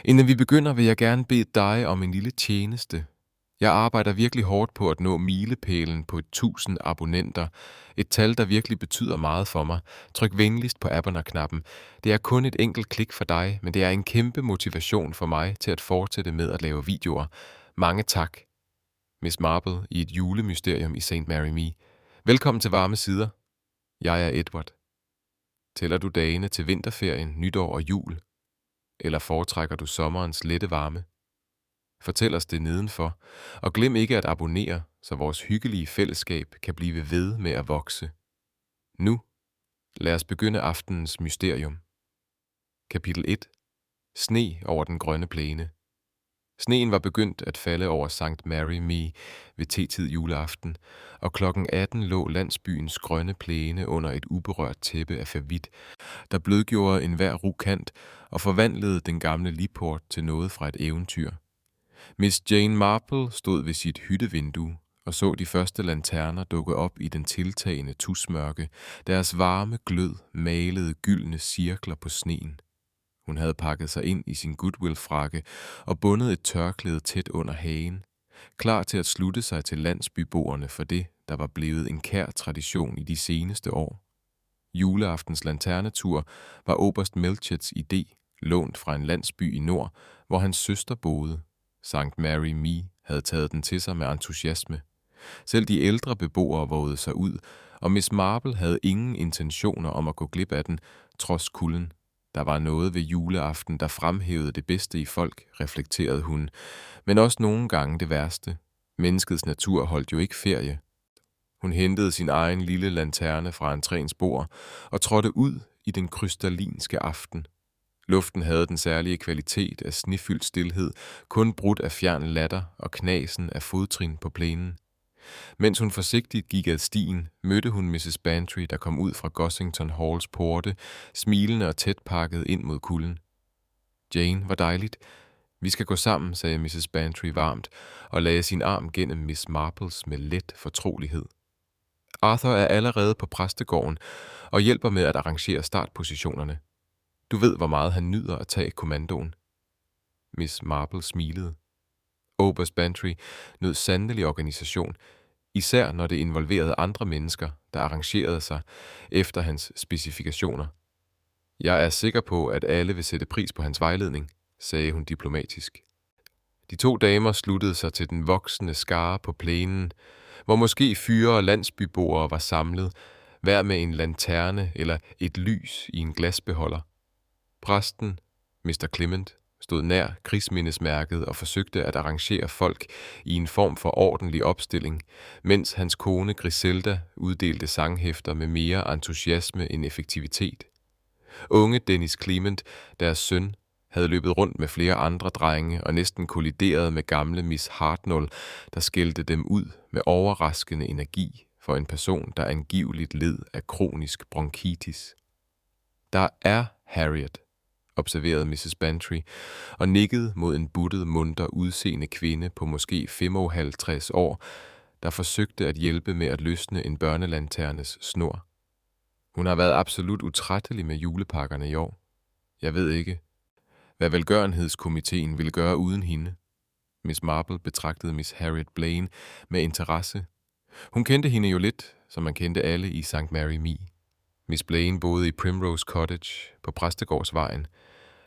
Inden vi begynder, vil jeg gerne bede dig om en lille tjeneste. Jeg arbejder virkelig hårdt på at nå milepælen på 1000 abonnenter. Et tal, der virkelig betyder meget for mig. Tryk venligst på abonner-knappen. Det er kun et enkelt klik for dig, men det er en kæmpe motivation for mig til at fortsætte med at lave videoer. Mange tak. Miss Marple i et julemysterium i St. Mary Me. Velkommen til Varme Sider. Jeg er Edward. Tæller du dagene til vinterferien, nytår og jul? Eller foretrækker du sommerens lette varme? Fortæl os det nedenfor, og glem ikke at abonnere, så vores hyggelige fællesskab kan blive ved med at vokse. Nu, lad os begynde aftenens mysterium. Kapitel 1. Sne over den grønne plæne. Sneen var begyndt at falde over St. Mary Me ved tetid juleaften, og klokken 18 lå landsbyens grønne plæne under et uberørt tæppe af favit, der blødgjorde enhver rugkant og forvandlede den gamle Lipport til noget fra et eventyr. Miss Jane Marple stod ved sit hyttevindue og så de første lanterner dukke op i den tiltagende tusmørke. Deres varme glød malede gyldne cirkler på sneen. Hun havde pakket sig ind i sin Goodwill-frakke og bundet et tørklæde tæt under hagen, klar til at slutte sig til landsbyboerne for det, der var blevet en kær tradition i de seneste år. Juleaftens lanternetur var oberst Melchets idé, lånt fra en landsby i nord, hvor hans søster boede. St. Mary Me havde taget den til sig med entusiasme. Selv de ældre beboere vågede sig ud, og Miss Marple havde ingen intentioner om at gå glip af den, trods kulden. Der var noget ved juleaften, der fremhævede det bedste i folk, reflekterede hun, men også nogle gange det værste. Menneskets natur holdt jo ikke ferie. Hun hentede sin egen lille lanterne fra entréens bord og trådte ud i den krystallinske aften. Luften havde den særlige kvalitet af snefyldt stilhed, kun brudt af fjern latter og knasen af fodtrin på plænen. Mens hun forsigtigt gik ad stien, mødte hun Mrs. Bantry, der kom ud fra Gossington Halls porte, smilende og tæt pakket ind mod kulden. Jane, hvor dejligt. Vi skal gå sammen, sagde Mrs. Bantry varmt, og lagde sin arm gennem Miss Marples med let fortrolighed. Arthur er allerede på præstegården og hjælper med at arrangere startpositionerne. Du ved, hvor meget han nyder at tage kommandoen. Miss Marple smilede. Oberst Bantry nød sandelig organisation, især når det involverede andre mennesker, der arrangerede sig efter hans specifikationer. Jeg er sikker på, at alle vil sætte pris på hans vejledning, sagde hun diplomatisk. De to damer sluttede sig til den voksende skare på plænen, hvor måske fyre og landsbyboere var samlet, hver med en lanterne eller et lys i en glasbeholder. Præsten, Mr. Clement, stod nær krigsmindesmærket og forsøgte at arrangere folk i en form for ordentlig opstilling, mens hans kone Griselda uddelte sanghæfter med mere entusiasme end effektivitet. Unge Dennis Clement, deres søn, havde løbet rundt med flere andre drenge og næsten kollideret med gamle Miss Hartnell, der skældte dem ud med overraskende energi for en person, der angiveligt led af kronisk bronkitis. Der er Harriet, observerede Mrs. Bantry, og nikkede mod en buttet, munter udseende kvinde på måske 55 år, der forsøgte at hjælpe med at løsne en børnelanternes snor. Hun har været absolut utrættelig med julepakkerne i år. Jeg ved ikke, hvad velgørenhedskomiteen ville gøre uden hende. Miss Marple betragtede Miss Harriet Blaine med interesse. Hun kendte hende jo lidt, som man kendte alle i St. Mary Me. Miss Blaine boede i Primrose Cottage på Præstegårdsvejen,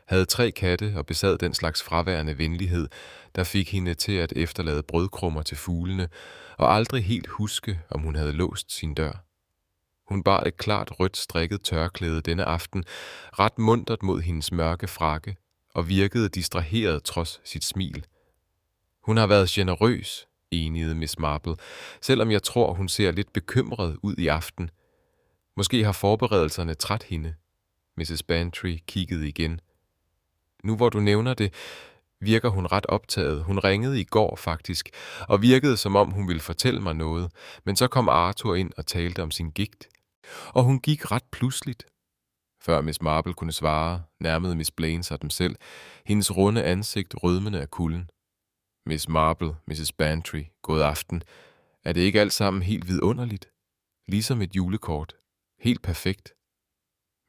havde 3 katte og besad den slags fraværende venlighed, der fik hende til at efterlade brødkrummer til fuglene og aldrig helt huske, om hun havde låst sin dør. Hun bar et klart rødt strikket tørklæde denne aften, ret muntert mod hendes mørke frakke, og virkede distraheret trods sit smil. Hun har været generøs, enigede Miss Marple, selvom jeg tror, hun ser lidt bekymret ud i aften. Måske har forberedelserne træt hende. Mrs. Bantry kiggede igen. Nu hvor du nævner det, virker hun ret optaget. Hun ringede i går faktisk, og virkede som om hun ville fortælle mig noget, men så kom Arthur ind og talte om sin gigt. Og hun gik ret pludseligt. Før Miss Marple kunne svare, nærmede Miss Blaine sig dem selv, hendes runde ansigt rødmende af kulden. Miss Marple, Mrs. Bantry, god aften. Er det ikke alt sammen helt vidunderligt? Ligesom et julekort. Helt perfekt.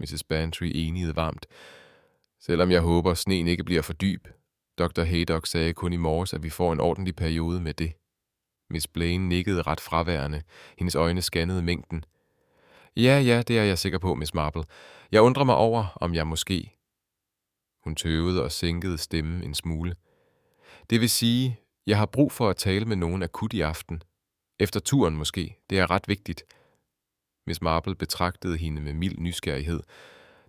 Mrs. Bantry enigede varmt. Selvom jeg håber, sneen ikke bliver for dyb, Dr. Haydock sagde kun i morges, at vi får en ordentlig periode med det. Miss Blaine nikkede ret fraværende. Hendes øjne scannede mængden. Ja, det er jeg sikker på, Miss Marple. Jeg undrer mig over, om jeg måske... Hun tøvede og sænkede stemmen en smule. Det vil sige, jeg har brug for at tale med nogen akut i aften. Efter turen måske. Det er ret vigtigt. Miss Marple betragtede hende med mild nysgerrighed.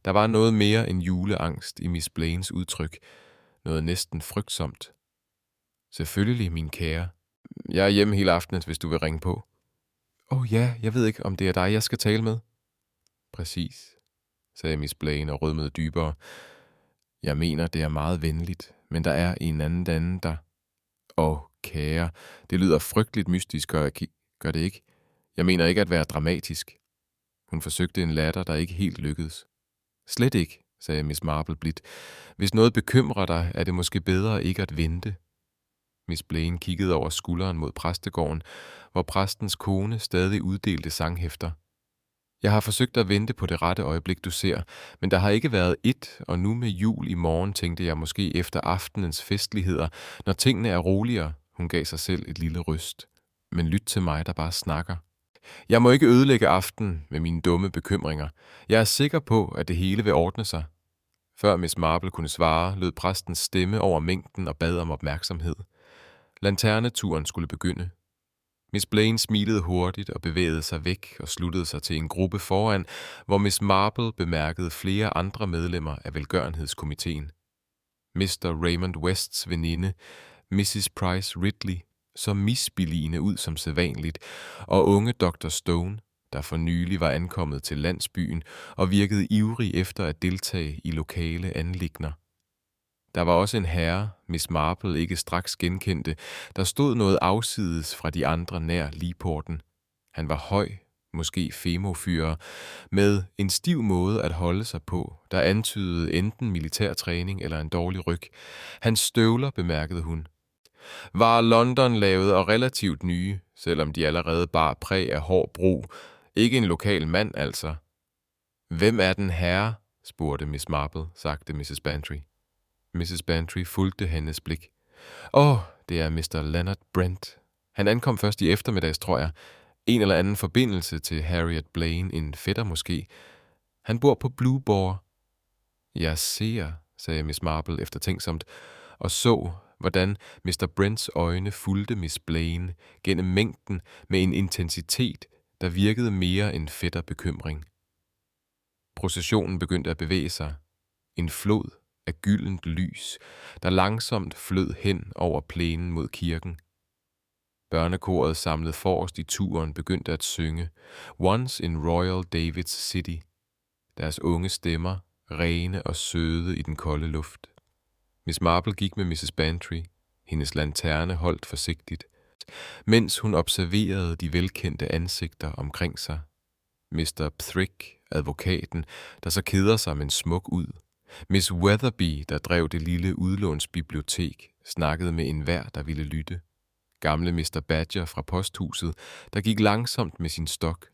Der var noget mere end juleangst i Miss Blaines udtryk. Noget næsten frygtsomt. Selvfølgelig, min kære. Jeg er hjemme hele aftenen, hvis du vil ringe på. Ja, jeg ved ikke, om det er dig, jeg skal tale med. Præcis, sagde Miss Blaine og rødmede dybere. Jeg mener, det er meget venligt, men der er en anden, der... Kære, det lyder frygteligt mystisk, gør det ikke? Jeg mener ikke at være dramatisk. Hun forsøgte en latter, der ikke helt lykkedes. Slet ikke, sagde Miss Marple blidt. Hvis noget bekymrer dig, er det måske bedre ikke at vente. Miss Blaine kiggede over skulderen mod præstegården, hvor præstens kone stadig uddelte sanghæfter. Jeg har forsøgt at vente på det rette øjeblik, du ser, men der har ikke været og nu med jul i morgen tænkte jeg måske efter aftenens festligheder, når tingene er roligere. Hun gav sig selv et lille ryst. Men lyt til mig, der bare snakker. Jeg må ikke ødelægge aftenen med mine dumme bekymringer. Jeg er sikker på, at det hele vil ordne sig. Før Miss Marple kunne svare, lød præstens stemme over mængden og bad om opmærksomhed. Lanterneturen skulle begynde. Miss Blaine smilede hurtigt og bevægede sig væk og sluttede sig til en gruppe foran, hvor Miss Marple bemærkede flere andre medlemmer af velgørenhedskomiteen. Mr. Raymond Wests veninde, Mrs. Price Ridley, så misbilligende ud som sædvanligt, og unge Dr. Stone, der for nylig var ankommet til landsbyen og virkede ivrig efter at deltage i lokale anliggender. Der var også en herre, Miss Marple ikke straks genkendte, der stod noget afsides fra de andre nær ligporten. Han var høj, måske femofyrer, med en stiv måde at holde sig på, der antydede enten militærtræning eller en dårlig ryg. Hans støvler, bemærkede hun, var London lavet og relativt nye, selvom de allerede bar præg af hård brug. Ikke en lokal mand, altså. Hvem er den herre? Spurgte Miss Marple, sagte Mrs. Bantry. Mrs. Bantry fulgte hendes blik. Det er Mr. Leonard Brent. Han ankom først i eftermiddags, tror jeg. En eller anden forbindelse til Harriet Blaine, en fætter måske. Han bor på Blue Boar. Jeg ser, sagde Miss Marple eftertænksomt, og så, hvordan Mr. Brents øjne fulgte Miss Blaine gennem mængden med en intensitet, der virkede mere end fætterbekymring. Processionen begyndte at bevæge sig. En flod af gyldent lys, der langsomt flød hen over plænen mod kirken. Børnekoret samlet forrest i turen begyndte at synge Once in Royal David's City. Deres unge stemmer, rene og søde i den kolde luft. Miss Marple gik med Mrs. Bantry, hendes lanterne holdt forsigtigt, mens hun observerede de velkendte ansigter omkring sig. Mr. Thrick, advokaten, der så keder sig men smuk ud. Miss Weatherby, der drev det lille udlånsbibliotek, snakkede med enhver, der ville lytte. Gamle Mr. Badger fra posthuset, der gik langsomt med sin stok.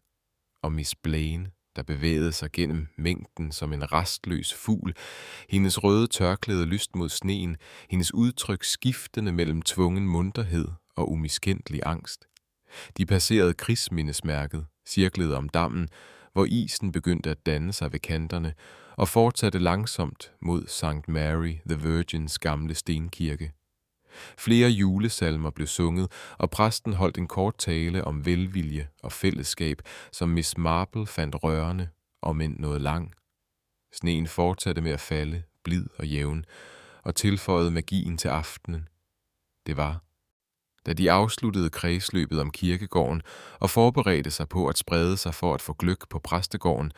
Og Miss Blaine, der bevægede sig gennem mængden som en rastløs fugl, hendes røde tørklæde lyst mod sneen, hendes udtryk skiftende mellem tvungen munterhed og umiskendelig angst. De passerede krigsmindesmærket, cirklede om dammen, hvor isen begyndte at danne sig ved kanterne, og fortsatte langsomt mod St. Mary the Virgins gamle stenkirke. Flere julesalmer blev sunget, og præsten holdt en kort tale om velvilje og fællesskab, som Miss Marple fandt rørende, om end noget lang. Sneen fortsatte med at falde, blid og jævn, og tilføjede magien til aftenen. Det var, da de afsluttede kredsløbet om kirkegården og forberedte sig på at sprede sig for at få gløgg på præstegården,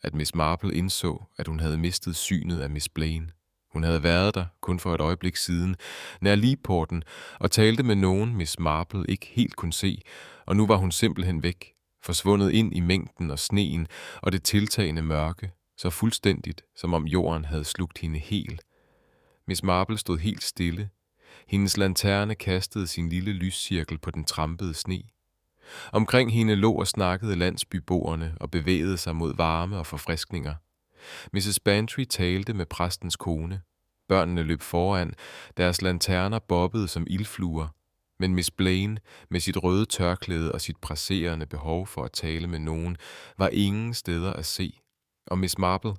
at Miss Marple indså, at hun havde mistet synet af Miss Blaine. Hun havde været der kun for et øjeblik siden, nær ligporten, og talte med nogen Miss Marple ikke helt kunne se, og nu var hun simpelthen væk, forsvundet ind i mængden og sneen og det tiltagende mørke, så fuldstændigt, som om jorden havde slugt hende helt. Miss Marple stod helt stille. Hendes lanterne kastede sin lille lyscirkel på den trampede sne. Omkring hende lå og snakkede landsbyboerne og bevægede sig mod varme og forfriskninger. Mrs. Bantry talte med præstens kone. Børnene løb foran, deres lanterner bobbede som ildfluer, men Miss Blaine med sit røde tørklæde og sit presserende behov for at tale med nogen, var ingen steder at se. Og Miss Marple,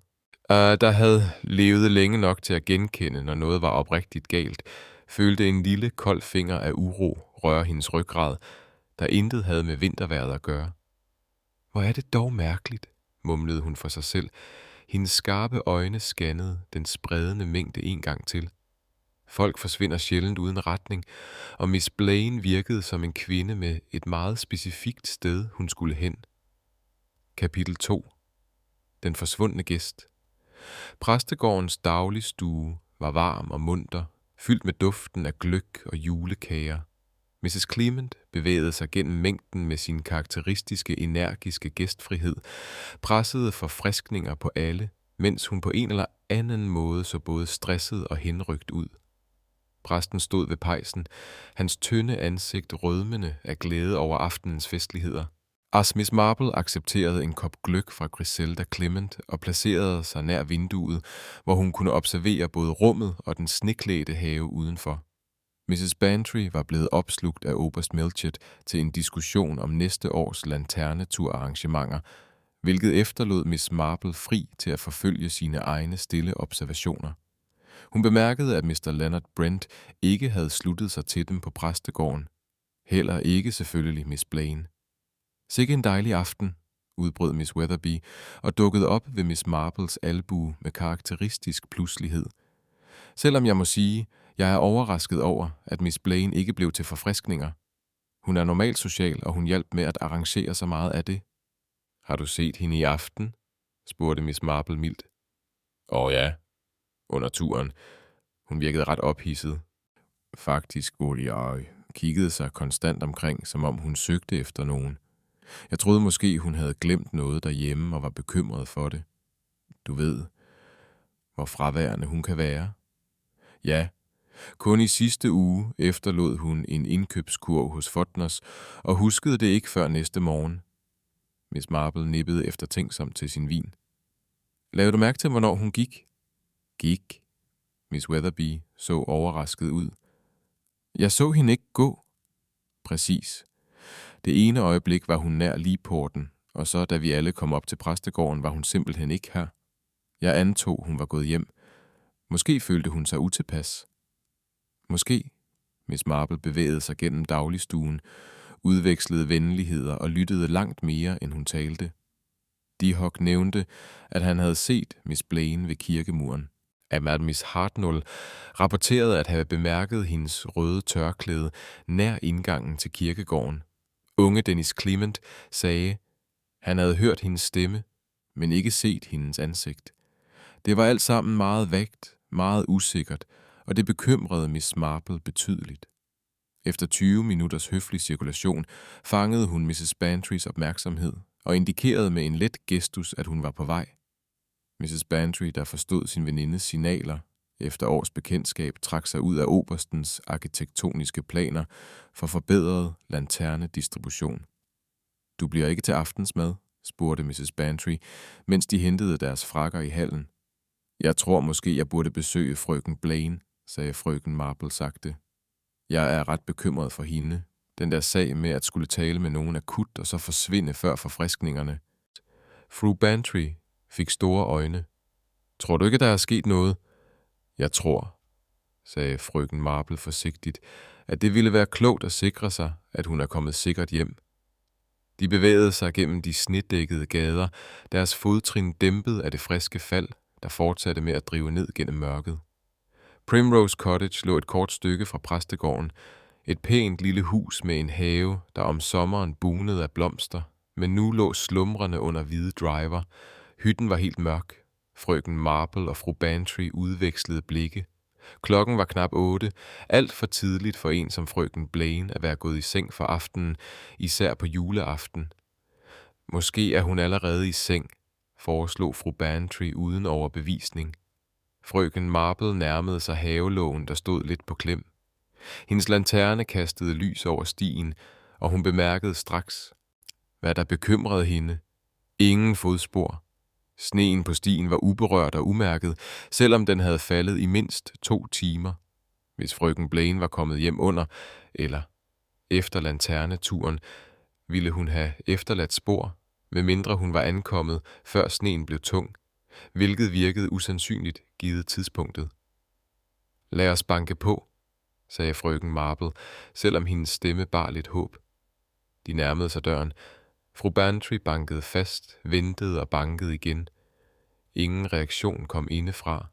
der havde levet længe nok til at genkende, når noget var oprigtigt galt, følte en lille kold finger af uro røre hendes ryggrad, der intet havde med vintervejret at gøre. Hvor er det dog mærkeligt, mumlede hun for sig selv. Hendes skarpe øjne scannede den spredende mængde en gang til. Folk forsvinder sjældent uden retning, og Miss Blaine virkede som en kvinde med et meget specifikt sted, hun skulle hen. Kapitel 2. Den forsvundne gæst. Præstegårdens dagligstue var varm og munter, fyldt med duften af gløgg og julekager. Mrs. Clement bevægede sig gennem mængden med sin karakteristiske, energiske gæstfrihed, pressede forfriskninger på alle, mens hun på en eller anden måde så både stresset og henrygt ud. Præsten stod ved pejsen, hans tynde ansigt rødmende af glæde over aftenens festligheder. Miss Marple accepterede en kop gløgg fra Griselda Clement og placerede sig nær vinduet, hvor hun kunne observere både rummet og den sneklædte have udenfor. Mrs. Bantry var blevet opslugt af oberst Melchett til en diskussion om næste års lanterneturarrangementer, hvilket efterlod Miss Marple fri til at forfølge sine egne stille observationer. Hun bemærkede, at Mr. Leonard Brent ikke havde sluttet sig til dem på præstegården. Heller ikke selvfølgelig Miss Blaine. Sikke en dejlig aften, udbrød Miss Weatherby og dukkede op ved Miss Marples albue med karakteristisk pludselighed. Selvom jeg må sige, jeg er overrasket over, at Miss Blaine ikke blev til forfriskninger. Hun er normalt social, og hun hjalp med at arrangere så meget af det. Har du set hende i aften? Spurgte Miss Marple mildt. Ja, under turen. Hun virkede ret ophidset. Faktisk burde jeg kiggede sig konstant omkring, som om hun søgte efter nogen. Jeg troede måske, hun havde glemt noget derhjemme og var bekymret for det. Du ved, hvor fraværende hun kan være. Ja, kun i sidste uge efterlod hun en indkøbskurv hos Fodners og huskede det ikke før næste morgen. Miss Marple nippede eftertænksomt til sin vin. Lavede du mærke til, hvornår hun gik? Gik? Miss Weatherby så overrasket ud. Jeg så hende ikke gå. Præcis. Det ene øjeblik var hun nær Leeporten, og så da vi alle kom op til præstegården, var hun simpelthen ikke her. Jeg antog, hun var gået hjem. Måske følte hun sig utilpas. Måske. Miss Marple bevægede sig gennem dagligstuen, udvekslede venligheder og lyttede langt mere, end hun talte. Dihok nævnte, at han havde set Miss Blaine ved kirkemuren. At Miss Hartnell rapporterede at have bemærket hendes røde tørklæde nær indgangen til kirkegården. Unge Dennis Clement sagde, han havde hørt hendes stemme, men ikke set hendes ansigt. Det var alt sammen meget vagt, meget usikkert, og det bekymrede Miss Marple betydeligt. Efter 20 minutters høflig cirkulation fangede hun Mrs. Bantrys opmærksomhed og indikerede med en let gestus, at hun var på vej. Mrs. Bantry, der forstod sin venindes signaler, efter års bekendtskab trak sig ud af oberstens arkitektoniske planer for forbedret lanternedistribution. Du bliver ikke til aftensmad, spurgte Mrs. Bantry, mens de hentede deres frakker i hallen. Jeg tror måske, jeg burde besøge frøken Blaine, sagde frøken Marple sagte. Jeg er ret bekymret for hende. Den der sag med at skulle tale med nogen akut og så forsvinde før forfriskningerne. Fru Bantry fik store øjne. Tror du ikke, der er sket noget? Jeg tror, sagde frøken Marple forsigtigt, at det ville være klogt at sikre sig, at hun er kommet sikkert hjem. De bevægede sig gennem de snedækkede gader, deres fodtrin dæmpet af det friske fald, der fortsatte med at drive ned gennem mørket. Primrose Cottage lå et kort stykke fra præstegården, et pænt lille hus med en have, der om sommeren bunede af blomster, men nu lå slumrende under hvide driver. Hytten var helt mørk. Frøken Marple og fru Bantry udvekslede blikke. Klokken var knap 8, alt for tidligt for en som frøken Blaine at være gået i seng for aftenen, især på juleaften. Måske er hun allerede i seng, foreslog fru Bantry uden overbevisning. Frøken Marple nærmede sig havelågen, der stod lidt på klem. Hendes lanterne kastede lys over stien, og hun bemærkede straks, hvad der bekymrede hende. Ingen fodspor. Sneen på stien var uberørt og umærket, selvom den havde faldet i mindst 2 timer. Hvis frøken Blaine var kommet hjem under, eller efter lanterneturen, ville hun have efterladt spor, medmindre hun var ankommet, før sneen blev tung, hvilket virkede usandsynligt givet tidspunktet. Lad os banke på, sagde frøken Marple, selvom hendes stemme bar lidt håb. De nærmede sig døren. Fru Bantry bankede fast, ventede og bankede igen. Ingen reaktion kom indefra.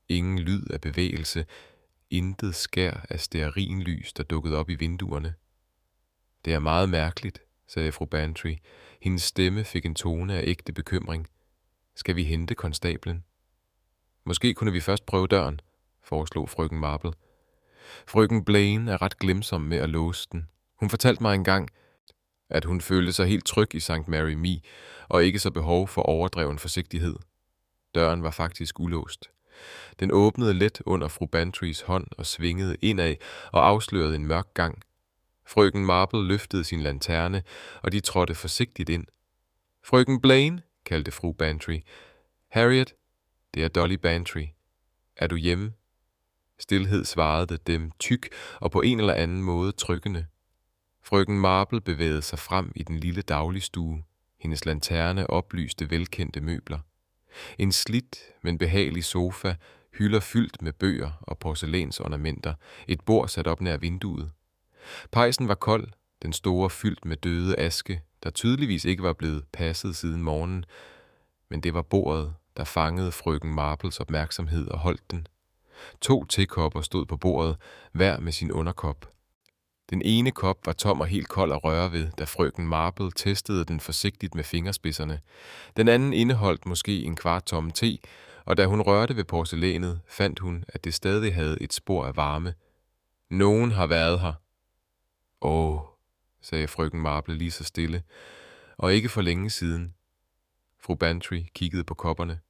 Ingen lyd af bevægelse. Intet skær af stearinlys, der dukkede op i vinduerne. Det er meget mærkeligt, sagde fru Bantry. Hendes stemme fik en tone af ægte bekymring. Skal vi hente konstablen? Måske kunne vi først prøve døren, foreslog frøken Marple. Frøken Blaine er ret glemsom med at låse den. Hun fortalte mig engang, at hun følte sig helt tryg i St. Mary Me, og ikke så behov for overdreven forsigtighed. Døren var faktisk ulåst. Den åbnede let under fru Bantrys hånd og svingede indad og afslørede en mørk gang. Frøken Marple løftede sin lanterne, og de trådte forsigtigt ind. Frøken Blaine, kaldte fru Bantry. Harriet, det er Dolly Bantry. Er du hjemme? Stilhed svarede dem tyk og på en eller anden måde trykkende. Frøken Marple bevægede sig frem i den lille dagligstue. Hendes lanterne oplyste velkendte møbler. En slidt, men behagelig sofa, hylder fyldt med bøger og porcelænsornamenter, et bord sat op nær vinduet. Pejsen var kold, den store fyldt med døde aske, der tydeligvis ikke var blevet passet siden morgenen, men det var bordet, der fangede frøken Marples opmærksomhed og holdt den. 2 tekopper stod på bordet, hver med sin underkop. Den ene kop var tom og helt kold at røre ved, da frøken Marple testede den forsigtigt med fingerspidserne. Den anden indeholdt måske en kvart tomme te, og da hun rørte ved porcelænet, fandt hun, at det stadig havde et spor af varme. Nogen har været her. Åh, sagde frøken Marple lige så stille, og ikke for længe siden. Fru Bantry kiggede på kopperne.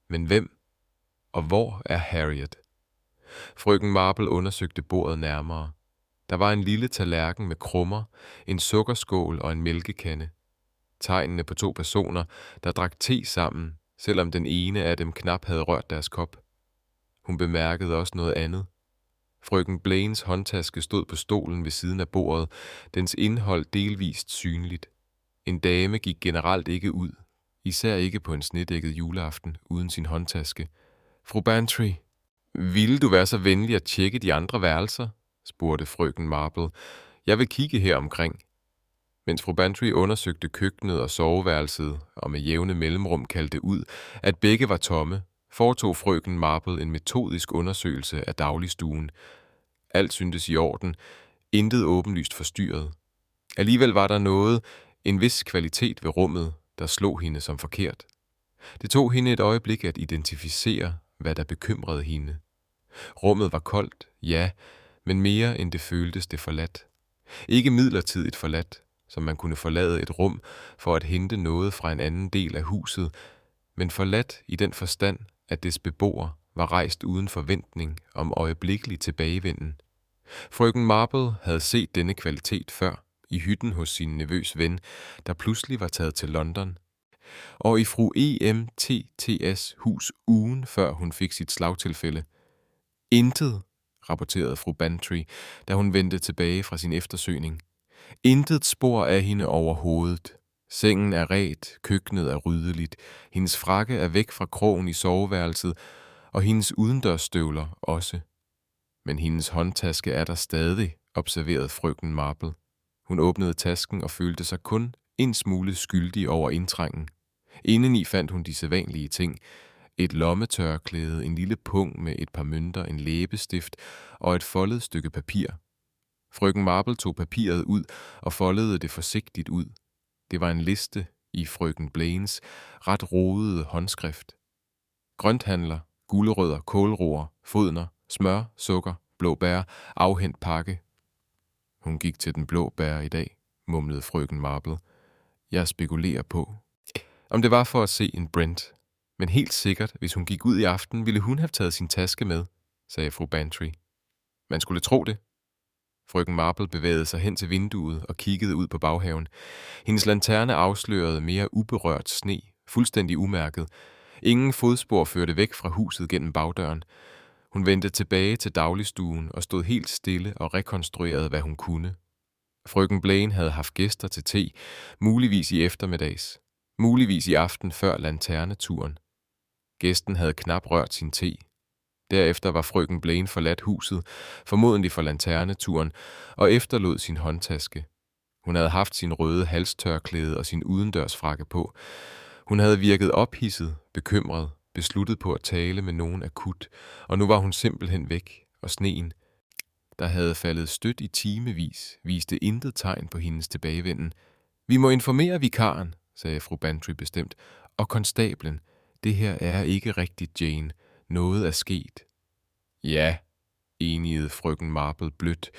Men hvem? Og hvor er Harriet? Frøken Marple undersøgte bordet nærmere. Der var en lille tallerken med krummer, en sukkerskål og en mælkekande. Tegnene på 2 personer, der drak te sammen, selvom den ene af dem knap havde rørt deres kop. Hun bemærkede også noget andet. Frøken Blaines håndtaske stod på stolen ved siden af bordet, dens indhold delvist synligt. En dame gik generelt ikke ud, især ikke på en snedækket juleaften uden sin håndtaske. Fru Bantry, ville du være så venlig at tjekke de andre værelser? Spurgte frøken Marple. Jeg vil kigge her omkring. Mens fru Bantry undersøgte køkkenet og soveværelset, og med jævne mellemrum kaldte ud, at begge var tomme, foretog frøken Marple en metodisk undersøgelse af dagligstuen. Alt syntes i orden, intet åbenlyst forstyrret. Alligevel var der noget, en vis kvalitet ved rummet, der slog hende som forkert. Det tog hende et øjeblik at identificere, hvad der bekymrede hende. Rummet var koldt, ja, men mere end det føltes det forladt. Ikke midlertidigt forladt, som man kunne forlade et rum for at hente noget fra en anden del af huset, men forladt i den forstand, at dets beboer var rejst uden forventning om øjeblikkelig tilbagevenden. Frøken Marple havde set denne kvalitet før i hytten hos sin nevøs ven, der pludselig var taget til London, og i fru EMTT's hus ugen før hun fik sit slagtilfælde. Intet, rapporterede fru Bantry, da hun vendte tilbage fra sin eftersøgning. Intet spor af hende overhovedet. Sengen er ret, køkkenet er ryddeligt, hendes frakke er væk fra krogen i soveværelset, og hendes udendørsstøvler også. Men hendes håndtaske er der stadig, observerede frøken Marple. Hun åbnede tasken og følte sig kun en smule skyldig over indtrængen. Indeni fandt hun de sædvanlige ting. Et lommetørklæde, en lille pung med et par mønter, en læbestift og et foldet stykke papir. Frøken Marple tog papiret ud og foldede det forsigtigt ud. Det var en liste i frøken Blaines ret rodede håndskrift. Grønthandler, gulerødder, kålroer, fodner, smør, sukker, blå bær, afhent pakke. Hun gik til den blå bær i dag, mumlede frøken Marple. Jeg spekulerer på, om det var for at se en Brent. Men helt sikkert, hvis hun gik ud i aften, ville hun have taget sin taske med, sagde fru Bantry. Man skulle tro det. Frøken Marple bevægede sig hen til vinduet og kiggede ud på baghaven. Hendes lanterne afslørede mere uberørt sne, fuldstændig umærket. Ingen fodspor førte væk fra huset gennem bagdøren. Hun vendte tilbage til dagligstuen og stod helt stille og rekonstruerede, hvad hun kunne. Frøken Blaine havde haft gæster til te, muligvis i eftermiddags, muligvis i aften før lanterneturen. Gæsten havde knap rørt sin te. Derefter var frøken Blaine forladt huset, formodentlig for lanterneturen, og efterlod sin håndtaske. Hun havde haft sin røde halstørklæde og sin udendørsfrakke på. Hun havde virket ophidset, bekymret, besluttet på at tale med nogen akut, og nu var hun simpelthen væk, og sneen, der havde faldet stødt i timevis, viste intet tegn på hendes tilbagevenden. Vi må informere vikaren, sagde fru Bantry bestemt, og konstablen. Det her er ikke rigtigt, Jane. Noget er sket. Ja, enigede frøken Marple blødt.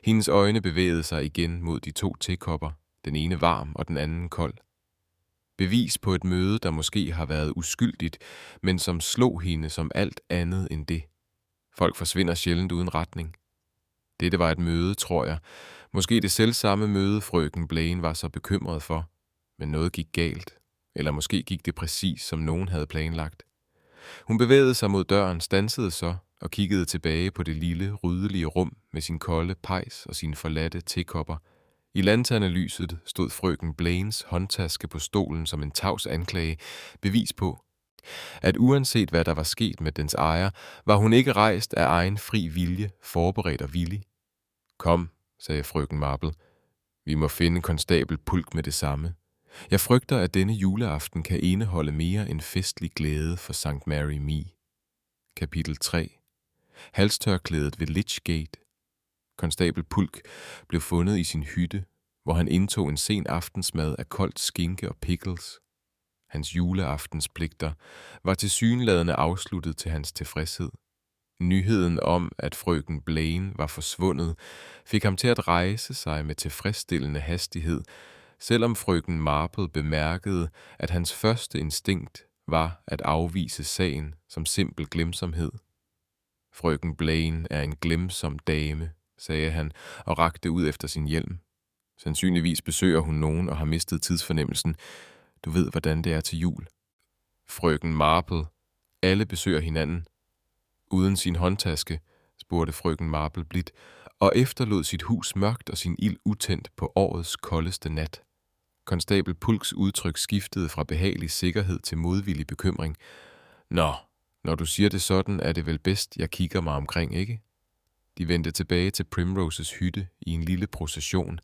Hendes øjne bevægede sig igen mod de 2 tekopper, den ene varm og den anden kold. Bevis på et møde, der måske har været uskyldigt, men som slog hende som alt andet end det. Folk forsvinder sjældent uden retning. Dette var et møde, tror jeg. Måske det selvsamme møde, frøken Blaine var så bekymret for. Men noget gik galt. Eller måske gik det præcis, som nogen havde planlagt. Hun bevægede sig mod døren, standsede så og kiggede tilbage på det lille, ryddelige rum med sin kolde pejs og sine forladte tekopper. I lanternelyset stod frøken Blaines håndtaske på stolen som en tavs anklage, bevis på, at uanset hvad der var sket med dens ejer, var hun ikke rejst af egen fri vilje, forberedt og villig. Kom, sagde frøken Marple. Vi må finde konstabel Pulk med det samme. Jeg frygter, at denne juleaften kan indeholde mere end festlig glæde for St. Mary Me. Kapitel 3. Halstørklædet ved Litchgate. Konstabel Pulk blev fundet i sin hytte, hvor han indtog en sen aftensmad af koldt skinke og pickles. Hans juleaftenspligter var tilsyneladende afsluttet til hans tilfredshed. Nyheden om, at frøken Blaine var forsvundet, fik ham til at rejse sig med tilfredsstillende hastighed, selvom frøken Marple bemærkede, at hans første instinkt var at afvise sagen som simpel glemsomhed. Frøken Blaine er en glemsom dame, sagde han og rakte ud efter sin hjelm. Sandsynligvis besøger hun nogen og har mistet tidsfornemmelsen. Du ved, hvordan det er til jul. Frøken Marple. Alle besøger hinanden. Uden sin håndtaske, spurgte frøken Marple blidt, og efterlod sit hus mørkt og sin ild utændt på årets koldeste nat. Konstabel Pulks udtryk skiftede fra behagelig sikkerhed til modvillig bekymring. Nå, når du siger det sådan, er det vel bedst, jeg kigger mig omkring, ikke? De vendte tilbage til Primroses hytte i en lille procession.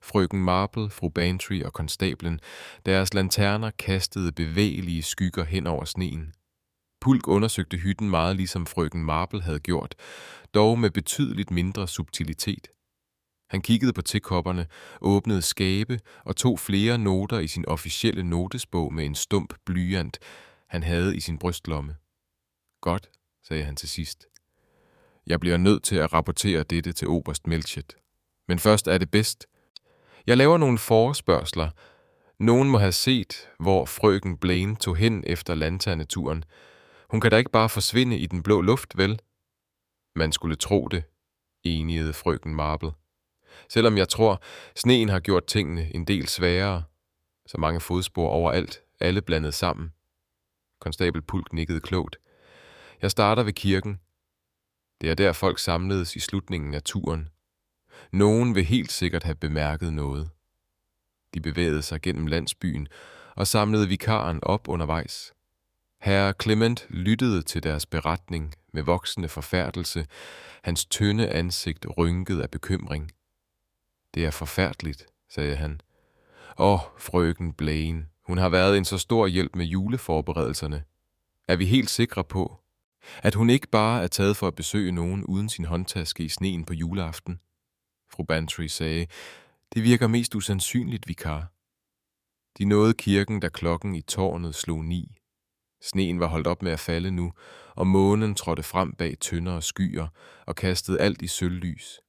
Frøken Marple, fru Bantry og konstablen, deres lanterner kastede bevægelige skygger hen over sneen. Pulk undersøgte hytten meget ligesom frøken Marple havde gjort, dog med betydeligt mindre subtilitet. Han kiggede på tekopperne, åbnede skabe og tog flere noter i sin officielle notesbog med en stump blyant, han havde i sin brystlomme. Godt, sagde han til sidst. Jeg bliver nødt til at rapportere dette til oberst Melchett. Men først er det bedst. Jeg laver nogle forespørgsler. Nogen må have set, hvor frøken Blaine tog hen efter lanterneturen. Hun kan da ikke bare forsvinde i den blå luft, vel? Man skulle tro det, enigede frøken Marple. Selvom jeg tror, sneen har gjort tingene en del sværere. Så mange fodspor overalt, alle blandet sammen. Konstabel Pulk nikkede klogt. Jeg starter ved kirken. Det er der folk samledes i slutningen af turen. Nogen vil helt sikkert have bemærket noget. De bevægede sig gennem landsbyen og samlede vikaren op undervejs. Herre Clement lyttede til deres beretning med voksende forfærdelse, hans tynde ansigt rynket af bekymring. Det er forfærdeligt, sagde han. Frøken Blaine, hun har været en så stor hjælp med juleforberedelserne. Er vi helt sikre på, at hun ikke bare er taget for at besøge nogen uden sin håndtaske i sneen på juleaften? Fru Bantry sagde, det virker mest usandsynligt, vikar. De nåede kirken, da klokken i tårnet slog 9. Sneen var holdt op med at falde nu, og månen trådte frem bag tyndere skyer og kastede alt i sølvlys.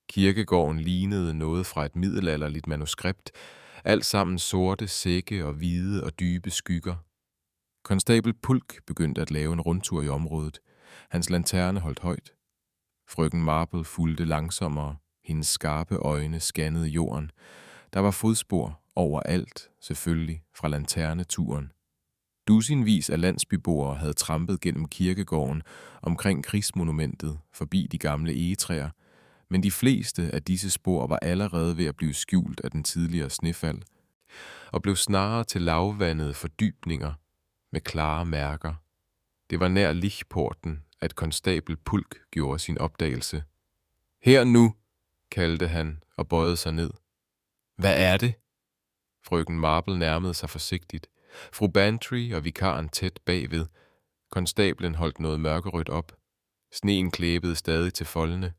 Kirkegården lignede noget fra et middelalderligt manuskript, alt sammen sorte sække og hvide og dybe skygger. Konstabel Pulk begyndte at lave en rundtur i området. Hans lanterne holdt højt. Frøken Marple fulgte langsommere. Hendes skarpe øjne scannede jorden. Der var fodspor overalt, selvfølgelig, fra lanterneturen. Dusinvis af landsbyboere havde trampet gennem kirkegården, omkring krigsmonumentet, forbi de gamle egetræer, men de fleste af disse spor var allerede ved at blive skjult af den tidligere snefald, og blev snarere til lavvandede fordybninger med klare mærker. Det var nær Lichporten, at konstabel Pulk gjorde sin opdagelse. Her nu, kaldte han og bøjede sig ned. Hvad er det? Frøken Marple nærmede sig forsigtigt. Fru Bantry og vikaren tæt bagved. Konstablen holdt noget mørkerødt op. Sneen klæbede stadig til foldene.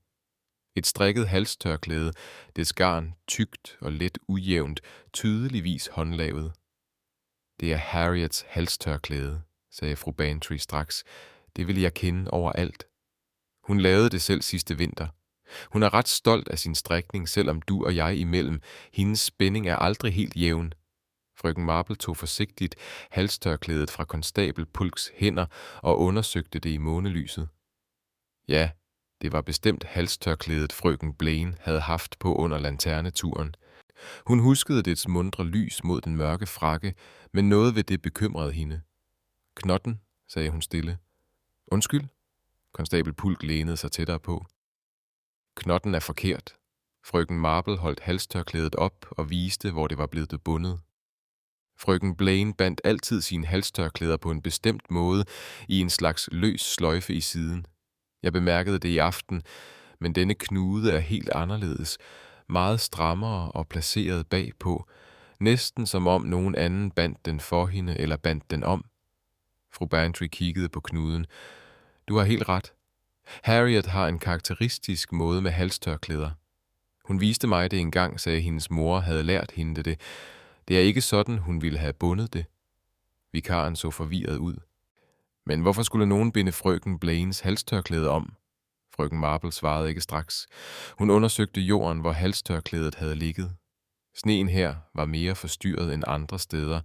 Et strikket halstørklæde, dets garn tykt og let ujævnt, tydeligvis håndlavet. Det er Harriets halstørklæde, sagde fru Bantry straks. Det ville jeg kende overalt. Hun lavede det selv sidste vinter. Hun er ret stolt af sin strikning, selvom du og jeg imellem. Hendes spænding er aldrig helt jævn. Frøken Marple tog forsigtigt halstørklædet fra konstabel Pulks hænder og undersøgte det i månelyset. Ja, det var bestemt halstørklædet frøken Blaine havde haft på under lanterneturen. Hun huskede dets mundre lys mod den mørke frakke, men noget ved det bekymrede hende. Knotten, sagde hun stille. Undskyld? Konstabel Pulk lænede sig tættere på. Knotten er forkert. Frøken Marple holdt halstørklædet op og viste, hvor det var blevet bundet. Frøken Blaine bandt altid sine halstørklæder på en bestemt måde i en slags løs sløjfe i siden. Jeg bemærkede det i aften, men denne knude er helt anderledes, meget strammere og placeret bagpå, næsten som om nogen anden bandt den for hende eller bandt den om. Fru Bantry kiggede på knuden. Du har helt ret. Harriet har en karakteristisk måde med halstørklæder. Hun viste mig det engang, sagde hendes mor havde lært hende det. Det er ikke sådan, hun ville have bundet det. Vikaren så forvirret ud. Men hvorfor skulle nogen binde frøken Blaines halstørklæde om? Frøken Marple svarede ikke straks. Hun undersøgte jorden, hvor halstørklædet havde ligget. Sneen her var mere forstyrret end andre steder,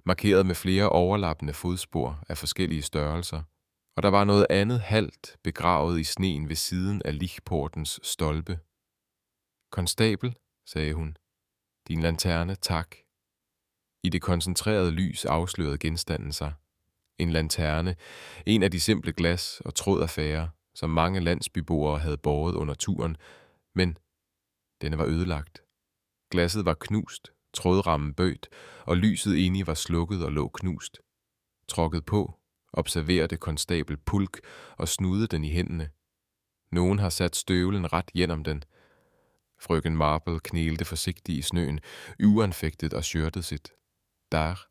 markeret med flere overlappende fodspor af forskellige størrelser. Og der var noget andet halvt begravet i sneen ved siden af Lichportens stolpe. Konstabel, sagde hun. Din lanterne, tak. I det koncentrerede lys afslørede genstanden sig. En lanterne, en af de simple glas og trådaffærer, som mange landsbyboere havde båret under turen, men denne var ødelagt. Glasset var knust, trådrammen bødt, og lyset inde var slukket og lå knust. Tråkket på, observerede konstabel Pulk og snudede den i hændene. Nogen har sat støvlen ret gennem den. Frøken Marple knelte forsigtigt i snøen, uanfægtet og skjørtede sit. Der,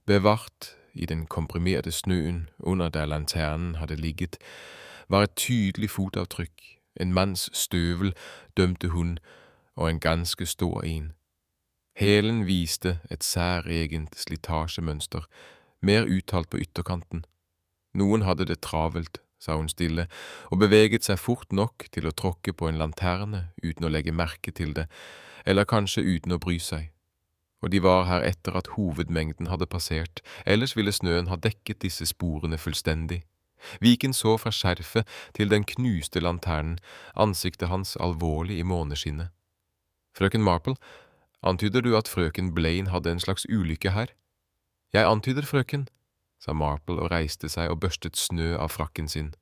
bevart i den komprimerede snøen, under der lanternen havde ligget, var et tydeligt fotaftryk. En mands støvel, dømte hun, og en ganske stor en. Hælen viste et særegent slitagemønster, mer uttalt på ytterkanten. Nogen havde det travelt, sa hun stille, og beveget sig fort nok til at tråkke på en lanterne uden at lægge mærke til det, eller kanskje uden at bry sig. Og de var her etter at hovedmængden havde passert, ellers ville snøen ha dækket disse sporene fuldstændig. Viken så fra skjerfet til den knuste lanternen, ansiktet hans alvorlig i måneskinnet. Frøken Marple, antyder du at frøken Blaine hadde en slags ulykke her? Jeg antyder, frøken, sa Marple og reiste seg og børstet snø av frakken sin.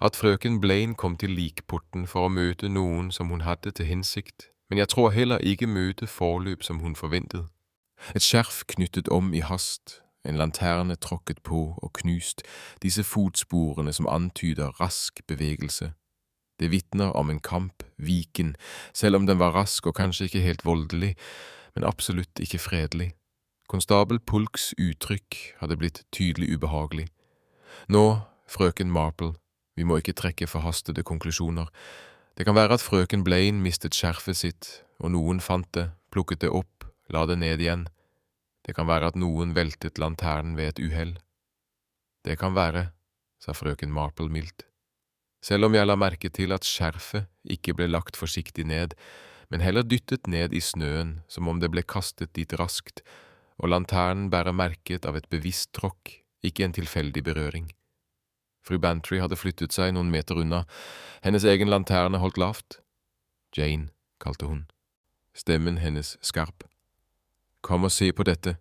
At frøken Blaine kom til likporten for å møte noen som hun hadde til hensikt, men jeg tror heller ikke møte forløp som hun forventet. Et skjerf knyttet om i hast, en lanterne tråkket på og knust, disse fotsporene som antyder rask bevegelse. Det vittner om en kamp, viken, selv om den var rask og kanskje ikke helt voldelig, men absolutt ikke fredelig. Konstabel Pulks uttrykk hadde blitt tydelig ubehagelig. Nå, frøken Marple, vi må ikke trekke forhastede konklusjoner. Det kan være at frøken Blaine mistet skjerfet sitt, og noen fant det, plukket det opp, la det ned igjen. Det kan være at noen veltet lanternen ved et uhell. Det kan være, sa frøken Marple mildt. Selv om jeg la merke til at skjerfet ikke ble lagt forsiktig ned, men heller dyttet ned i snøen som om det ble kastet dit raskt, og lanternen bare merket av et bevisst tråkk, ikke en tilfeldig berøring. Fru Bantry hadde flyttet seg noen meter unna. Hennes egen lanterne holdt lavt. Jane, kalte hun. Stemmen hennes skarp. Kom og se på dette.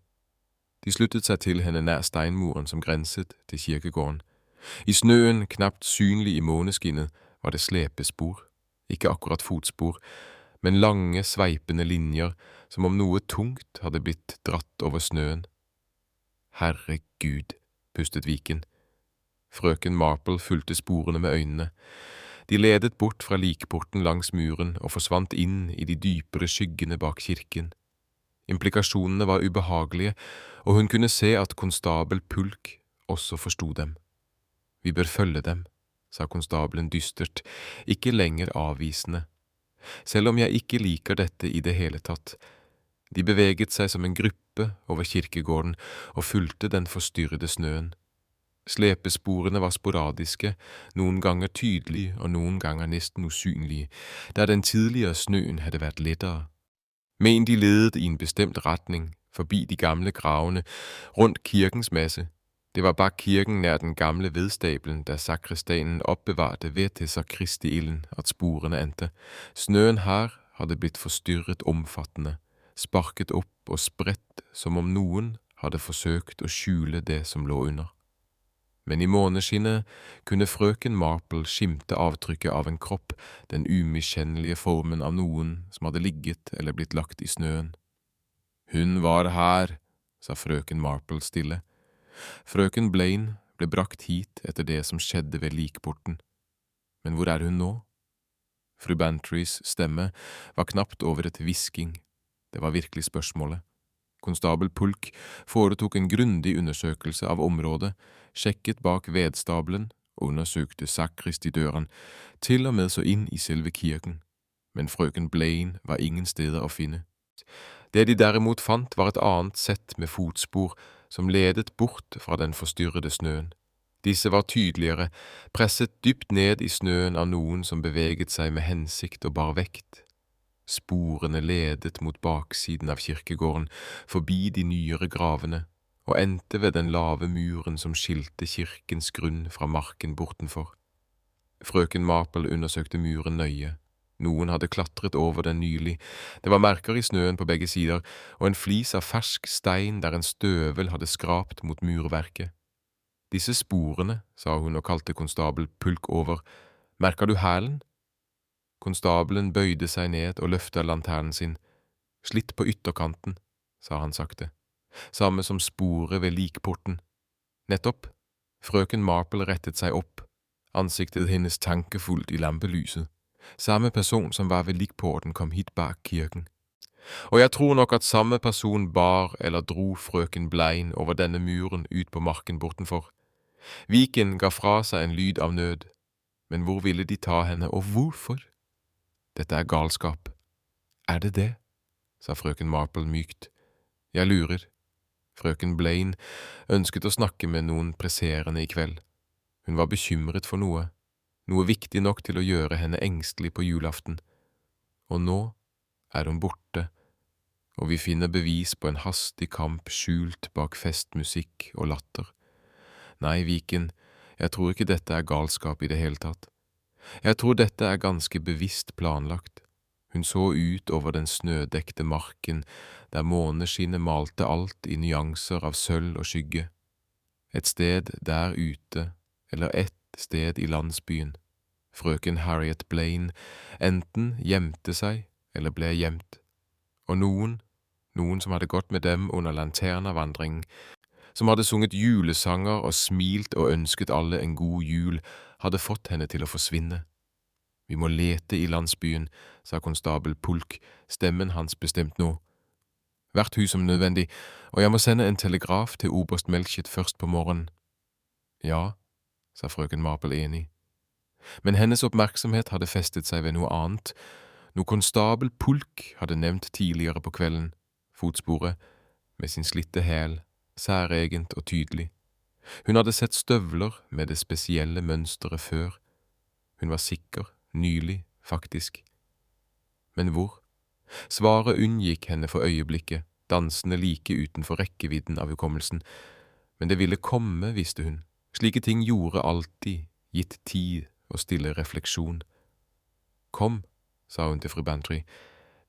De sluttet seg til henne nær steinmuren som grenset til kirkegården. I snøen, knapt synlig i måneskinnet, var det slepespor, ikke akkurat fotspor, men lange, sveipende linjer, som om noe tungt hadde blitt dratt over snøen. Herregud, pustet Viken. Frøken Marple fulgte sporene med øynene. De ledet bort fra likporten langs muren og forsvant inn i de dypere skyggene bak kirken. Implikasjonene var ubehagelige, og hun kunne se at konstabel Pulk også forstod dem. Vi bør følge dem, sa konstabelen dystert, ikke lenger avvisende. Selv om jeg ikke liker dette i det hele tatt. De beveget seg som en gruppe over kirkegården og fulgte den forstyrrede snøen. Slepesporene var sporadiske, noen ganger tydelige og noen ganger nesten usynlige, der den tidligere snøen hadde vært lettere. Men de ledet i en bestemt retning, forbi de gamle gravene, rundt kirkens masse. Det var bak kirken nær den gamle vedstabelen, der sakristanen oppbevarte ved til sakristiilden at sporene endte. Snøen her hadde blitt forstyrret omfattende, sparket opp og spredt som om noen hadde forsøkt å skjule det som lå under. Men i måneskinnet kunne frøken Marple skimte avtrykket av en kropp, den umiskjennelige formen av noen som hadde ligget eller blitt lagt i snøen. Hun var her, sa frøken Marple stille. Frøken Blaine ble brakt hit etter det som skjedde ved likporten. Men hvor er hun nå? Fru Bantrys stemme var knapt over et hvisking. Det var virkelig spørsmålet. Konstabel Pulk foretok en grundig undersøkelse av området, sjekket bak vedstabelen og undersøkte sakristidøren, til og med så inn i selve kirken. Men frøken Blaine var ingen steder å finne. Det de derimot fant var et annet sett med fotspor som ledet bort fra den forstyrrede snøen. Disse var tydeligere, presset dypt ned i snøen av noen som beveget seg med hensikt og bar vekt. Sporene ledet mot baksiden av kirkegården, forbi de nyere gravene, og endte ved den lave muren som skilte kirkens grunn fra marken bortenfor. Frøken Marple undersøkte muren nøye. Noen hadde klatret over den nylig. Det var merker i snøen på begge sider, og en flis av fersk stein der en støvel hadde skrapt mot murverket. Disse sporene, sa hun og kalte konstabel Pulk over. Merker du hælen? Konstabelen bøyde seg ned og løftet lanternen sin. Slitt på ytterkanten, sa han sakte. Samme som sporet ved likporten. Nettopp. Frøken Marple rettet seg opp. Ansiktet hennes tankefullt i lampelyset. Samme person som var ved likporten kom hit bak kirken. Og jeg tror nok at samme person bar eller dro frøken Blaine over denne muren ut på marken bortenfor. Viken ga fra seg en lyd av nød. Men hvor ville de ta henne, og hvorfor? Dette er galskap. Er det det? Sa frøken Marple mykt. Jeg lurer. Frøken Blaine ønsket å snakke med noen presserende i kveld. Hun var bekymret for noe viktig nok til å gjøre henne engstelig på julaften. Og nå er hun borte, og vi finner bevis på en hastig kamp skjult bak festmusikk og latter. Nei, Viken, jeg tror ikke dette er galskap i det hele tatt. Jeg tror dette er ganske bevisst planlagt. Hun så ut over den snødekte marken, der måneskinnet malte alt i nyanser av sølv og skygge. Et sted der ute, eller ett sted i landsbyen. Frøken Harriet Blaine enten gjemte seg eller ble gjemt. Og noen som hadde gått med dem under lanternavandringen, som hadde sunget julesanger og smilt og ønsket alle en god jul, hadde fått henne til å forsvinne. Vi må lete i landsbyen, sa konstabel Pulk, stemmen hans bestemt nå. Hvert hus om nødvendig, og jeg må sende en telegraf til oberst Melchett først på morgenen. Ja, sa frøken Marple enig. Men hennes oppmerksomhet hadde festet seg ved noe annet, noe konstabel Pulk hadde nevnt tidligere på kvelden, fotsporet, med sin slitte hæl, særegent og tydelig. Hun hadde sett støvler med det spesielle mønsteret før. Hun var sikker, nylig, faktisk. Men hvor? Svaret unngikk henne for øyeblikket, dansende like utenfor rekkevidden av hukommelsen. Men det ville komme, visste hun. Slike ting gjorde alltid, gitt tid og stille refleksjon. Kom, sa hun til fru Bantry.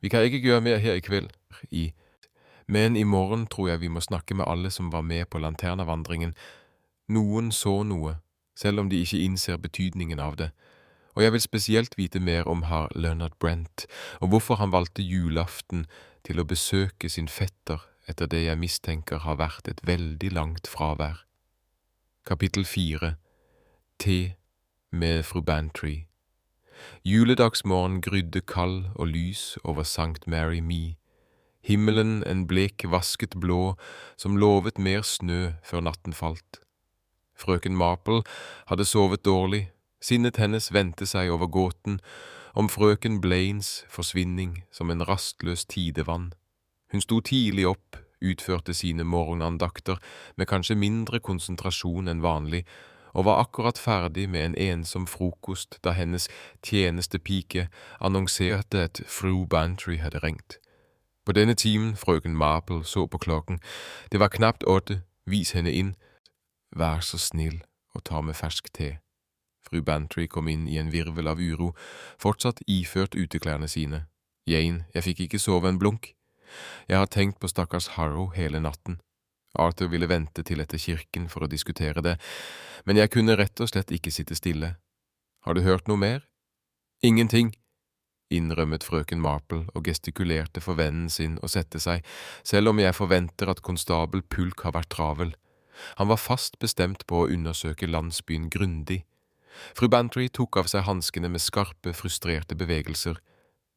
Vi kan ikke gjøre mer her i kveld. Men i morgen tror jeg vi må snakke med alle som var med på lanternavandringen. Noen så noe, selv om de ikke innser betydningen av det. Og jeg vil spesielt vite mer om herr Leonard Brent, og hvorfor han valgte julaften til å besøke sin fetter etter det jeg mistenker har vært et veldig langt fravær. Kapittel 4. Te med fru Bantry. Juledagsmorgen grydde kald og lys over St. Mary Me. Himmelen en blek vasket blå som lovet mer snø før natten falt. Frøken Marple hadde sovet dårlig. Sinnet hennes vendte seg over gåten om frøken Blaines forsvinning som en rastløs tidevann. Hun sto tidlig opp, utførte sine morgenandakter med kanskje mindre konsentrasjon enn vanlig, og var akkurat ferdig med en ensom frokost da hennes tjenestepike annonserte at fru Bantry hadde ringt. På denne timen frøken Marple så på klokken. Det var knapt 8, vis henne inn. Vær så snill og ta med fersk te. Fru Bantry kom inn i en virvel av uro, fortsatt iført uteklærne sine. Jane, jeg fikk ikke sove en blunk. Jeg har tenkt på stakkars Harrow hele natten. Arthur ville vente til etter kirken for å diskutere det, men jeg kunne rett og slett ikke sitte stille. Har du hørt noe mer? Ingenting, innrømmet frøken Marple og gestikulerte for vennen sin å sette seg, selv om jeg forventer at konstabel Pulk har vært travel. Han var fast bestemt på å undersøke landsbyen grundig. Fru Bantry tok av seg hanskene med skarpe, frustrerte bevegelser.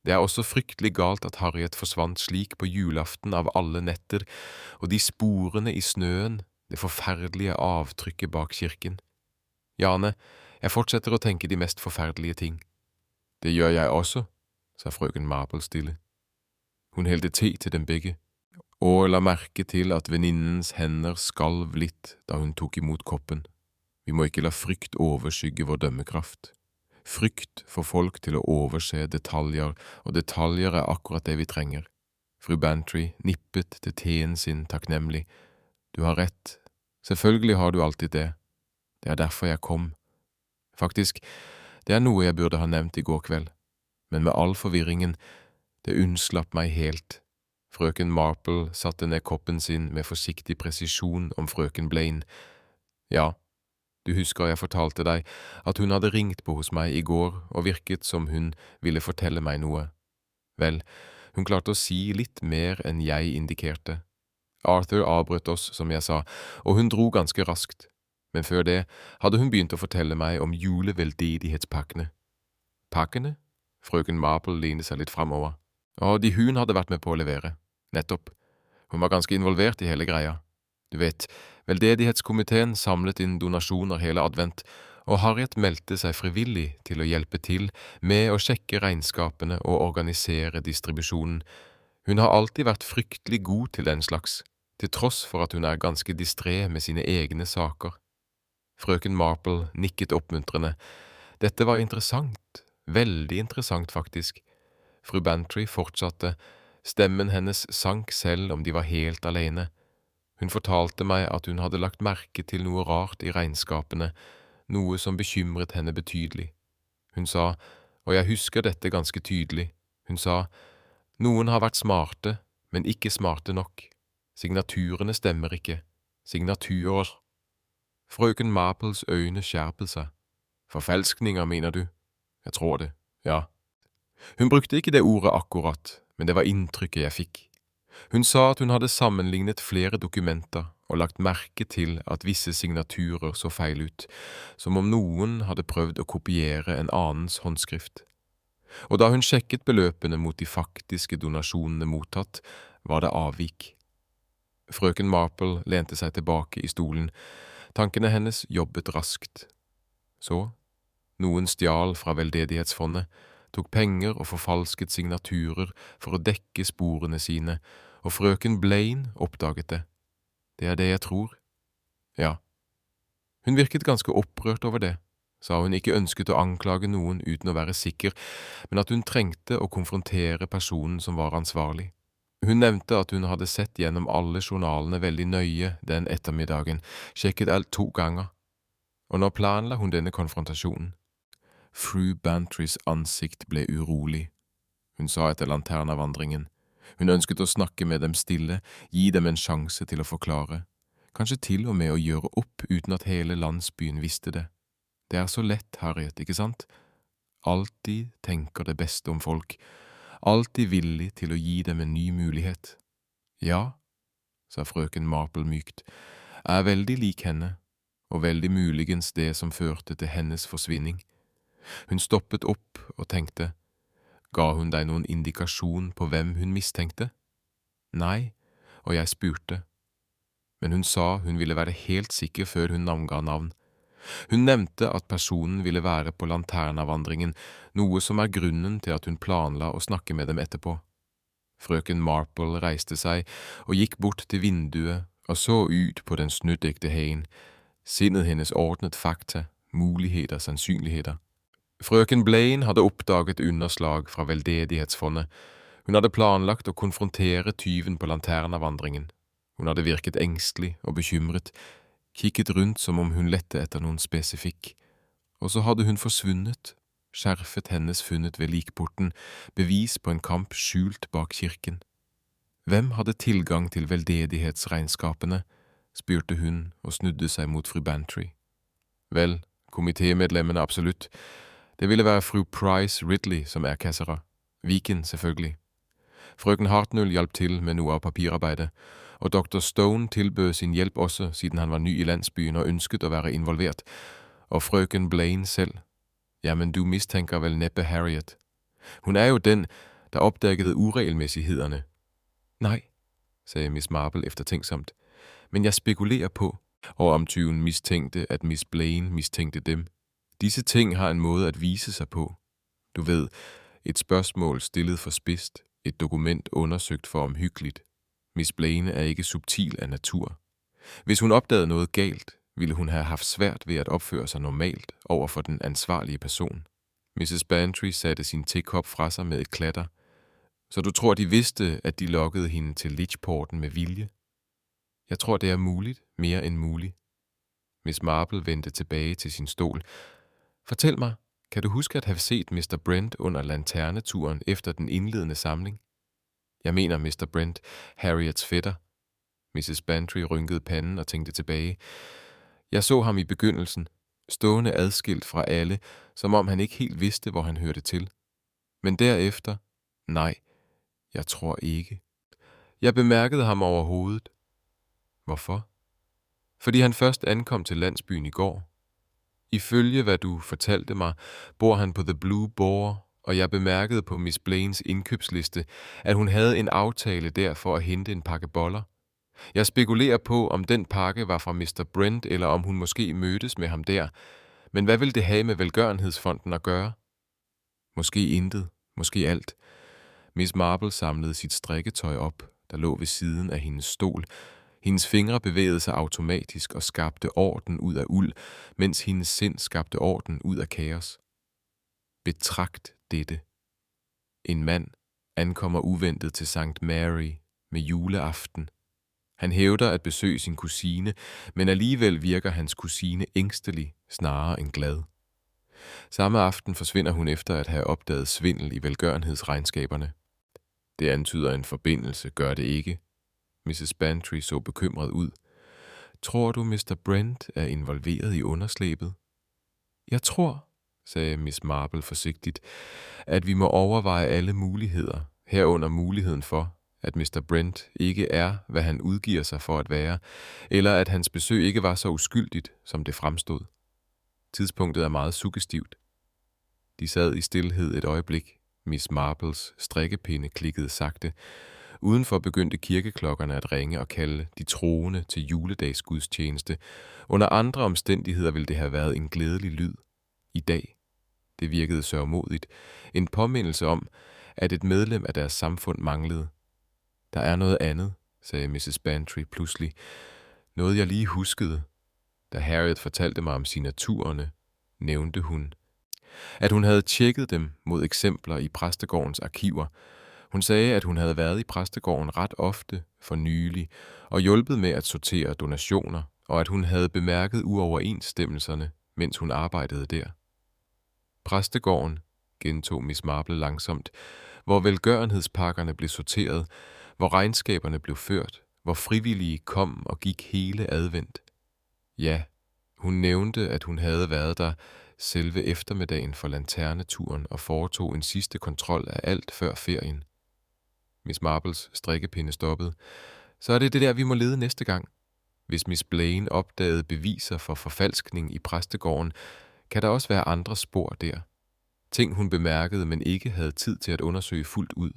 Det er også fryktelig galt at Harriet forsvant slik på julaften av alle netter, og de sporene i snøen, det forferdelige avtrykket bak kirken. Jane, jeg fortsetter å tenke de mest forferdelige ting. Det gjør jeg også, sa frøken Marple stille. Hun helte te til dem begge, og la merke til at venninnens hender skalv litt da hun tok imot koppen. Vi må ikke la frykt overskygge vår dømmekraft. Frykt får folk til å overse detaljer, og detaljer er akkurat det vi trenger. Fru Bantry nippet til teen sin takknemlig. Du har rett. Selvfølgelig har du alltid det. Det er derfor jeg kom. Faktisk, det er noe jeg burde ha nevnt i går kveld. Men med all forvirringen, det unnslapp meg helt. Frøken Marple satte ned koppen sin med forsiktig presisjon om frøken Blaine. Ja, du husker jeg fortalte deg at hun hadde ringt på hos meg i går og virket som hun ville fortelle meg noe. Vel, hun klarte å si litt mer enn jeg indikerte. Arthur avbrøt oss, som jeg sa, og hun dro ganske raskt. Men før det hadde hun begynt å fortelle meg om juleveldedighetspakkene. Pakkene? Frøken Marple lenet seg litt fremover. Og de hun hadde vært med på å levere. Nettopp. Hun var ganske involvert i hele greia. Du vet, veldedighetskomiteen samlet inn donasjoner hele advent, og Harriet meldte seg frivillig til å hjelpe til med å sjekke regnskapene og organisere distribusjonen. Hun har alltid vært fryktelig god til den slags, til tross for at hun er ganske distré med sine egne saker. Frøken Marple nikket oppmuntrende. Dette var interessant, veldig interessant faktisk. Fru Bantry fortsatte, stemmen hennes sank selv om de var helt alene. Hun fortalte meg at hun hadde lagt merke til noe rart i regnskapene, noe som bekymret henne betydelig. Hun sa, og jeg husker dette ganske tydelig, hun sa, noen har vært smarte, men ikke smarte nok. Signaturene stemmer ikke. Signaturer. Frøken Marples øyne skjerpet seg. Forfalskninger, mener du? Jeg tror det, ja. Hun brukte ikke det ordet akkurat, men det var inntrykket jeg fikk. Hun sa at hun hadde sammenlignet flere dokumenter og lagt merke til at visse signaturer så feil ut, som om noen hadde prøvd å kopiere en annens håndskrift. Og da hun sjekket beløpene mot de faktiske donasjonene mottatt, var det avvik. Frøken Marple lente seg tilbake i stolen. Tankene hennes jobbet raskt. Så, noen stjal fra veldedighetsfondet, tok penger og forfalsket signaturer for å dekke sporene sine, og frøken Blaine oppdaget det. Det er det jeg tror. Ja. Hun virket ganske opprørt over det, sa hun ikke ønsket å anklage noen uten å være sikker, men at hun trengte å konfrontere personen som var ansvarlig. Hun nevnte at hun hadde sett gjennom alle journalene veldig nøye den ettermiddagen, sjekket alt 2 ganger, og nå planla hun denne konfrontasjonen. Fru Bantrys ansikt ble urolig. Hun sa etter lanternavandringen, Hun ønsket å snakke med dem stille, gi dem en sjanse til å forklare. Kanskje til og med å gjøre opp uten at hele landsbyen visste det. Det er så lett, Harriet, ikke sant? Alltid tenker det beste om folk, alltid villig til å gi dem en ny mulighet. Ja, sa frøken Marple mykt, er veldig lik henne, og veldig muligens det som førte til hennes forsvinning. Hun stoppet opp og tenkte. Ga hun deg noen indikasjon på hvem hun mistenkte? Nei, og jeg spurte. Men hun sa hun ville være helt sikker før hun navnga navn. Hun nevnte at personen ville være på Lanternavandringen, noe som er grunnen til at hun planla å snakke med dem etterpå. Frøken Marple reiste seg og gikk bort til vinduet og så ut på den snødekte hagen. Sindet hennes ordnet fakta, muligheter, sannsynligheter. Frøken Blaine hadde oppdaget underslag fra Veldedighetsfondet. Hun hadde planlagt å konfrontere tyven på Lanternavandringen. Hun hadde virket engstelig og bekymret, kikket rundt som om hun lette etter noen spesifikk. Og så hadde hun forsvunnet, skjerfet hennes funnet ved likporten, bevis på en kamp skjult bak kirken. Hvem hadde tilgang til veldedighetsregnskapene, spurte hun og snudde seg mot fru Bantry. Vel, komitémedlemmene absolutt. Det ville være fru Price Ridley som er kassera. Viken, selvfølgelig. Frøken Hartnull hjalp til med noe av papirarbeidet, og dr. Stone tilbød sin hjelp også siden han var ny i landsbyen og ønsket å være involvert, og frøken Blaine selv. Jamen, du mistenker vel neppe Harriet. Hun er jo den, der oppdaget uregelmæssighederne. Nei, sagde Miss Marple eftertænksomt, men jeg spekulerer på, og om tyven mistænkte, at Miss Blaine mistænkte dem. Disse ting har en måde at vise sig på. Du ved, et spørgsmål stillet for spidst, et dokument undersøgt for omhyggeligt. Miss Blaine er ikke subtil af natur. Hvis hun opdagede noget galt, ville hun have haft svært ved at opføre sig normalt over for den ansvarlige person. Mrs. Bantry satte sin tekop fra sig med et klatter. Så du tror, de vidste, at de lokkede hende til Litchporten med vilje? Jeg tror, det er muligt, mere end muligt. Miss Marple vendte tilbage til sin stol. Fortæl mig, kan du huske at have set Mr. Brent under lanterneturen efter den indledende samling? Jeg mener Mr. Brent, Harriets fætter. Mrs. Bantry rynkede panden og tænkte tilbage. Jeg så ham i begyndelsen, stående adskilt fra alle, som om han ikke helt vidste, hvor han hørte til. Men derefter, nej, jeg tror ikke. Jeg bemærkede ham overhovedet. Hvorfor? Fordi han først ankom til landsbyen i går. Ifølge hvad du fortalte mig, bor han på The Blue Boar, og jeg bemærkede på Miss Blaines indkøbsliste, at hun havde en aftale der for at hente en pakke boller. Jeg spekulerer på, om den pakke var fra Mr. Brent, eller om hun måske mødtes med ham der. Men hvad vil det have med Velgørenhedsfonden at gøre? Måske intet, måske alt. Miss Marple samlede sit strikketøj op, der lå ved siden af hendes stol. Hendes fingre bevægede sig automatisk og skabte orden ud af uld, mens hendes sind skabte orden ud af kaos. Betragt dette. En mand ankommer uventet til St. Mary med juleaften. Han hævder at besøge sin kusine, men alligevel virker hans kusine ængstelig snarere end glad. Samme aften forsvinder hun efter at have opdaget svindel i velgørenhedsregnskaberne. Det antyder en forbindelse, gør det ikke. Mrs. Bantry så bekymret ud. Tror du, Mr. Brent er involveret i underslæbet? Jeg tror, sagde Miss Marple forsigtigt, at vi må overveje alle muligheder, herunder muligheden for, at Mr. Brent ikke er, hvad han udgiver sig for at være, eller at hans besøg ikke var så uskyldigt, som det fremstod. Tidspunktet er meget suggestivt. De sad i stilhed et øjeblik. Miss Marples strikkepinde klikkede sagte. Udenfor begyndte kirkeklokkerne at ringe og kalde de troende til juledagsgudstjeneste. Under andre omstændigheder ville det have været en glædelig lyd. I dag. Det virkede sørgmodigt. En påmindelse om, at et medlem af deres samfund manglede. Der er noget andet, sagde Mrs. Bantry pludselig. Noget jeg lige huskede. Da Harriet fortalte mig om signaturerne, nævnte hun, at hun havde tjekket dem mod eksempler i præstegårdens arkiver. Hun sagde, at hun havde været i præstegården ret ofte for nylig og hjulpet med at sortere donationer, og at hun havde bemærket uoverensstemmelserne, mens hun arbejdede der. Præstegården, gentog Miss Marple langsomt, hvor velgørenhedspakkerne blev sorteret, hvor regnskaberne blev ført, hvor frivillige kom og gik hele advent. Ja, hun nævnte, at hun havde været der selve eftermiddagen for lanterneturen og foretog en sidste kontrol af alt før ferien. Miss Marples strikkepinde stoppede. Så er det det der, vi må lede næste gang. Hvis Miss Blaine opdagede beviser for forfalskning i præstegården, kan der også være andre spor der. Ting hun bemærkede, men ikke havde tid til at undersøge fuldt ud.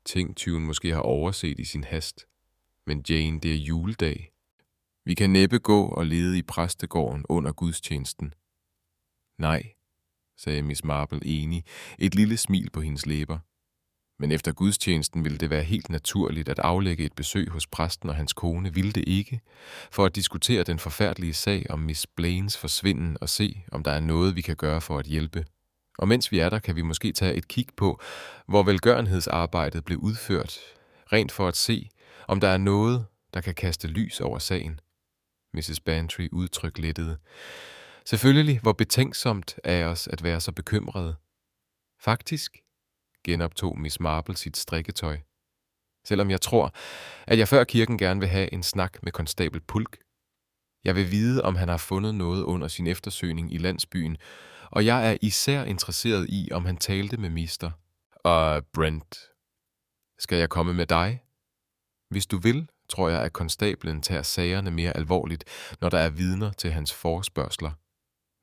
Ting tyven måske har overset i sin hast. Men Jane, det er juledag. Vi kan næppe gå og lede i præstegården under gudstjenesten. Nej, sagde Miss Marple enig, et lille smil på hendes læber. Men efter gudstjenesten ville det være helt naturligt at aflægge et besøg hos præsten og hans kone, ville det ikke, for at diskutere den forfærdelige sag om Miss Blaines forsvinden og se, om der er noget, vi kan gøre for at hjælpe. Og mens vi er der, kan vi måske tage et kig på, hvor velgørenhedsarbejdet blev udført, rent for at se, om der er noget, der kan kaste lys over sagen. Mrs. Bantry udtrykte lettede. Selvfølgelig, hvor betænksomt af os at være så bekymrede. Faktisk, genoptog Miss Marple sit strikketøj. Selvom jeg tror, at jeg før kirken gerne vil have en snak med konstabel Pulk. Jeg vil vide, om han har fundet noget under sin eftersøgning i landsbyen, og jeg er især interesseret i, om han talte med mister. Og Brent, skal jeg komme med dig? Hvis du vil, tror jeg, at konstablen tager sagerne mere alvorligt, når der er vidner til hans forespørgsler.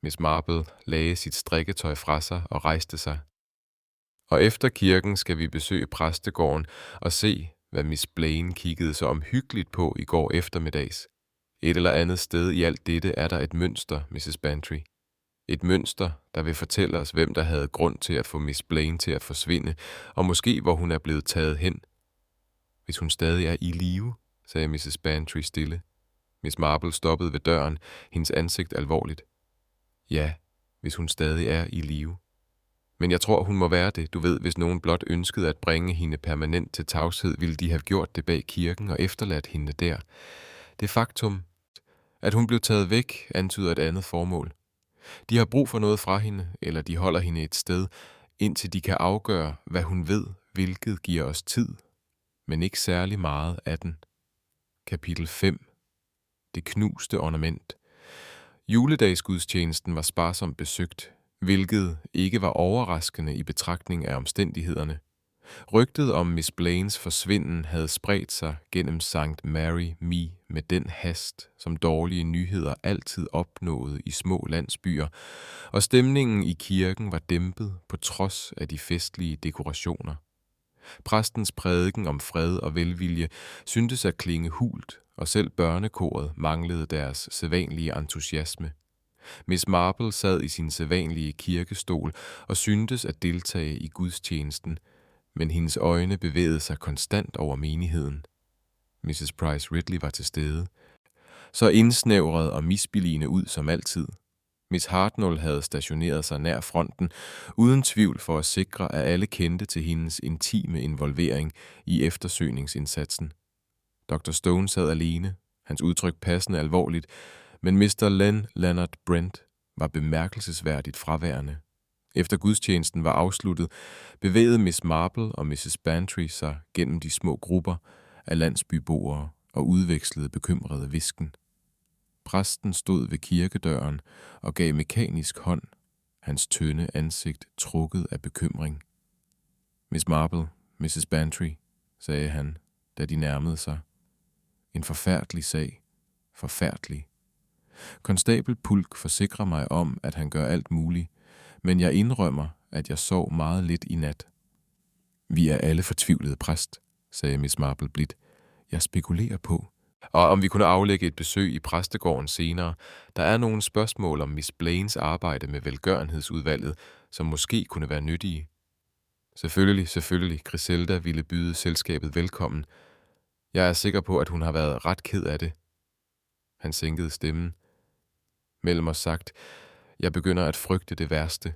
Miss Marple lagde sit strikketøj fra sig og rejste sig. Og efter kirken skal vi besøge præstegården og se, hvad Miss Blaine kiggede så omhyggeligt på i går eftermiddags. Et eller andet sted i alt dette er der et mønster, Mrs. Bantry. Et mønster, der vil fortælle os, hvem der havde grund til at få Miss Blaine til at forsvinde, og måske hvor hun er blevet taget hen. Hvis hun stadig er i live, sagde Mrs. Bantry stille. Miss Marple stoppede ved døren, hendes ansigt alvorligt. Ja, hvis hun stadig er i live. Men jeg tror, hun må være det. Du ved, hvis nogen blot ønskede at bringe hende permanent til tavshed, ville de have gjort det bag kirken og efterladt hende der. Det faktum, at hun blev taget væk, antyder et andet formål. De har brug for noget fra hende, eller de holder hende et sted, indtil de kan afgøre, hvad hun ved, hvilket giver os tid, men ikke særlig meget af den. Kapitel 5. Det knuste ornament. Juledagsgudstjenesten var sparsomt besøgt, hvilket ikke var overraskende i betragtning af omstændighederne. Rygtet om Miss Blaines forsvinden havde spredt sig gennem St. Mary Me med den hast, som dårlige nyheder altid opnåede i små landsbyer, og stemningen i kirken var dæmpet på trods af de festlige dekorationer. Præstens prædiken om fred og velvilje syntes at klinge hult, og selv børnekoret manglede deres sædvanlige entusiasme. Miss Marple sad i sin sædvanlige kirkestol og syntes at deltage i gudstjenesten, men hendes øjne bevægede sig konstant over menigheden. Mrs. Price Ridley var til stede, så indsnævret og misbilligende ud som altid. Miss Hartnell havde stationeret sig nær fronten, uden tvivl for at sikre, at alle kendte til hendes intime involvering i eftersøgningsindsatsen. Dr. Stone sad alene, hans udtryk passende alvorligt, men Mr. Len Leonard Brent var bemærkelsesværdigt fraværende. Efter gudstjenesten var afsluttet, bevægede Miss Marple og Mrs. Bantry sig gennem de små grupper af landsbyboere og udvekslede bekymrede hvisken. Præsten stod ved kirkedøren og gav mekanisk hånd, hans tynde ansigt trukket af bekymring. Miss Marple, Mrs. Bantry, sagde han, da de nærmede sig. En forfærdelig sag. Forfærdelig. Konstabel Pulk forsikrer mig om, at han gør alt muligt, men jeg indrømmer, at jeg sov meget lidt i nat. Vi er alle fortvivlede, præst, sagde Miss Marple blidt. Jeg spekulerer på, og om vi kunne aflægge et besøg i præstegården senere. Der er nogle spørgsmål om Miss Blaines arbejde med velgørenhedsudvalget, som måske kunne være nyttige. Selvfølgelig, Griselda ville byde selskabet velkommen. Jeg er sikker på, at hun har været ret ked af det. Han sænkede stemmen. Mellem os sagt, jeg begynder at frygte det værste.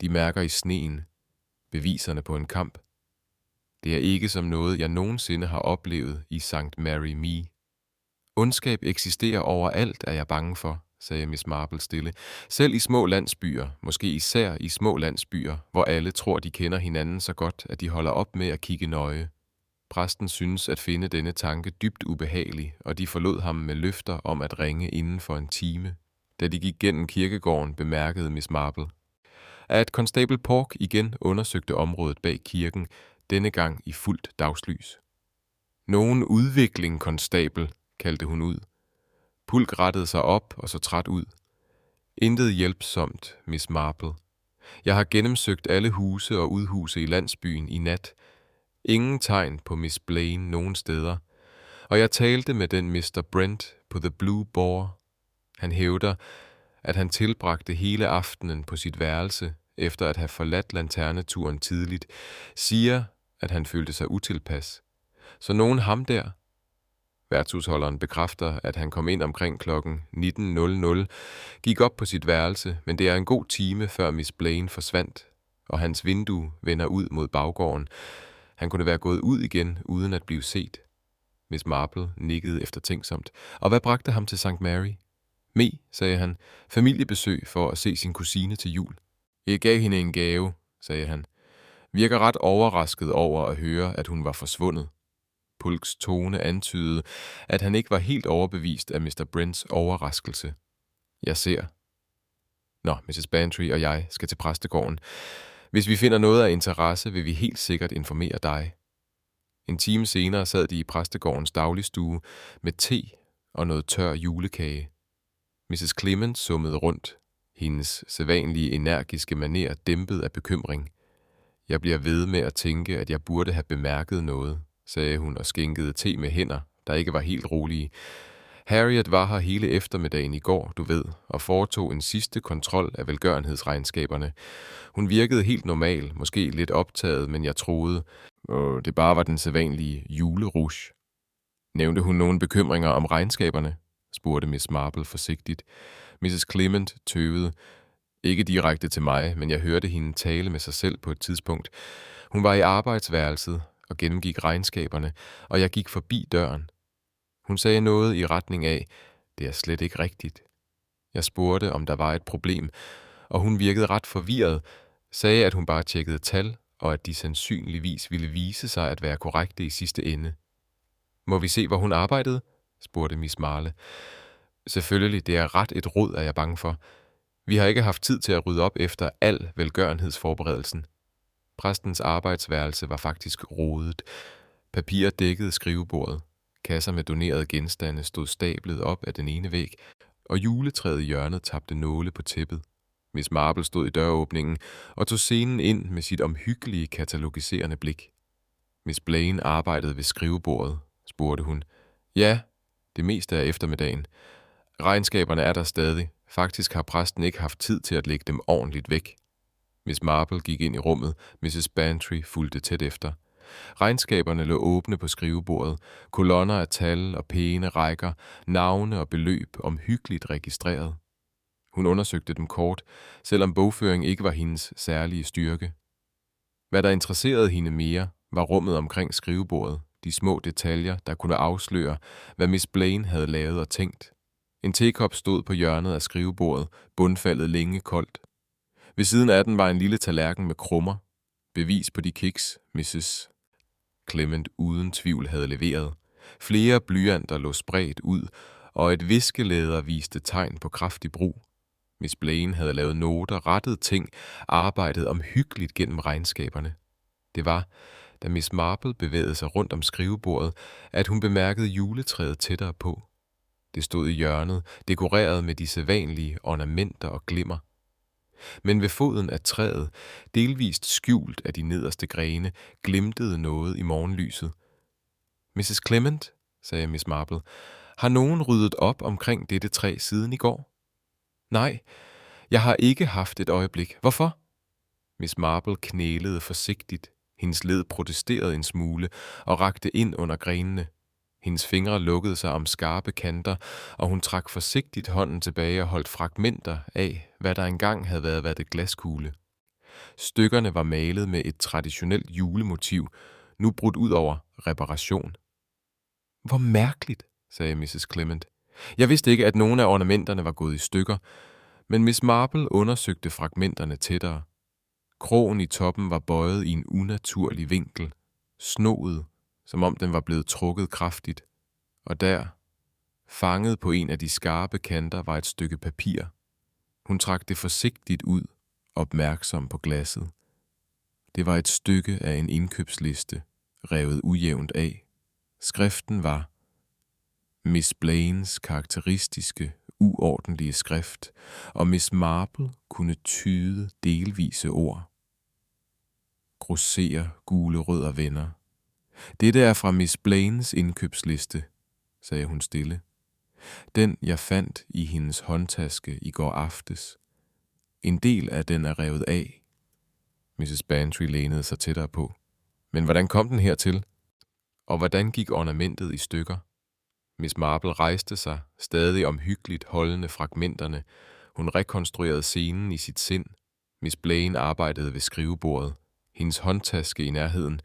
De mærker i sneen, beviserne på en kamp. Det er ikke som noget, jeg nogensinde har oplevet i St. Mary Me. Ondskab eksisterer overalt, er jeg bange for, sagde Miss Marple stille. Selv i små landsbyer, måske især i små landsbyer, hvor alle tror, de kender hinanden så godt, at de holder op med at kigge nøje. Præsten synes at finde denne tanke dybt ubehagelig, og de forlod ham med løfter om at ringe inden for en time. Da de gik gennem kirkegården, bemærkede Miss Marple, at Constable Pork igen undersøgte området bag kirken, denne gang i fuldt dagslys. Nogen udvikling, konstabel, kaldte hun ud. Pulk rettede sig op og så træt ud. Intet hjælpsomt, Miss Marple. Jeg har gennemsøgt alle huse og udhuse i landsbyen i nat. Ingen tegn på Miss Blaine nogen steder. Og jeg talte med den Mr. Brent på The Blue Boar. Han hævder, at han tilbragte hele aftenen på sit værelse, efter at have forladt lanterneturen tidligt, siger, at han følte sig utilpas. Så nogen ham der? Værtshusholderen bekræfter, at han kom ind omkring klokken 19.00, gik op på sit værelse, men det er en god time, før Miss Blaine forsvandt, og hans vindue vender ud mod baggården. Han kunne være gået ud igen, uden at blive set. Miss Marple nikkede eftertænksomt. Og hvad bragte ham til St. Mary? Sagde han. Familiebesøg for at se sin kusine til jul. Jeg gav hende en gave, sagde han. Virker ret overrasket over at høre, at hun var forsvundet. Pulks tone antydede, at han ikke var helt overbevist af Mr. Brents overraskelse. Jeg ser. Nå, Mrs. Bantry og jeg skal til præstegården. Hvis vi finder noget af interesse, vil vi helt sikkert informere dig. En time senere sad de i præstegårdens dagligstue med te og noget tør julekage. Mrs. Clement summede rundt. Hendes sædvanlige energiske maner dæmpet af bekymring. Jeg bliver ved med at tænke, at jeg burde have bemærket noget, sagde hun og skænkede te med hænder, der ikke var helt rolige. Harriet var her hele eftermiddagen i går, du ved, og foretog en sidste kontrol af velgørenhedsregnskaberne. Hun virkede helt normal, måske lidt optaget, men jeg troede, det bare var den sædvanlige julerush. Nævnte hun nogle bekymringer om regnskaberne? Spurgte Miss Marple forsigtigt. Mrs. Clement tøvede. Ikke direkte til mig, men jeg hørte hende tale med sig selv på et tidspunkt. Hun var i arbejdsværelset og gennemgik regnskaberne, og jeg gik forbi døren. Hun sagde noget i retning af, det er slet ikke rigtigt. Jeg spurgte, om der var et problem, og hun virkede ret forvirret, sagde, at hun bare tjekkede tal, og at de sandsynligvis ville vise sig at være korrekte i sidste ende. Må vi se, hvor hun arbejdede? Spurgte Miss Marple. Selvfølgelig, det er ret et rod, er jeg bange for. Vi har ikke haft tid til at rydde op efter al velgørenhedsforberedelsen. Præstens arbejdsværelse var faktisk rodet. Papir dækkede skrivebordet. Kasser med donerede genstande stod stablet op af den ene væg, og juletræet i hjørnet tabte nåle på tæppet. Miss Marple stod i døråbningen og tog scenen ind med sit omhyggelige katalogiserende blik. Miss Blaine arbejdede ved skrivebordet, spurgte hun. Ja, det meste af eftermiddagen. Regnskaberne er der stadig. Faktisk har præsten ikke haft tid til at lægge dem ordentligt væk. Miss Marple gik ind i rummet. Mrs. Bantry fulgte tæt efter. Regnskaberne lå åbne på skrivebordet. Kolonner af tal og pæne rækker, navne og beløb omhyggeligt registreret. Hun undersøgte dem kort, selvom bogføring ikke var hendes særlige styrke. Hvad der interesserede hende mere, var rummet omkring skrivebordet, de små detaljer, der kunne afsløre, hvad Miss Blaine havde lavet og tænkt. En tekop stod på hjørnet af skrivebordet, bundfaldet længe koldt. Ved siden af den var en lille tallerken med krummer, bevis på de kiks, Mrs. Clement uden tvivl havde leveret. Flere blyanter lå spredt ud, og et viskelæder viste tegn på kraftig brug. Miss Blaine havde lavet noter, rettet ting, arbejdet omhyggeligt gennem regnskaberne. Det var, da Miss Marple bevægede sig rundt om skrivebordet, at hun bemærkede juletræet tættere på. Det stod i hjørnet, dekoreret med de sædvanlige ornamenter og glimmer. Men ved foden af træet, delvist skjult af de nederste grene, glimtede noget i morgenlyset. Mrs. Clement, sagde Miss Marple, har nogen ryddet op omkring dette træ siden i går? Nej, jeg har ikke haft et øjeblik. Hvorfor? Miss Marple knælede forsigtigt. Hendes led protesterede en smule og rakte ind under grenene. Hendes fingre lukkede sig om skarpe kanter, og hun trak forsigtigt hånden tilbage og holdt fragmenter af, hvad der engang havde været et glaskugle. Stykkerne var malet med et traditionelt julemotiv, nu brudt ud over reparation. Hvor mærkeligt, sagde Mrs. Clement. Jeg vidste ikke, at nogle af ornamenterne var gået i stykker, men Miss Marple undersøgte fragmenterne tættere. Krogen i toppen var bøjet i en unaturlig vinkel, snoet, som om den var blevet trukket kraftigt, og der, fanget på en af de skarpe kanter, var et stykke papir. Hun trak det forsigtigt ud, opmærksom på glasset. Det var et stykke af en indkøbsliste, revet ujævnt af. Skriften var Miss Blaines karakteristiske, uordentlige skrift, og Miss Marple kunne tyde delvise ord. Grosserer gule rødder venner. Dette er fra Miss Blaines indkøbsliste, sagde hun stille. Den, jeg fandt i hendes håndtaske i går aftes. En del af den er revet af. Mrs. Bantry lænede sig tættere på. Men hvordan kom den hertil? Og hvordan gik ornamentet i stykker? Miss Marple rejste sig, stadig omhyggeligt holdende fragmenterne. Hun rekonstruerede scenen i sit sind. Miss Blaine arbejdede ved skrivebordet. Hendes håndtaske i nærheden.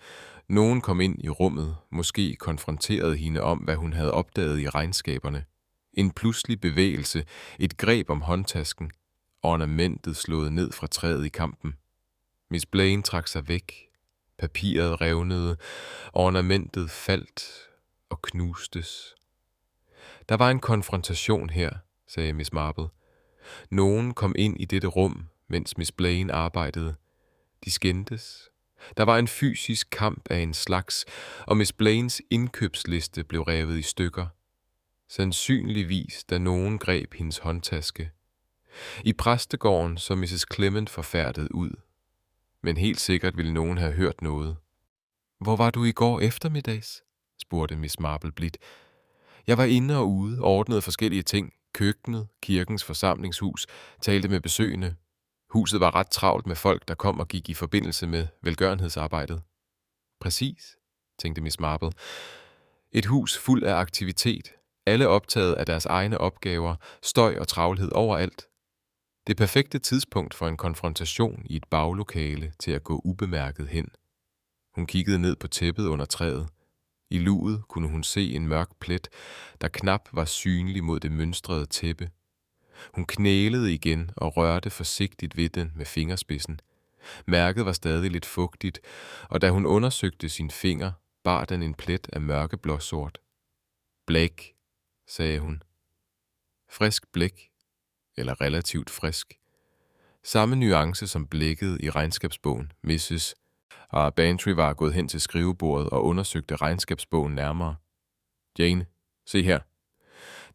Nogen kom ind i rummet, måske konfronterede hende om, hvad hun havde opdaget i regnskaberne. En pludselig bevægelse, et greb om håndtasken. Ornamentet slået ned fra træet i kampen. Miss Blaine trak sig væk. Papiret revnede. Ornamentet faldt og knustes. Der var en konfrontation her, sagde Miss Marple. Nogen kom ind i dette rum, mens Miss Blaine arbejdede. De skændtes. Der var en fysisk kamp af en slags, og Miss Blaines indkøbsliste blev revet i stykker. Sandsynligvis, da nogen greb hendes håndtaske. I præstegården så Mrs. Clement forfærdet ud. Men helt sikkert ville nogen have hørt noget. Hvor var du i går eftermiddags? Spurgte Miss Marple blidt. Jeg var inde og ude, ordnede forskellige ting. Køkkenet, kirkens forsamlingshus, talte med besøgende. Huset var ret travlt med folk, der kom og gik i forbindelse med velgørenhedsarbejdet. Præcis, tænkte Miss Marple. Et hus fuld af aktivitet. Alle optaget af deres egne opgaver, støj og travlhed overalt. Det perfekte tidspunkt for en konfrontation i et baglokale til at gå ubemærket hen. Hun kiggede ned på tæppet under træet. I luget kunne hun se en mørk plet, der knap var synlig mod det mønstrede tæppe. Hun knælede igen og rørte forsigtigt ved den med fingerspidsen. Mærket var stadig lidt fugtigt, og da hun undersøgte sin finger, bar den en plet af mørkeblåsort. Blæk, sagde hun. Frisk blæk, eller relativt frisk. Samme nuance som blækket i regnskabsbogen, Mrs. Og Bantry var gået hen til skrivebordet og undersøgte regnskabsbogen nærmere. Jane, se her.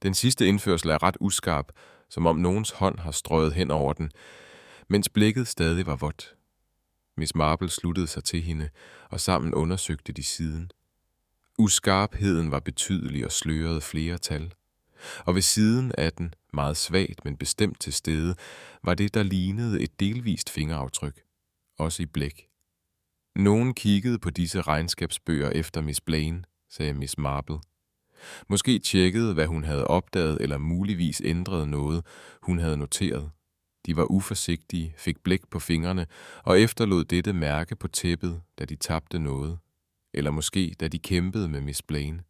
Den sidste indførsel er ret uskarp, som om nogens hånd har strøget hen over den, mens blikket stadig var vådt. Miss Marple sluttede sig til hende, og sammen undersøgte de siden. Uskarpheden var betydelig og slørede flere tal. Og ved siden af den, meget svagt, men bestemt til stede, var det, der lignede et delvist fingeraftryk, også i blæk. Nogen kiggede på disse regnskabsbøger efter Miss Blaine, sagde Miss Marple. Måske tjekkede, hvad hun havde opdaget, eller muligvis ændrede noget, hun havde noteret. De var uforsigtige, fik blæk på fingrene og efterlod dette mærke på tæppet, da de tabte noget. Eller måske, da de kæmpede med Miss Blaine.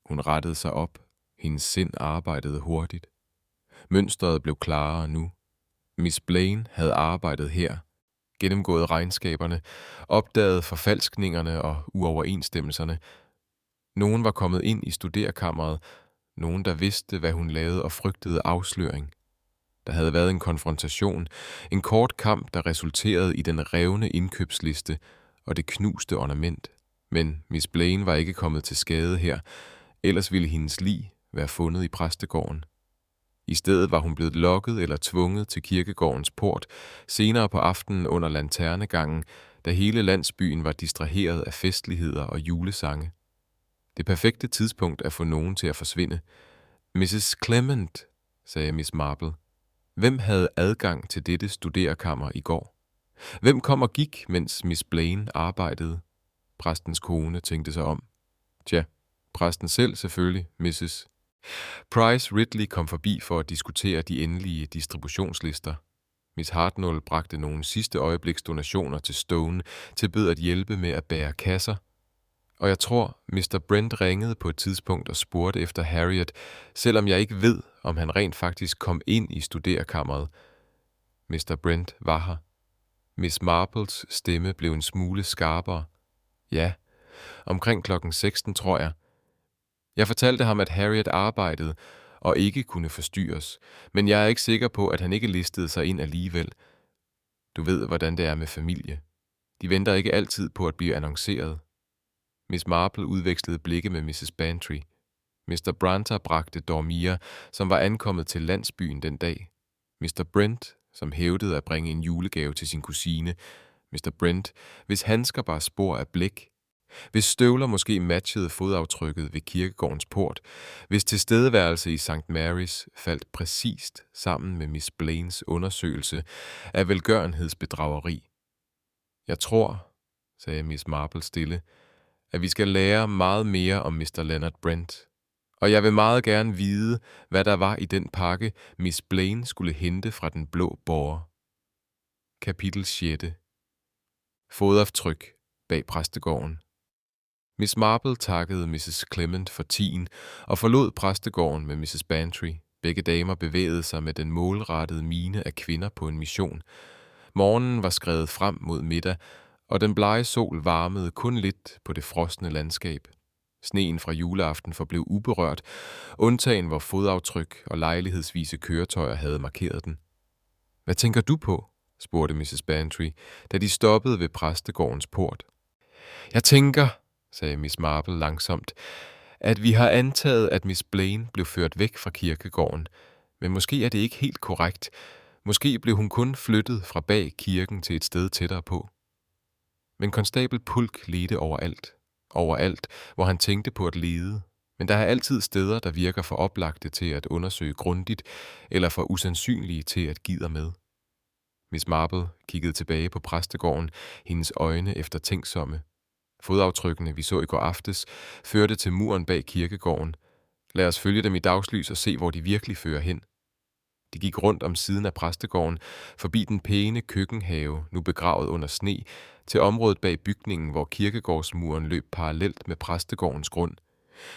Hun rettede sig op. Hendes sind arbejdede hurtigt. Mønstret blev klarere nu. Miss Blaine havde arbejdet her, gennemgået regnskaberne, opdaget forfalskningerne og uoverensstemmelserne. Nogen var kommet ind i studerkammeret, nogen der vidste, hvad hun lavede og frygtede afsløring. Der havde været en konfrontation, en kort kamp, der resulterede i den revne indkøbsliste og det knuste ornament. Men Miss Blaine var ikke kommet til skade her, ellers ville hendes lig være fundet i præstegården. I stedet var hun blevet lokket eller tvunget til kirkegårdens port, senere på aftenen under lanternegangen, da hele landsbyen var distraheret af festligheder og julesange. Det perfekte tidspunkt at få nogen til at forsvinde. Mrs. Clement, sagde Miss Marple. Hvem havde adgang til dette studerekammer i går? Hvem kom og gik, mens Miss Blaine arbejdede? Præstens kone tænkte sig om. Tja, præsten selv selvfølgelig, Mrs. Price Ridley kom forbi for at diskutere de endelige distributionslister. Miss Hartnell bragte nogle sidste øjebliks donationer til Stone, tilbød at hjælpe med at bære kasser. Og jeg tror, Mr. Brent ringede på et tidspunkt og spurgte efter Harriet, selvom jeg ikke ved, om han rent faktisk kom ind i studerkammeret. Mr. Brent var her. Miss Marples stemme blev en smule skarpere. Ja, omkring klokken 16, tror jeg. Jeg fortalte ham, at Harriet arbejdede og ikke kunne forstyrres, men jeg er ikke sikker på, at han ikke listede sig ind alligevel. Du ved, hvordan det er med familie. De venter ikke altid på at blive annonceret. Miss Marple udvekslede blikke med Mrs. Bantry. Mr. Branter bragte Dormia, som var ankommet til landsbyen den dag. Mr. Brent, som hævdede at bringe en julegave til sin kusine. Mr. Brent, hvis handsker bar spor af blæk. Hvis støvler måske matchede fodaftrykket ved kirkegårdens port. Hvis tilstedeværelse i St. Mary's faldt præcist sammen med Miss Blaines undersøgelse af velgørenhedsbedrageri. Jeg tror, sagde Miss Marple stille, at vi skal lære meget mere om Mr. Leonard Brent. Og jeg vil meget gerne vide, hvad der var i den pakke, Miss Blaine skulle hente fra den blå båre. Kapitel 6. Fodaftryk bag præstegården. Miss Marple takkede Mrs. Clement for tiden og forlod præstegården med Mrs. Bantry. Begge damer bevægede sig med den målrettede mine af kvinder på en mission. Morgenen var skredet frem mod middag, og den blege sol varmede kun lidt på det frosne landskab. Sneen fra juleaften forblev uberørt, undtagen hvor fodaftryk og lejlighedsvise køretøjer havde markeret den. Hvad tænker du på? Spurgte Mrs. Bantry, da de stoppede ved præstegårdens port. Jeg tænker, sagde Miss Marple langsomt, at vi har antaget, at Miss Blaine blev ført væk fra kirkegården, men måske er det ikke helt korrekt. Måske blev hun kun flyttet fra bag kirken til et sted tættere på. Men konstabel Pulk ledte overalt, hvor han tænkte på at lede. Men der er altid steder, der virker for oplagte til at undersøge grundigt, eller for usandsynlige til at gidde med. Miss Marple kiggede tilbage på præstegården, hendes øjne eftertænksomme. Fodaftrykkene, vi så i går aftes, førte til muren bag kirkegården. Lad os følge dem i dagslys og se, hvor de virkelig fører hen. De gik rundt om siden af præstegården, forbi den pæne køkkenhave, nu begravet under sne, til området bag bygningen, hvor kirkegårdsmuren løb parallelt med præstegårdens grund.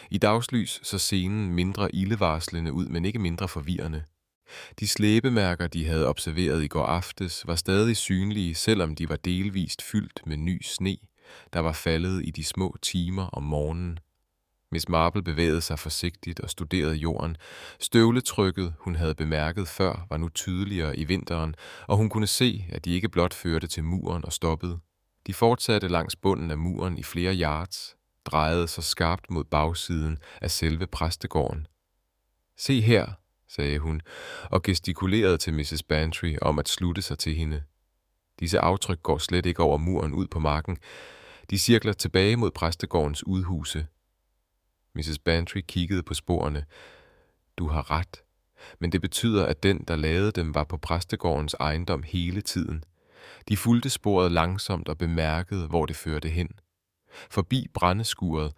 I dagslys så scenen mindre ildevarslende ud, men ikke mindre forvirrende. De slæbemærker, de havde observeret i går aftes, var stadig synlige, selvom de var delvist fyldt med ny sne, der var faldet i de små timer om morgenen. Miss Marple bevægede sig forsigtigt og studerede jorden. Støvletrykket, hun havde bemærket før, var nu tydeligere i vinteren, og hun kunne se, at de ikke blot førte til muren og stoppede. De fortsatte langs bunden af muren i flere yards, drejede så skarpt mod bagsiden af selve præstegården. Se her, sagde hun, og gestikulerede til Mrs. Bantry om at slutte sig til hende. Disse aftryk går slet ikke over muren ud på marken. De cirkler tilbage mod præstegårdens udhuse. Mrs. Bantry kiggede på sporene. Du har ret, men det betyder, at den, der lavede dem, var på præstegårdens ejendom hele tiden. De fulgte sporet langsomt og bemærkede, hvor det førte hen. Forbi brændeskuret,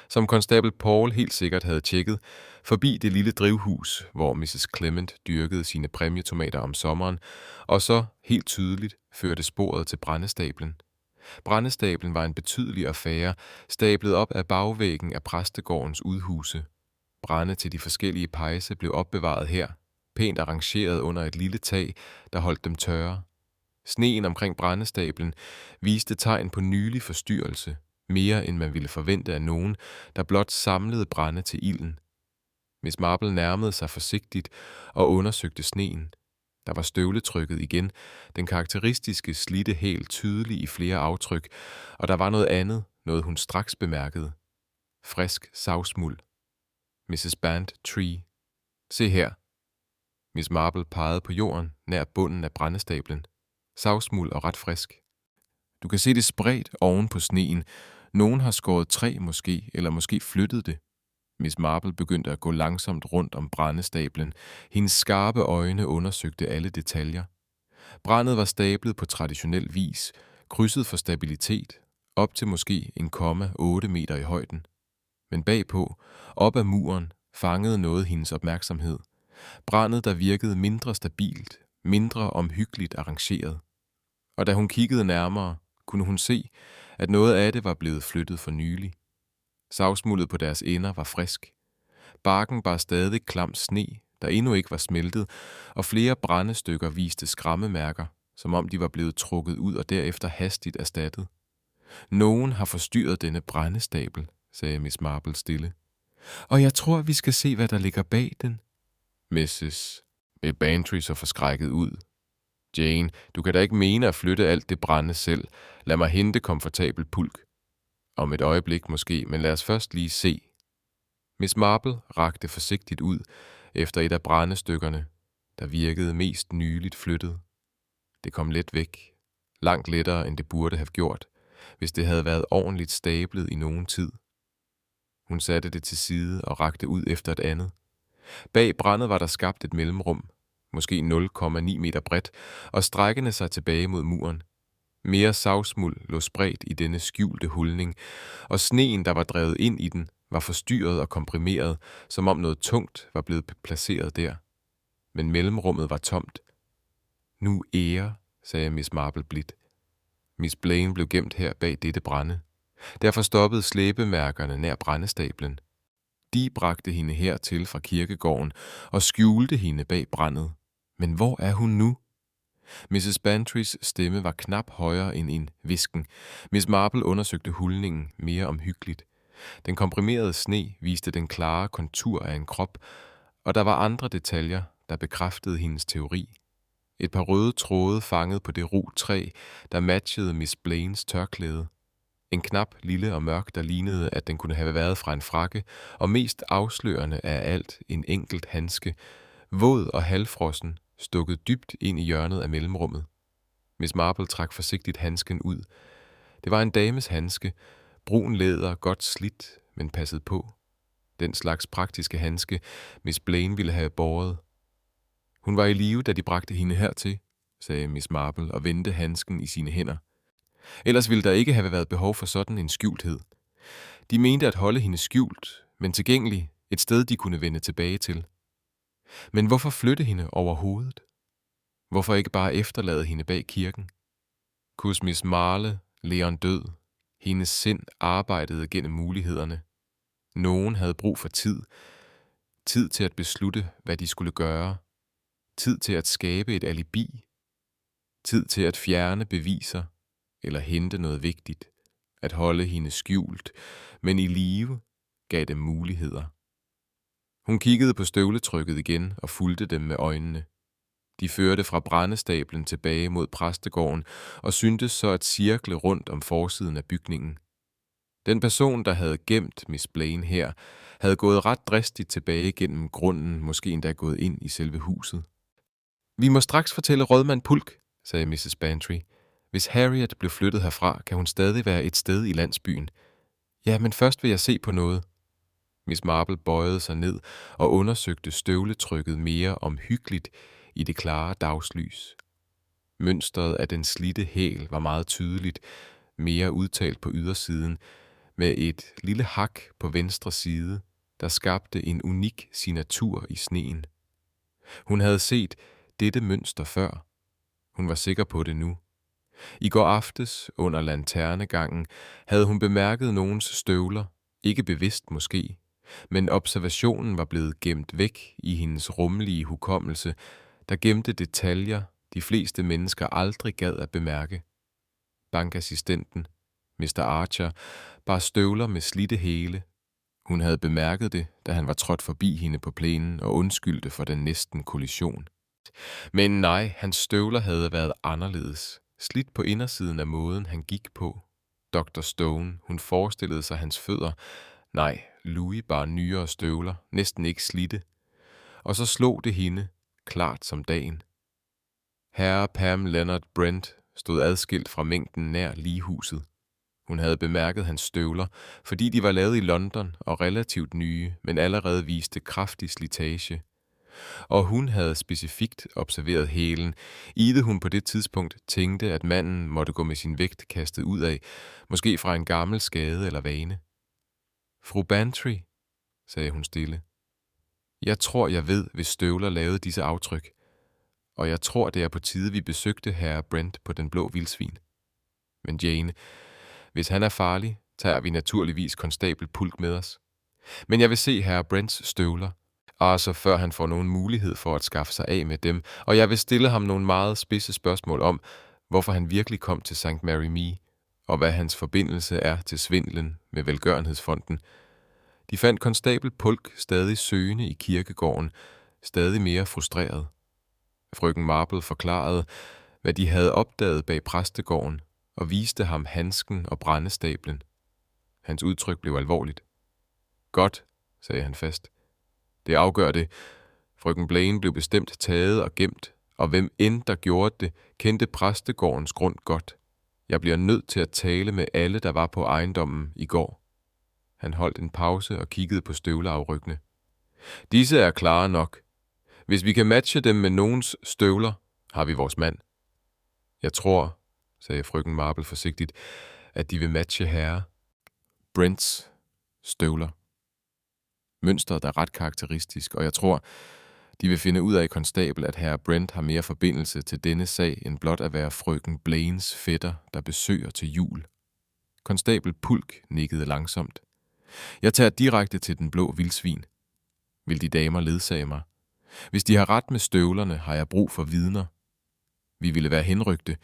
som konstabel Paul helt sikkert havde tjekket, forbi det lille drivhus, hvor Mrs. Clement dyrkede sine præmietomater om sommeren, og så, helt tydeligt, førte sporet til brændestablen. Brændestablen var en betydelig affære, stablet op af bagvæggen af præstegårdens udhuse. Brænde til de forskellige pejse blev opbevaret her, pænt arrangeret under et lille tag, der holdt dem tørre. Sneen omkring brændestablen viste tegn på nylig forstyrrelse, mere end man ville forvente af nogen, der blot samlede brænde til ilden. Miss Marple nærmede sig forsigtigt og undersøgte sneen. Der var støvletrykket igen, den karakteristiske slidte hæl tydelig i flere aftryk, og der var noget andet, noget hun straks bemærkede. Frisk savsmuld. Mrs. Bantry. Se her. Miss Marple pegede på jorden nær bunden af brændestablen. Savsmuld og ret frisk. Du kan se det spredt oven på sneen. Nogen har skåret træ måske, eller måske flyttet det. Miss Marple begyndte at gå langsomt rundt om brændestablen. Hendes skarpe øjne undersøgte alle detaljer. Brændet var stablet på traditionel vis, krydset for stabilitet, op til måske 1,8 meter i højden. Men bagpå, op ad muren, fangede noget hendes opmærksomhed. Brændet, der virkede mindre stabilt, mindre omhyggeligt arrangeret. Og da hun kiggede nærmere, kunne hun se, at noget af det var blevet flyttet for nylig. Savsmuldet på deres ender var frisk. Barken bar stadig klam sne, der endnu ikke var smeltet, og flere brændestykker viste skræmmemærker, som om de var blevet trukket ud og derefter hastigt erstattet. Nogen har forstyrret denne brændestabel, sagde Miss Marple stille. Og jeg tror, vi skal se, hvad der ligger bag den. Mrs. Bantry så forskrækket ud. Jane, du kan da ikke mene at flytte alt det brænde selv. Lad mig hente komfortabel pulk. Om et øjeblik måske, men lad os først lige se. Miss Marple rakte forsigtigt ud efter et af brændestykkerne, der virkede mest nyligt flyttet. Det kom let væk, langt lettere end det burde have gjort, hvis det havde været ordentligt stablet i nogen tid. Hun satte det til side og rakte ud efter et andet. Bag brændet var der skabt et mellemrum, måske 0,9 meter bredt, og strækkende sig tilbage mod muren. Mere savsmuld lå spredt i denne skjulte hulning, og sneen, der var drevet ind i den, var forstyrret og komprimeret, som om noget tungt var blevet placeret der. Men mellemrummet var tomt. Nu ære, sagde Miss Marple blidt. Miss Blaine blev gemt her bag dette brænde. Derfor stoppede slæbemærkerne nær brændestablen. De bragte hende hertil fra kirkegården og skjulte hende bag brændet. Men hvor er hun nu? Mrs. Bantrys stemme var knap højere end en hvisken. Miss Marple undersøgte hulningen mere omhyggeligt. Den komprimerede sne viste den klare kontur af en krop, og der var andre detaljer, der bekræftede hendes teori. Et par røde tråde fanget på det ru træ, der matchede Miss Blaines tørklæde. En knap lille og mørk, der lignede, at den kunne have været fra en frakke, og mest afslørende af alt en enkelt handske, våd og halvfrossen, stukket dybt ind i hjørnet af mellemrummet. Miss Marple trak forsigtigt handsken ud. Det var en dames handske, brun læder, godt slidt, men passet på. Den slags praktiske handske, Miss Blaine ville have båret. Hun var i live, da de bragte hende hertil, sagde Miss Marple og vendte handsken i sine hænder. Ellers ville der ikke have været behov for sådan en skjulthed. De mente at holde hende skjult, men tilgængelig, et sted de kunne vende tilbage til. Men hvorfor flytte hende overhovedet? Hvorfor ikke bare efterlade hende bag kirken? Kus Miss Marle, Leon død. Hendes sind arbejdede gennem mulighederne. Nogen havde brug for tid. Tid til at beslutte, hvad de skulle gøre. Tid til at skabe et alibi. Tid til at fjerne beviser eller hente noget vigtigt. At holde hende skjult, men i live gav dem muligheder. Hun kiggede på støvletrykket igen og fulgte dem med øjnene. De førte fra brændestablen tilbage mod præstegården og syntes så at cirkle rundt om forsiden af bygningen. Den person, der havde gemt Miss Blaine her, havde gået ret dristigt tilbage gennem grunden, måske endda gået ind i selve huset. Vi må straks fortælle rådmand Pulk, sagde Mrs. Bantry. Hvis Harriet blev flyttet herfra, kan hun stadig være et sted i landsbyen. Ja, men først vil jeg se på noget. Miss Marple bøjede sig ned og undersøgte støvletrykket mere omhyggeligt i det klare dagslys. Mønstret af den slidte hæl var meget tydeligt, mere udtalt på ydersiden, med et lille hak på venstre side, der skabte en unik signatur i sneen. Hun havde set dette mønster før. Hun var sikker på det nu. I går aftes, under lanternegangen, havde hun bemærket nogens støvler, ikke bevidst måske, men observationen var blevet gemt væk i hendes rummelige hukommelse, der gemte detaljer, de fleste mennesker aldrig gad at bemærke. Bankassistenten, Mr. Archer, bar støvler med slidte hæle. Hun havde bemærket det, da han var trådt forbi hende på plænen og undskyldte for den næsten kollision. Men nej, hans støvler havde været anderledes, slidt på indersiden af måden, han gik på. Dr. Stone, hun forestillede sig hans fødder. Nej, Louis bar nyere støvler, næsten ikke slidte. Og så slog det hende, klart som dagen. Herre Pam Leonard Brent stod adskilt fra mængden nær ligehuset. Hun havde bemærket hans støvler, fordi de var lavet i London og relativt nye, men allerede viste kraftig slitage. Og hun havde specifikt observeret hælen, i det hun på det tidspunkt tænkte, at manden måtte gå med sin vægt kastet ud af, måske fra en gammel skade eller vane. Fru Bantry, sagde hun stille. Jeg tror, jeg ved, hvis støvler lavede disse aftryk. Og jeg tror, det er på tide, vi besøgte herre Brent på Den Blå Vildsvin. Men Jane, Hvis han er farlig, tager vi naturligvis konstabel Pulk med os. Men jeg vil se herre Brents støvler, altså før han får nogen mulighed for at skaffe sig af med dem, og jeg vil stille ham nogle meget spidse spørgsmål om, hvorfor han virkelig kom til St. Mary Me, og hvad hans forbindelse er til svindlen med velgørenhedsfonden. De fandt konstabel Pulk stadig søgende i kirkegården, stadig mere frustreret. Frøken Marple forklarede, hvad de havde opdaget bag præstegården, og viste ham handsken og brændestablen. Hans udtryk blev alvorligt. Godt, sagde han fast. Det afgør det. Frøken Blaine blev bestemt taget og gemt, og hvem end der gjorde det, kendte præstegårdens grund godt. Jeg bliver nødt til at tale med alle, der var på ejendommen i går. Han holdt en pause og kiggede på støvleafryggene. Disse er klare nok. Hvis vi kan matche dem med nogens støvler, har vi vores mand. Jeg tror, sagde frøken Marple forsigtigt, at de vil matche herre Brents støvler. Mønstret er ret karakteristisk, og jeg tror, de vil finde ud af konstabel, at herre Brent har mere forbindelse til denne sag, end blot at være frøken Blaines fætter, der besøger til jul. Konstabel Pulk nikkede langsomt. Jeg tager direkte til den blå vildsvin. Vil de damer ledsage mig? Hvis de har ret med støvlerne, har jeg brug for vidner. Vi ville være henrygte,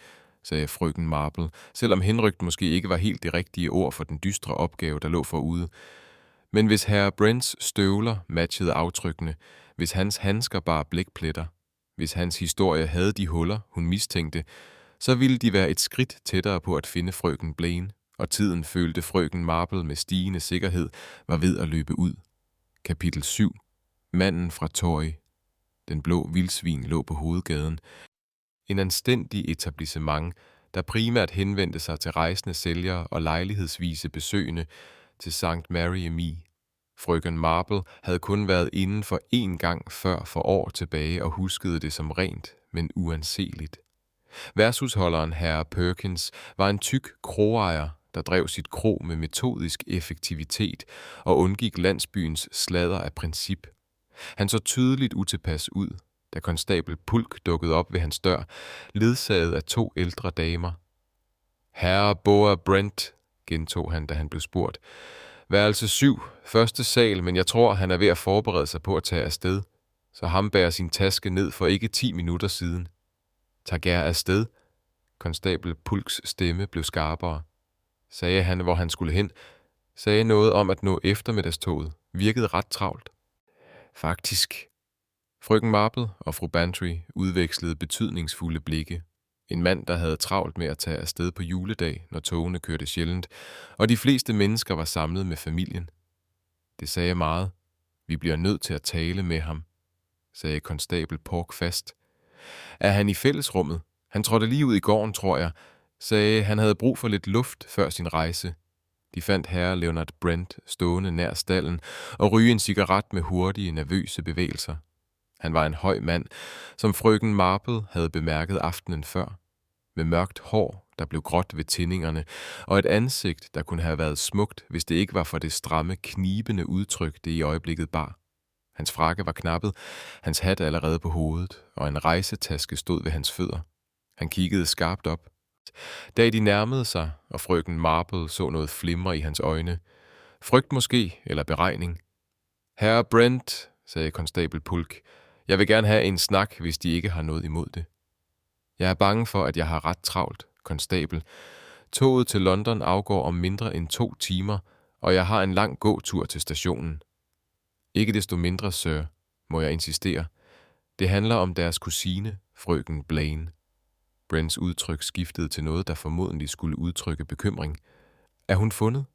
sagde frøken Marple, selvom henrygt måske ikke var helt det rigtige ord for den dystre opgave, der lå forude. Men hvis herre Brents støvler matchede aftrykkene, hvis hans handsker bar blækpletter, hvis hans historie havde de huller, hun mistænkte, så ville de være et skridt tættere på at finde frøken Blaine, og tiden følte frøken Marple med stigende sikkerhed var ved at løbe ud. Kapitel 7. Manden fra Tory. Den blå vildsvin lå på hovedgaden. En anstændig etablissement, der primært henvendte sig til rejsende sælgere og lejlighedsvise besøgende til St. Mary Me. Frøken Marple havde kun været inden for én gang før for år tilbage og huskede det som rent, men uanseligt. Værtshusholderen herre Perkins var en tyk kroejer, der drev sit kro med metodisk effektivitet og undgik landsbyens sladder af princip. Han så tydeligt utilpas ud, da konstabel Pulk dukkede op ved hans dør, ledsaget af 2 ældre damer. Herre Boa Brent, gentog han, da han blev spurgt. Værelse 7, første sal, men jeg tror, han er ved at forberede sig på at tage afsted, så ham bærer sin taske ned for ikke 10 minutter siden. Tag gær afsted. Konstabel Pulks stemme blev skarpere. Sagde han, hvor han skulle hen. Sagde noget om at nå eftermiddagstoget. Virkede ret travlt. Faktisk. Frøken Marple og fru Bantry udvekslede betydningsfulde blikke. En mand, der havde travlt med at tage afsted på juledag, når togene kørte sjældent, og de fleste mennesker var samlet med familien. Det sagde meget. Vi bliver nødt til at tale med ham, sagde konstabel Pork fast. Er han i fællesrummet? Han trådte lige ud i gården, tror jeg, sagde han havde brug for lidt luft før sin rejse. De fandt herre Leonard Brent stående nær stallen og ryge en cigaret med hurtige, nervøse bevægelser. Han var en høj mand, som frøken Marple havde bemærket aftenen før, med mørkt hår, der blev gråt ved tindingerne, og et ansigt, der kunne have været smukt, hvis det ikke var for det stramme, knibende udtryk, det i øjeblikket bar. Hans frakke var knappet, hans hat allerede på hovedet, og en rejsetaske stod ved hans fødder. Han kiggede skarpt op. Da de nærmede sig, og frøken Marple så noget flimre i hans øjne. Frygt måske, eller beregning. Herre Brent, sagde konstabel Pulk, jeg vil gerne have en snak, hvis de ikke har noget imod det. Jeg er bange for, at jeg har ret travlt, konstabel. Toget til London afgår om mindre end 2 timer, og jeg har en lang gåtur til stationen. Ikke desto mindre, sir, må jeg insistere. Det handler om deres kusine, frøken Blaine. Brents udtryk skiftede til noget, der formodentlig skulle udtrykke bekymring. Er hun fundet?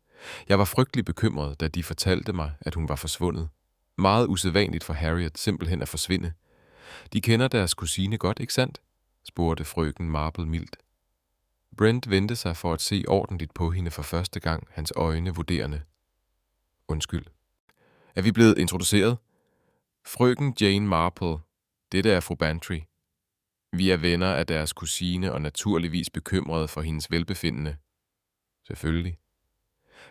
Jeg var frygtelig bekymret, da de fortalte mig, at hun var forsvundet. Meget usædvanligt for Harriet simpelthen at forsvinde. De kender deres kusine godt, ikke sandt? Spurgte frøken Marple mildt. Brent vendte sig for at se ordentligt på hende for første gang, hans øjne vurderende. Undskyld. Er vi blevet introduceret? Frøken Jane Marple. Dette er fru Bantry. Vi er venner af deres kusine og naturligvis bekymrede for hendes velbefindende. Selvfølgelig.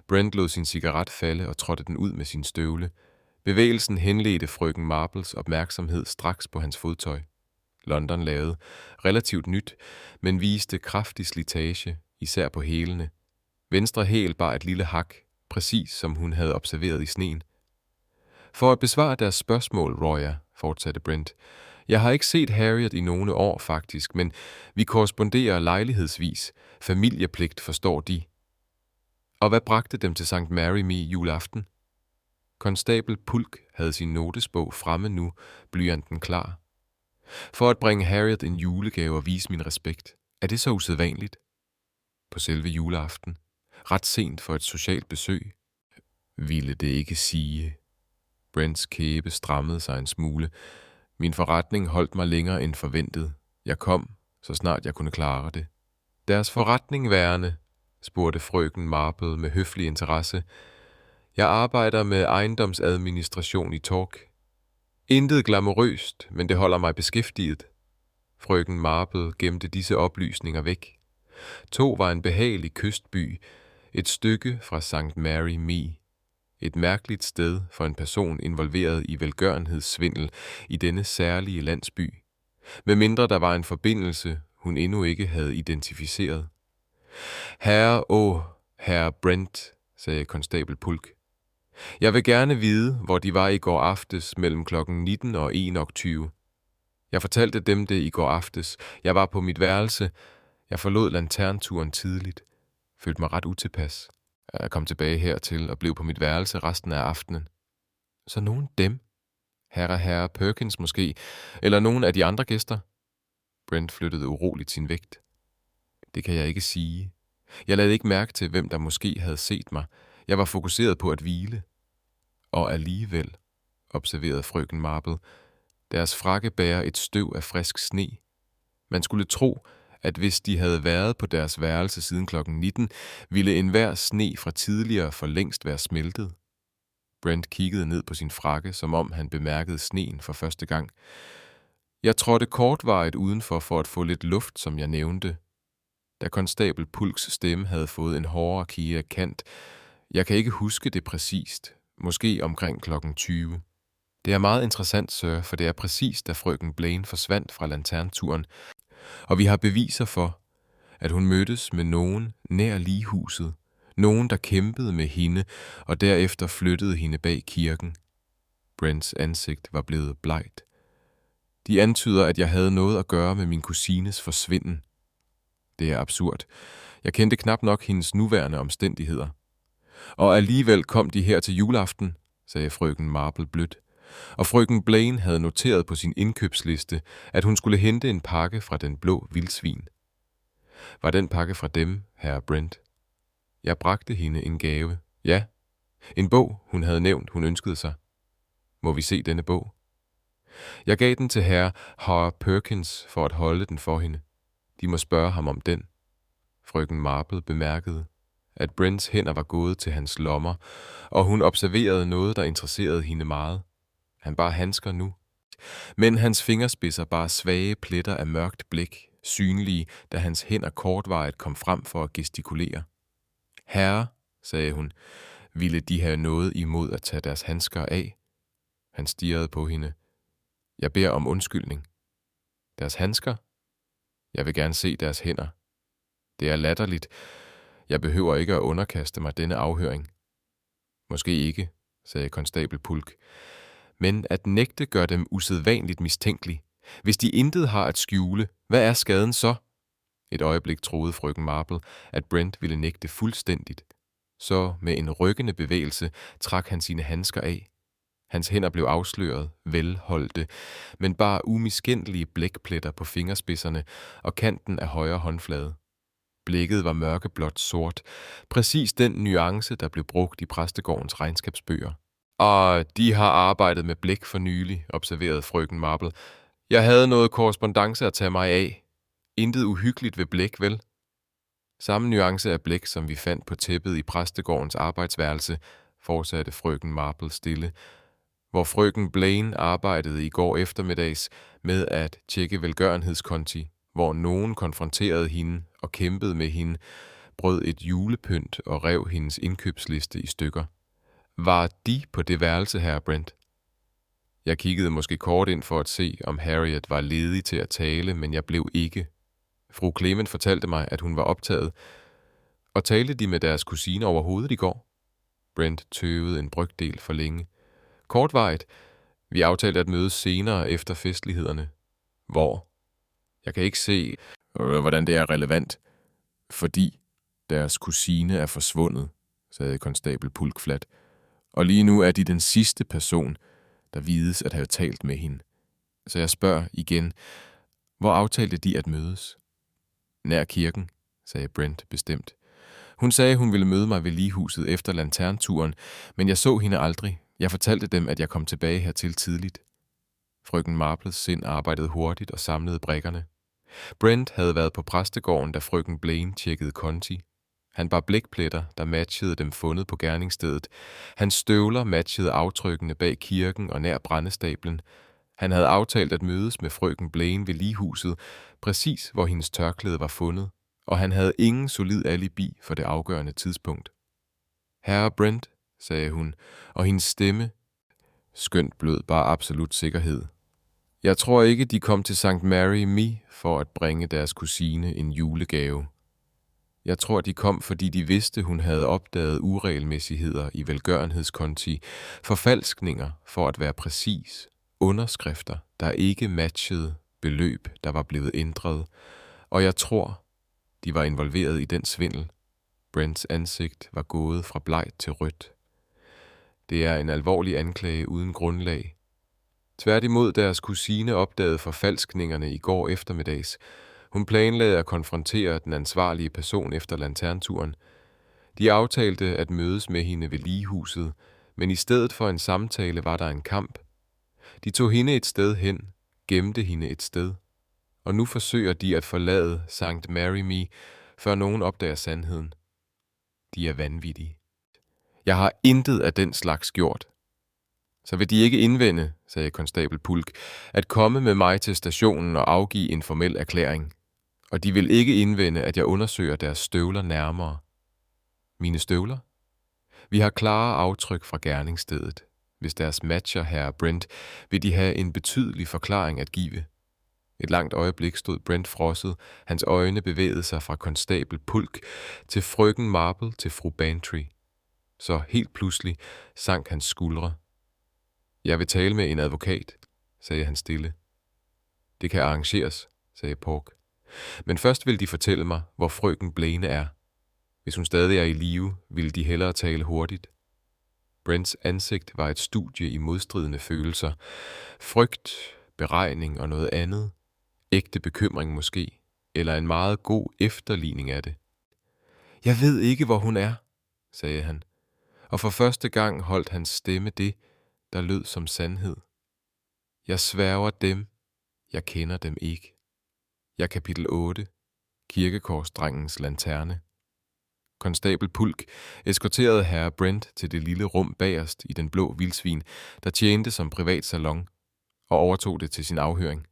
Brent lod sin cigaret falde og trådte den ud med sin støvle. Bevægelsen henledte frøken Marples opmærksomhed straks på hans fodtøj. London lavede relativt nyt, men viste kraftig slitage, især på hælene. Venstre hæl bar et lille hak, præcis som hun havde observeret i sneen. For at besvare deres spørgsmål, Roya, fortsatte Brent. Jeg har ikke set Harriet i nogle år faktisk, men vi korresponderer lejlighedsvis. Familiepligt forstår de. Og hvad bragte dem til St. Mary Me juleaften? Konstabel Pulk havde sin notesbog fremme nu, blyanten klar. For at bringe Harriet en julegave og vise min respekt. Er det så usædvanligt? På selve juleaften. Ret sent for et socialt besøg. Ville det ikke sige. Brents kæbe strammede sig en smule. Min forretning holdt mig længere end forventet. Jeg kom, så snart jeg kunne klare det. Deres forretning værende, spurgte frøken Marple med høflig interesse. Jeg arbejder med ejendomsadministration i Tork. Intet glamourøst, men det holder mig beskæftiget. Frøken Marple gemte disse oplysninger væk. To var en behagelig kystby, et stykke fra St. Mary Me. Et mærkeligt sted for en person involveret i velgørenhedssvindel i denne særlige landsby, medmindre der var en forbindelse, hun endnu ikke havde identificeret. Herre Brent, sagde konstabel Pulk. Jeg vil gerne vide, hvor de var i går aftes mellem klokken 19 og 21. Jeg fortalte dem det i går aftes. Jeg var på mit værelse. Jeg forlod lanternturen tidligt. Følte mig ret utilpas. Jeg kom tilbage hertil og blev på mit værelse resten af aftenen. Så nogen dem? Herre Perkins måske, eller nogen af de andre gæster? Brent flyttede uroligt sin vægt. Det kan jeg ikke sige. Jeg lagde ikke mærke til, hvem der måske havde set mig. Jeg var fokuseret på at hvile. Og alligevel, observerede frøken Marple, deres frakke bærer et støv af frisk sne. Man skulle tro, at hvis de havde været på deres værelse siden klokken 19, ville enhver sne fra tidligere for længst være smeltet. Brent kiggede ned på sin frakke, som om han bemærkede sneen for første gang. Jeg trådte kortvarigt udenfor for at få lidt luft, som jeg nævnte. Da konstabel Pulks stemme havde fået en hårdere kige kant. Jeg kan ikke huske det præcist. Måske omkring klokken 20. Det er meget interessant, sir, for det er præcis, da frøken Blaine forsvandt fra lanternturen, og vi har beviser for, at hun mødtes med nogen nær ligehuset, nogen, der kæmpede med hende og derefter flyttede hende bag kirken. Brents ansigt var blevet blegt. De antyder, at jeg havde noget at gøre med min kusines forsvinden. Det er absurd. Jeg kendte knap nok hendes nuværende omstændigheder. Og alligevel kom de her til juleaften, sagde frøken Marple blødt. Og frøken Blaine havde noteret på sin indkøbsliste, at hun skulle hente en pakke fra den blå vildsvin. Var den pakke fra dem, herre Brent? Jeg bragte hende en gave. Ja, en bog, hun havde nævnt, hun ønskede sig. Må vi se denne bog? Jeg gav den til herre Perkins for at holde den for hende. De må spørge ham om den. Frøken Marple bemærkede, at Brents hænder var gået til hans lommer, og hun observerede noget, der interesserede hende meget. Han bar handsker nu, men hans fingerspidser bar svage pletter af mørkt blik, synlige, da hans hænder kortvarigt kom frem for at gestikulere. Herre, sagde hun, ville de have noget imod at tage deres handsker af? Han stirrede på hende. Jeg beder om undskyldning. Deres handsker? Jeg vil gerne se deres hænder. Det er latterligt. Jeg behøver ikke at underkaste mig denne afhøring. Måske ikke, sagde konstabel Pulk. Men at nægte gør dem usædvanligt mistænkelig. Hvis de intet har at skjule, hvad er skaden så? Et øjeblik troede frøken Marple, at Brent ville nægte fuldstændigt. Så med en rykkende bevægelse trak han sine handsker af. Hans hænder blev afsløret, velholdte, men bar umiskendelige blækpletter på fingerspidserne og kanten af højre håndflade. Blikket var mørkeblåt sort, præcis den nuance, der blev brugt i præstegårdens regnskabsbøger. Og de har arbejdet med blæk for nylig, observerede frøken Marple. Jeg havde noget korrespondance at tage mig af. Intet uhyggeligt ved blæk, vel? Samme nuance af blæk, som vi fandt på tæppet i præstegårdens arbejdsværelse, fortsatte frøken Marple stille, hvor frøken Blaine arbejdede i går eftermiddags med at tjekke velgørenhedskonti, hvor nogen konfronterede hende og kæmpede med hende, brød et julepynt og rev hendes indkøbsliste i stykker. Var de på det værelse, herre Brent? Jeg kiggede måske kort ind for at se, om Harriet var ledig til at tale, men jeg blev ikke. Fru Clement fortalte mig, at hun var optaget. Og talte de med deres kusine overhovedet i går? Brent tøvede en brøkdel for længe. Kortvarigt. Vi aftalte at mødes senere efter festlighederne. Hvor? Jeg kan ikke se, hvordan det er relevant. Fordi deres kusine er forsvundet, sagde konstabel Pulk fladt. Og lige nu er de den sidste person, der vides at have talt med hende. Så jeg spørger igen, hvor aftalte de at mødes? Nær kirken, sagde Brent bestemt. Hun sagde, hun ville møde mig ved ligehuset efter lanternturen, men jeg så hende aldrig. Jeg fortalte dem, at jeg kom tilbage hertil tidligt. Frøken Marples sind arbejdede hurtigt og samlede brikkerne. Brent havde været på præstegården, da frøken Blaine tjekkede konti. Han bar blækpletter, der matchede dem fundet på gerningsstedet. Hans støvler matchede aftrykkene bag kirken og nær brændestablen. Han havde aftalt at mødes med frøken Blaine ved ligehuset, præcis hvor hendes tørklæde var fundet, og han havde ingen solid alibi for det afgørende tidspunkt. Herre Brent, sagde hun, og hendes stemme, skønt blød bare absolut sikkerhed. Jeg tror ikke, de kom til St. Mary Me for at bringe deres kusine en julegave. Jeg tror, de kom, fordi de vidste, hun havde opdaget uregelmæssigheder i velgørenhedskonti, forfalskninger for at være præcis, underskrifter, der ikke matchede, beløb, der var blevet ændret, og jeg tror, de var involveret i den svindel. Brents ansigt var gået fra blegt til rødt. Det er en alvorlig anklage uden grundlag. Tværtimod deres kusine opdagede forfalskningerne i går eftermiddags. Hun planlagde at konfrontere den ansvarlige person efter lanternturen. De aftalte at mødes med hende ved ligehuset, men i stedet for en samtale var der en kamp. De tog hende et sted hen, gemte hende et sted, og nu forsøger de at forlade St. Mary Me, før nogen opdager sandheden. De er vanvittige. Jeg har intet af den slags gjort. Så vil de ikke indvende, sagde konstabel Pulk, at komme med mig til stationen og afgive en formel erklæring. Og de vil ikke indvende, at jeg undersøger deres støvler nærmere. Mine støvler? Vi har klare aftryk fra gerningsstedet. Hvis deres matcher herre Brent, vil de have en betydelig forklaring at give. Et langt øjeblik stod Brent frosset, hans øjne bevægede sig fra konstabel Pulk til frøken Marple til fru Bantry. Så helt pludselig sank hans skuldre. Jeg vil tale med en advokat, sagde han stille. Det kan arrangeres, sagde Pork. Men først vil de fortælle mig, hvor frøken Blaine er. Hvis hun stadig er i live, ville de hellere tale hurtigt. Brents ansigt var et studie i modstridende følelser. Frygt, beregning og noget andet. Ægte bekymring måske, eller en meget god efterligning af det. Jeg ved ikke, hvor hun er, sagde han, og for første gang holdt hans stemme det, der lød som sandhed. Jeg sværger dem, jeg kender dem ikke. Jeg kapitel 8, Kirkekorsdrengens lanterne. Konstabel Pulk eskorterede herre Brent til det lille rum bagerst i den blå vildsvin, der tjente som privat salon, og overtog det til sin afhøring.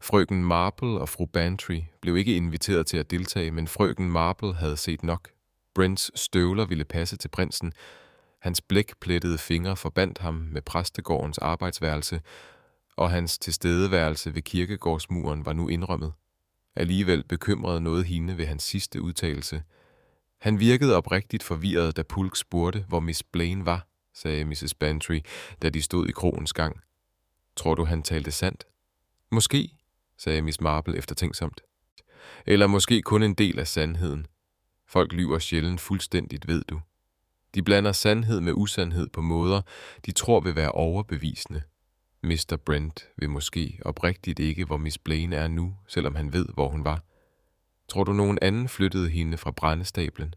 Frøken Marple og fru Bantry blev ikke inviteret til at deltage, men frøken Marple havde set nok. Brents støvler ville passe til prinsen. Hans blækplettede fingre forbandt ham med præstegårdens arbejdsværelse, og hans tilstedeværelse ved kirkegårdsmuren var nu indrømmet. Alligevel bekymrede noget hende ved hans sidste udtalelse. Han virkede oprigtigt forvirret, da Pulk spurgte, hvor Miss Blaine var, sagde Mrs. Bantry, da de stod i krogens gang. Tror du, han talte sandt? Måske, sagde Miss Marple eftertænksomt. Eller måske kun en del af sandheden. Folk lyver sjældent fuldstændigt, ved du. De blander sandhed med usandhed på måder, de tror vil være overbevisende. Mr. Brent vil måske oprigtigt ikke, hvor Miss Blaine er nu, selvom han ved, hvor hun var. Tror du, nogen anden flyttede hende fra brændestablen?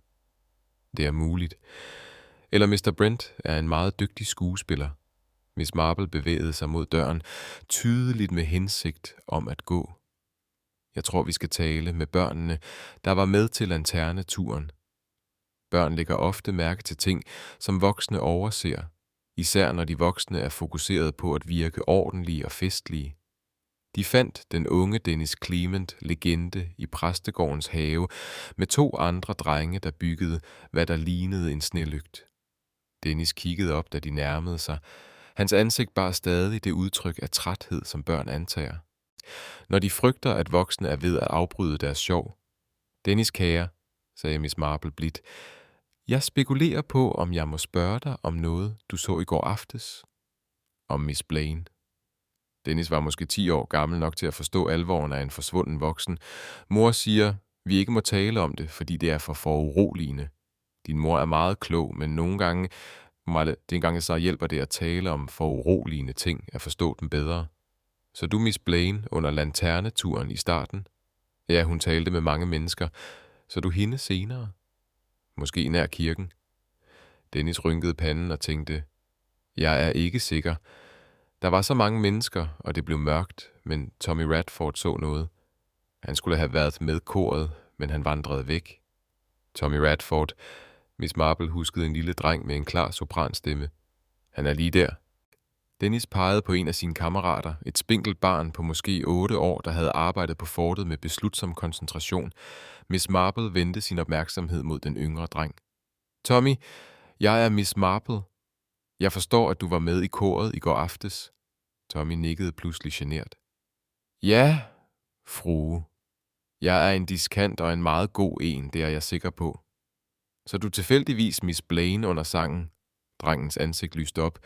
Det er muligt. Eller Mr. Brent er en meget dygtig skuespiller. Miss Marple bevægede sig mod døren, tydeligt med hensigt om at gå. Jeg tror, vi skal tale med børnene, der var med til lanterneturen. Børn lægger ofte mærke til ting, som voksne overser, især når de voksne er fokuseret på at virke ordentlige og festlige. De fandt den unge Dennis Clement legende i præstegårdens have med 2 andre drenge, der byggede, hvad der lignede en snelygt. Dennis kiggede op, da de nærmede sig. Hans ansigt bar stadig det udtryk af træthed, som børn antager. Når de frygter, at voksne er ved at afbryde deres sjov. Dennis kære, sagde Miss Marple blidt. Jeg spekulerer på, om jeg må spørge dig om noget, du så i går aftes. Om Miss Blaine. Dennis var måske 10 år gammel nok til at forstå alvoren af en forsvunden voksen. Mor siger, vi ikke må tale om det, fordi det er for foruroligende. Din mor er meget klog, men nogle gange, så hjælper det at tale om foruroligende ting, at forstå dem bedre. Så du Miss Blaine under lanterneturen i starten? Ja, hun talte med mange mennesker. Så du hende senere? Måske nær kirken. Dennis rynkede panden og tænkte, jeg er ikke sikker. Der var så mange mennesker, og det blev mørkt, men Tommy Radford så noget. Han skulle have været med koret, men han vandrede væk. Tommy Radford. Miss Marple huskede en lille dreng med en klar sopranstemme. Han er lige der. Dennis pegede på en af sine kammerater, et spinkelt barn på måske 8 år, der havde arbejdet på fortet med beslutsom koncentration. Miss Marple vendte sin opmærksomhed mod den yngre dreng. Tommy, jeg er Miss Marple. Jeg forstår, at du var med i koret i går aftes. Tommy nikkede pludselig genert. Ja, frue. Jeg er en diskant og en meget god en, det er jeg sikker på. Så du tilfældigvis Miss Blaine under sangen? Drengens ansigt lyste op.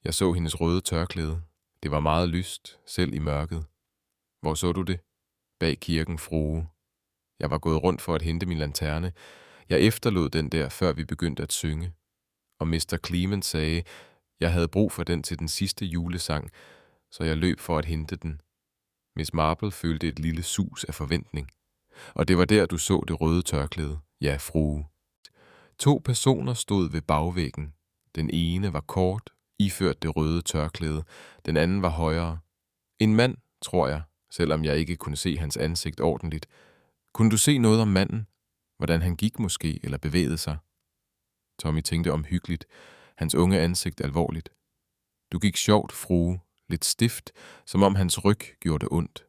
Jeg så hendes røde tørklæde. Det var meget lyst, selv i mørket. Hvor så du det? Bag kirken, frue. Jeg var gået rundt for at hente min lanterne. Jeg efterlod den der, før vi begyndte at synge. Og Mr. Clement sagde, jeg havde brug for den til den sidste julesang, så jeg løb for at hente den. Miss Marple følte et lille sus af forventning. Og det var der, du så det røde tørklæde. Ja, frue. 2 personer stod ved bagvæggen. Den ene var kort, iført det røde tørklæde. Den anden var højere. En mand, tror jeg, selvom jeg ikke kunne se hans ansigt ordentligt. Kunne du se noget om manden? Hvordan han gik måske, eller bevægede sig? Tommy tænkte omhyggeligt. Hans unge ansigt alvorligt. Du gik sjovt, frue. Lidt stift, som om hans ryg gjorde det ondt.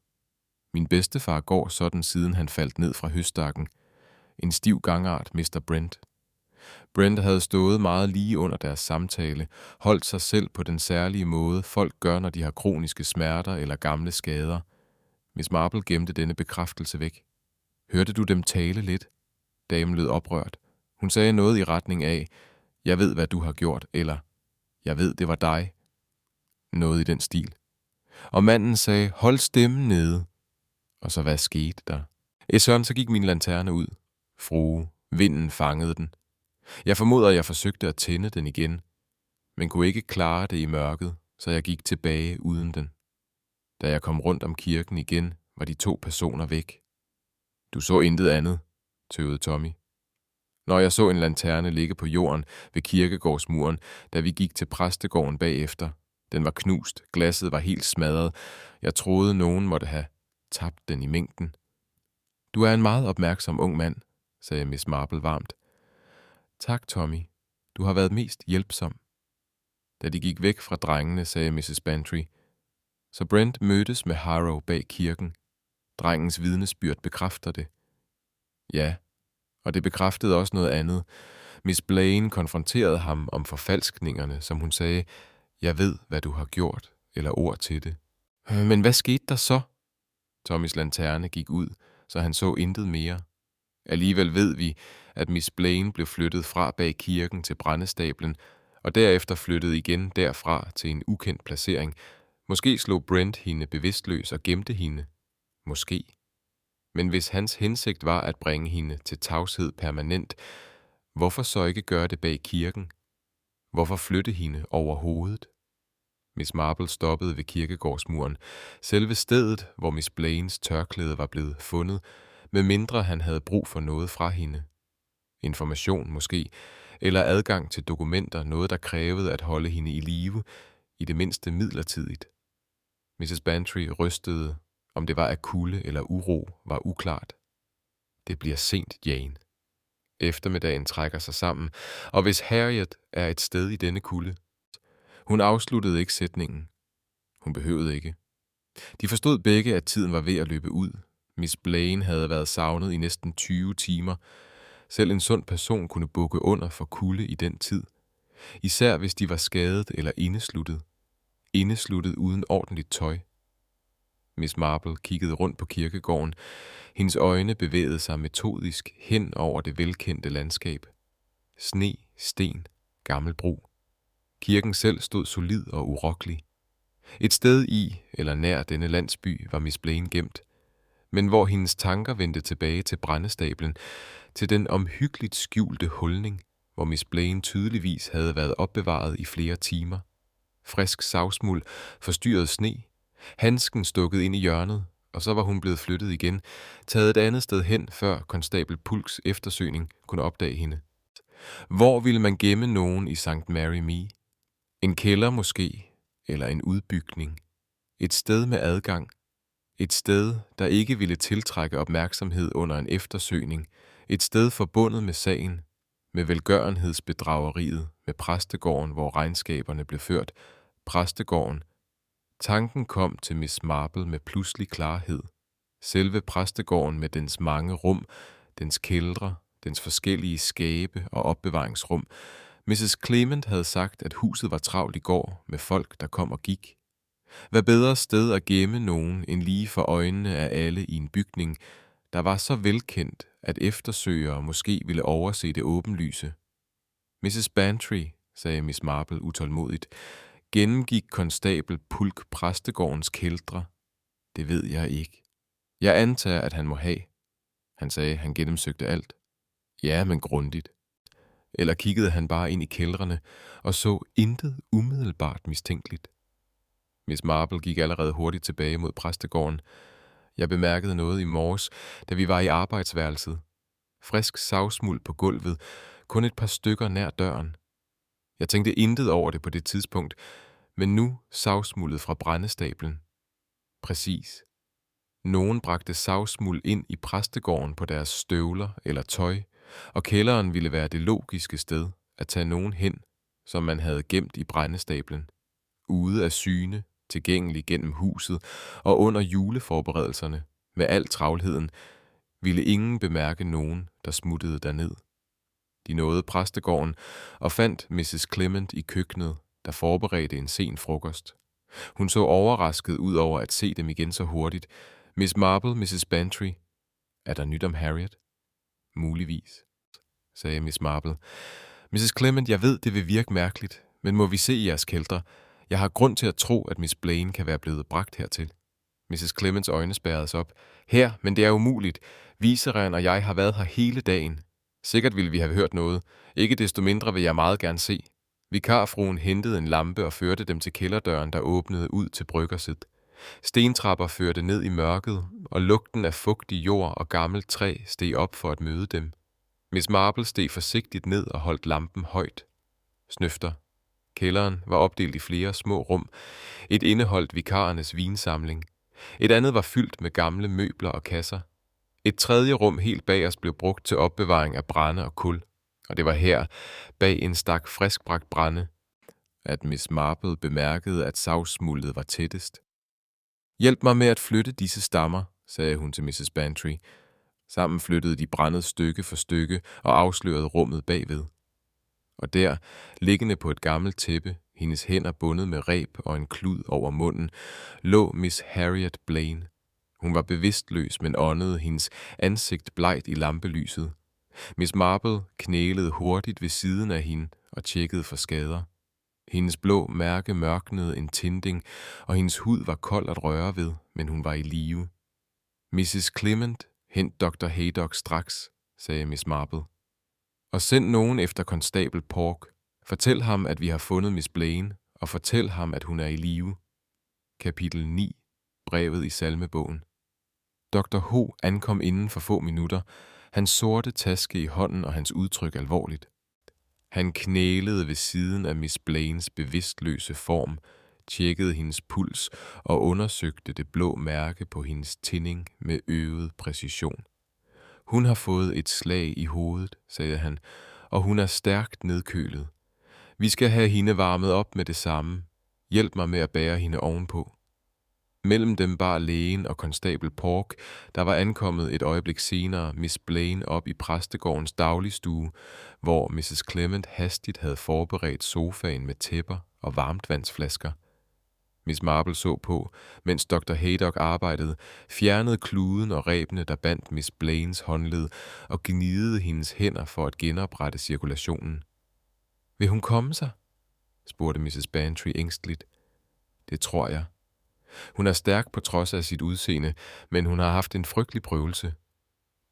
Min bedstefar går sådan, siden han faldt ned fra høstakken. En stiv gangart, Mr. Brent. Brent havde stået meget lige under deres samtale, holdt sig selv på den særlige måde, folk gør, når de har kroniske smerter eller gamle skader. Miss Marple gemte denne bekræftelse væk. Hørte du dem tale lidt? Damen lød oprørt. Hun sagde noget i retning af, jeg ved, hvad du har gjort, eller jeg ved, det var dig. Noget i den stil. Og manden sagde, hold stemmen nede. Og så hvad skete der? Søren, så gik min lanterne ud. Frue, vinden fangede den. Jeg formoder, jeg forsøgte at tænde den igen, men kunne ikke klare det i mørket, så jeg gik tilbage uden den. Da jeg kom rundt om kirken igen, var de 2 personer væk. Du så intet andet, tøvede Tommy. Når jeg så en lanterne ligge på jorden ved kirkegårdsmuren, da vi gik til præstegården bagefter. Den var knust, glasset var helt smadret. Jeg troede, nogen måtte have tabt den i mængden. Du er en meget opmærksom ung mand, sagde Miss Marple varmt. Tak, Tommy. Du har været mest hjælpsom. Da de gik væk fra drengene, sagde Mrs. Bantry. Så Brent mødtes med Harrow bag kirken. Drengens vidnesbyrd bekræfter det. Ja, og det bekræftede også noget andet. Miss Blaine konfronterede ham om forfalskningerne, som hun sagde, jeg ved, hvad du har gjort, eller ord til det. Men hvad skete der så? Tommys lanterne gik ud, så han så intet mere. Alligevel ved vi, at Miss Blaine blev flyttet fra bag kirken til brændestablen, og derefter flyttede igen derfra til en ukendt placering. Måske slog Brent hende bevidstløs og gemte hende. Måske. Men hvis hans hensigt var at bringe hende til tavshed permanent, hvorfor så ikke gøre det bag kirken? Hvorfor flytte hende over hovedet? Miss Marple stoppede ved kirkegårdsmuren, selve stedet, hvor Miss Blaines tørklæde var blevet fundet, medmindre han havde brug for noget fra hende. Information måske, eller adgang til dokumenter, noget der krævede at holde hende i live, i det mindste midlertidigt. Mrs. Bantry rystede, om det var af kulde eller uro, var uklart. Det bliver sent, Jane. Eftermiddagen trækker sig sammen, og hvis Harriet er et sted i denne kulde. Hun afsluttede ikke sætningen. Hun behøvede ikke. De forstod begge, at tiden var ved at løbe ud. Miss Blaine havde været savnet i næsten 20 timer. Selv en sund person kunne bukke under for kulde i den tid. Især hvis de var skadet eller indesluttet. Indesluttet uden ordentligt tøj. Miss Marple kiggede rundt på kirkegården. Hendes øjne bevægede sig metodisk hen over det velkendte landskab. Sne, sten, gammel bro. Kirken selv stod solid og urokkelig. Et sted i eller nær denne landsby var Miss Blaine gemt, men hvor hendes tanker vendte tilbage til brændestablen, til den omhyggeligt skjulte hulning, hvor Miss Blaine tydeligvis havde været opbevaret i flere timer. Frisk savsmuld, forstyrret sne, handsken stukket ind i hjørnet, og så var hun blevet flyttet igen, taget et andet sted hen, før konstabel Pulks eftersøgning kunne opdage hende. Hvor ville man gemme nogen i St. Mary Me? En kælder måske, eller en udbygning. Et sted med adgang. Et sted, der ikke ville tiltrække opmærksomhed under en eftersøgning. Et sted forbundet med sagen, med velgørenhedsbedrageriet, med præstegården, hvor regnskaberne blev ført. Præstegården. Tanken kom til Miss Marple med pludselig klarhed. Selve præstegården med dens mange rum, dens kældre, dens forskellige skabe og opbevaringsrum. Mrs. Clement havde sagt, at huset var travlt i går med folk, der kom og gik. Hvad bedre sted at gemme nogen end lige for øjnene af alle i en bygning, der var så velkendt, at eftersøgere måske ville overse det åbenlyse. Mrs. Bantry, sagde Miss Marple utålmodigt, gennemgik konstabel Pulk præstegårdens kældre. Det ved jeg ikke. Jeg antager, at han må have. Han sagde, han gennemsøgte alt. Ja, men grundigt. Eller kiggede han bare ind i kældrene og så intet umiddelbart mistænkeligt. Miss Marple gik allerede hurtigt tilbage mod præstegården. Jeg bemærkede noget i morges, da vi var i arbejdsværelset. Frisk savsmuld på gulvet, kun et par stykker nær døren. Jeg tænkte intet over det på det tidspunkt, men nu savsmuldet fra brændestablen. Præcis. Nogen bragte savsmuld ind i præstegården på deres støvler eller tøj, og kælderen ville være det logiske sted at tage nogen hen, som man havde gemt i brændestablen. Ude af syne, tilgængelig gennem huset og under juleforberedelserne, med al travlheden, ville ingen bemærke nogen, der smuttede derned. De nåede præstegården og fandt Mrs. Clement i køkkenet, der forberedte en sen frokost. Hun så overrasket ud over at se dem igen så hurtigt. Miss Marple, Mrs. Bantry. Er der nyt om Harriet? Muligvis, sagde Miss Marple. Mrs. Clement, jeg ved, det vil virke mærkeligt, men må vi se i jeres kældre? Jeg har grund til at tro, at Miss Blaine kan være blevet bragt hertil. Mrs. Clements øjne spærredes op. Her, men det er umuligt. Viserand og jeg har været her hele dagen. Sikkert ville vi have hørt noget. Ikke desto mindre vil jeg meget gerne se. Vikarfruen hentede en lampe og førte dem til kælderdøren, der åbnede ud til bryggerset. Stentrapper førte ned i mørket, og lugten af fugtig jord og gammelt træ steg op for at møde dem. Miss Marple steg forsigtigt ned og holdt lampen højt. Snøfter. Kælderen var opdelt i flere små rum. Et indeholdt vikarernes vinsamling. Et andet var fyldt med gamle møbler og kasser. Et tredje rum helt bagerst blev brugt til opbevaring af brænde og kul. Og det var her, bag en stak friskbragt brænde, at Miss Marple bemærkede, at savsmuldet var tættest. Hjælp mig med at flytte disse stammer, sagde hun til Mrs. Bantry. Sammen flyttede de brændet stykke for stykke og afslørede rummet bagved. Og der, liggende på et gammelt tæppe, hendes hænder bundet med reb og en klud over munden, lå Miss Harriet Blaine. Hun var bevidstløs, men åndede, hendes ansigt blegt i lampelyset. Miss Marple knælede hurtigt ved siden af hende og tjekkede for skader. Hendes blå mærke mørknede en tinding, og hendes hud var kold at røre ved, men hun var i live. Mrs. Clement, hent Dr. Haydock straks, sagde Miss Marple. Og send nogen efter konstabel Pork. Fortæl ham, at vi har fundet Miss Blaine, og fortæl ham, at hun er i live. Kapitel 9. Brevet i salmebogen. Dr. Ho ankom inden for få minutter, hans sorte taske i hånden og hans udtryk alvorligt. Han knælede ved siden af Miss Blaines bevidstløse form, tjekkede hendes puls og undersøgte det blå mærke på hendes tinding med øget præcision. Hun har fået et slag i hovedet, sagde han, og hun er stærkt nedkølet. Vi skal have hende varmet op med det samme. Hjælp mig med at bære hende ovenpå. Mellem dem bar lægen og konstabel Pork, der var ankommet et øjeblik senere, Miss Blaine op i præstegårdens dagligstue, hvor Mrs. Clement hastigt havde forberedt sofaen med tæpper og varmtvandsflasker. Miss Marple så på, mens Dr. Haydock arbejdede, fjernede kluden og rebene, der bandt Miss Blaines håndled, og gnidede hendes hænder for at genoprette cirkulationen. Vil hun komme sig? Spurgte Mrs. Bantry ængsteligt. Det tror jeg. Hun er stærk på trods af sit udseende, men hun har haft en frygtelig prøvelse.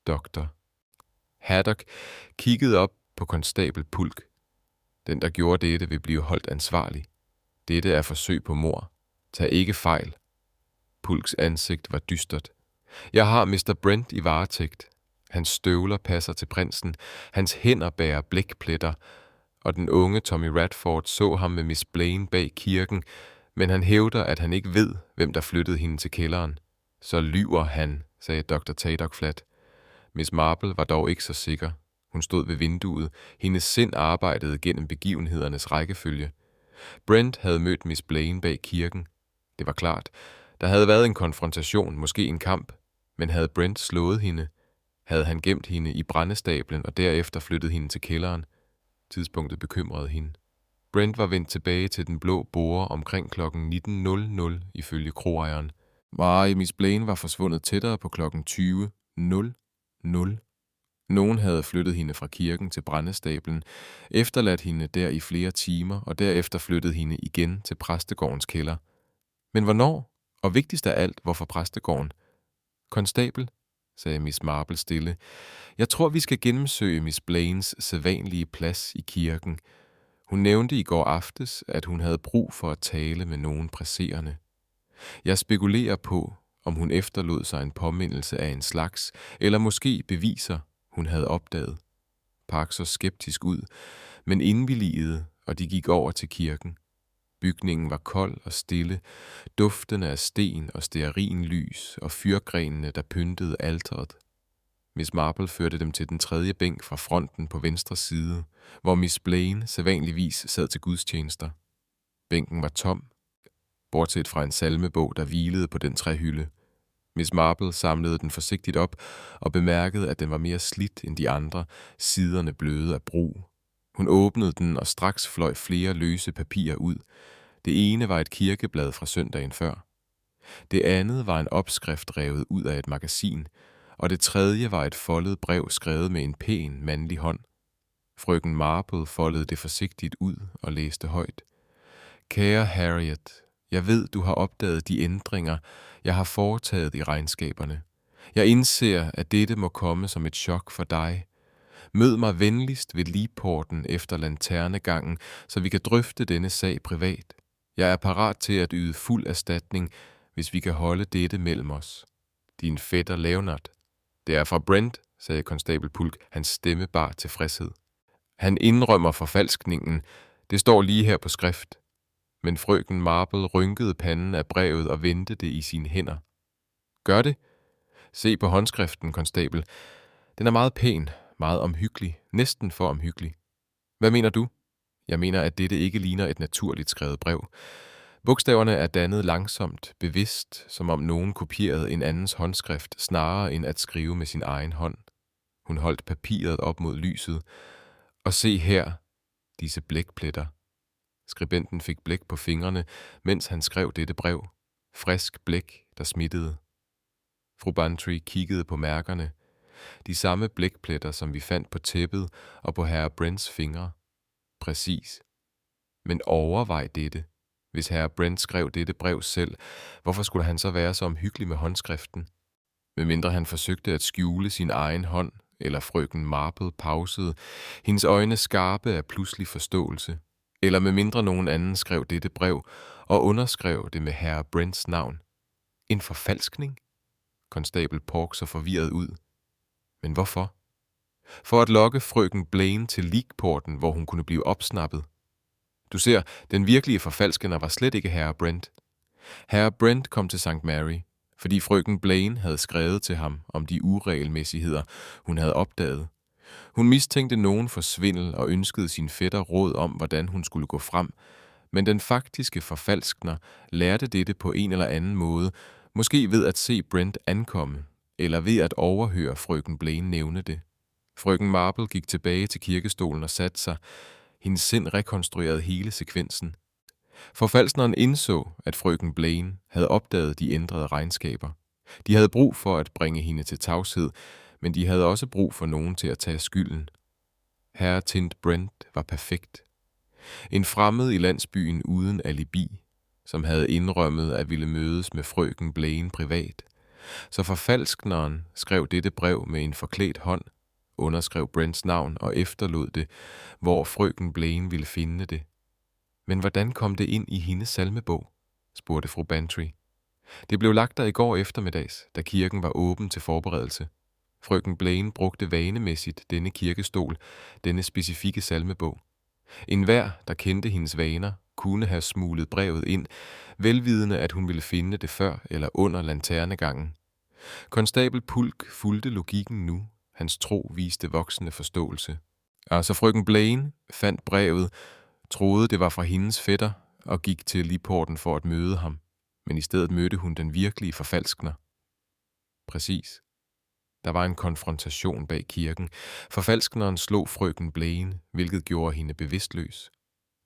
Doktor. Haddock kiggede op på konstabel Pulk. Den, der gjorde dette, vil blive holdt ansvarlig. Dette er forsøg på mord. Tag ikke fejl. Pulks ansigt var dystert. Jeg har Mr. Brent i varetægt. Hans støvler passer til prinsen. Hans hænder bærer blækpletter. Og den unge Tommy Radford så ham med Miss Blaine bag kirken, men han hævder, at han ikke ved, hvem der flyttede hende til kælderen. Så lyver han, sagde Dr. Taydock fladt. Miss Marple var dog ikke så sikker. Hun stod ved vinduet. Hendes sind arbejdede gennem begivenhedernes rækkefølge. Brent havde mødt Miss Blaine bag kirken. Det var klart. Der havde været en konfrontation, måske en kamp. Men havde Brent slået hende? Havde han gemt hende i brændestablen og derefter flyttet hende til kælderen? Tidspunktet bekymrede hende. Brent var vendt tilbage til den blå borde omkring kl. 19.00 ifølge kroejeren. Miss Blaine var forsvundet tættere på kl. 20.00. Nogen havde flyttet hende fra kirken til brændestablen, efterladt hende der i flere timer og derefter flyttet hende igen til præstegårdens kælder. Men hvornår? Og vigtigst af alt, hvorfor præstegården? Konstabel, sagde Miss Marple stille. Jeg tror, vi skal gennemsøge Miss Blaines sædvanlige plads i kirken. Hun nævnte i går aftes, at hun havde brug for at tale med nogen presserende. Jeg spekulerer på, om hun efterlod sig en påmindelse af en slags, eller måske beviser, hun havde opdaget. Park så skeptisk ud, men indvilligede, og de gik over til kirken. Bygningen var kold og stille, duftende af sten og stearinlys og fyrgrenene, der pyntede alteret. Miss Marple førte dem til den tredje bænk fra fronten på venstre side, hvor Miss Blaine sædvanligvis sad til gudstjenester. Bænken var tom, bortset fra en salmebog, der hvilede på den træhylde. Miss Marple samlede den forsigtigt op og bemærkede, at den var mere slidt end de andre, siderne bløde af brug. Hun åbnede den, og straks fløj flere løse papirer ud. Det ene var et kirkeblad fra søndagen før. Det andet var en opskrift revet ud af et magasin, og det tredje var et foldet brev skrevet med en pæn mandlig hånd. Frøken Marple foldede det forsigtigt ud og læste højt. Kære Harriet, jeg ved, du har opdaget de ændringer, jeg har foretaget i regnskaberne. Jeg indser, at dette må komme som et chok for dig. Mød mig venligst ved ligporten efter lanternegangen, så vi kan drøfte denne sag privat. Jeg er parat til at yde fuld erstatning, hvis vi kan holde dette mellem os. Din fætter Leonard. Det er fra Brent, sagde konstabel Pulk, hans stemme bar tilfredshed. Han indrømmer forfalskningen. Det står lige her på skrift. Men frøken Marple rynkede panden af brevet og vendte det i sine hænder. Gør det? Se på håndskriften, konstabel. Den er meget pæn, meget omhyggelig, næsten for omhyggelig. Hvad mener du? Jeg mener, at dette ikke ligner et naturligt skrevet brev. Bogstaverne er dannet langsomt, bevidst, som om nogen kopierede en andens håndskrift, snarere end at skrive med sin egen hånd. Hun holdt papiret op mod lyset. Og se her, disse blækpletter. Skribenten fik blæk på fingrene, mens han skrev dette brev. Frisk blæk, der smittede. Fru Bantry kiggede på mærkerne. De samme blækpletter, som vi fandt på tæppet og på herre Brents fingre. Præcis. Men overvej dette. Hvis herre Brent skrev dette brev selv, hvorfor skulle han så være så omhyggelig med håndskriften? Medmindre han forsøgte at skjule sin egen hånd, eller frøken Marple pausede, hendes øjne skarpe af pludselig forståelse. Eller medmindre nogen anden skrev dette brev og underskrev det med herre Brents navn. En forfalskning? Konstabel Pork så forvirret ud. Men hvorfor? For at lokke frøken Blaine til ligporten, hvor hun kunne blive opsnappet. Du ser, den virkelige forfalskender var slet ikke herre Brent. Herre Brent kom til St. Mary, fordi frøken Blaine havde skrevet til ham om de uregelmæssigheder, hun havde opdaget. Hun mistænkte nogen for svindel og ønskede sin fætter råd om, hvordan hun skulle gå frem, men den faktiske forfalskner lærte dette på en eller anden måde, måske ved at se Brent ankomme, eller ved at overhøre frøken Blaine nævne det. Frøken Marple gik tilbage til kirkestolen og satte sig. Hendes sind rekonstruerede hele sekvensen. Forfalskneren indså, at frøken Blaine havde opdaget de ændrede regnskaber. De havde brug for at bringe hende til tavshed, men de havde også brug for nogen til at tage skylden. Herre Tint Brent var perfekt. En fremmed i landsbyen uden alibi, som havde indrømmet at ville mødes med frøken Blaine privat. Så forfalskneren skrev dette brev med en forklædt hånd, underskrev Brents navn og efterlod det, hvor frøken Blaine ville finde det. Men hvordan kom det ind i hendes salmebog? Spurgte fru Bantry. Det blev lagt der i går eftermiddags, da kirken var åben til forberedelse. Frøken Blaine brugte vanemæssigt denne kirkestol, denne specifikke salmebog. Enhver, der kendte hendes vaner, kunne have smuglet brevet ind, velvidende at hun ville finde det før eller under lanternegangen. Konstabel Pulk fulgte logikken nu. Hans tro viste voksende forståelse. Altså frøken Blaine fandt brevet, troede det var fra hendes fætter og gik til Liporten for at møde ham. Men i stedet mødte hun den virkelige forfalskner. Præcis. Der var en konfrontation bag kirken. Forfalskneren slog frøken Blaine, hvilket gjorde hende bevidstløs.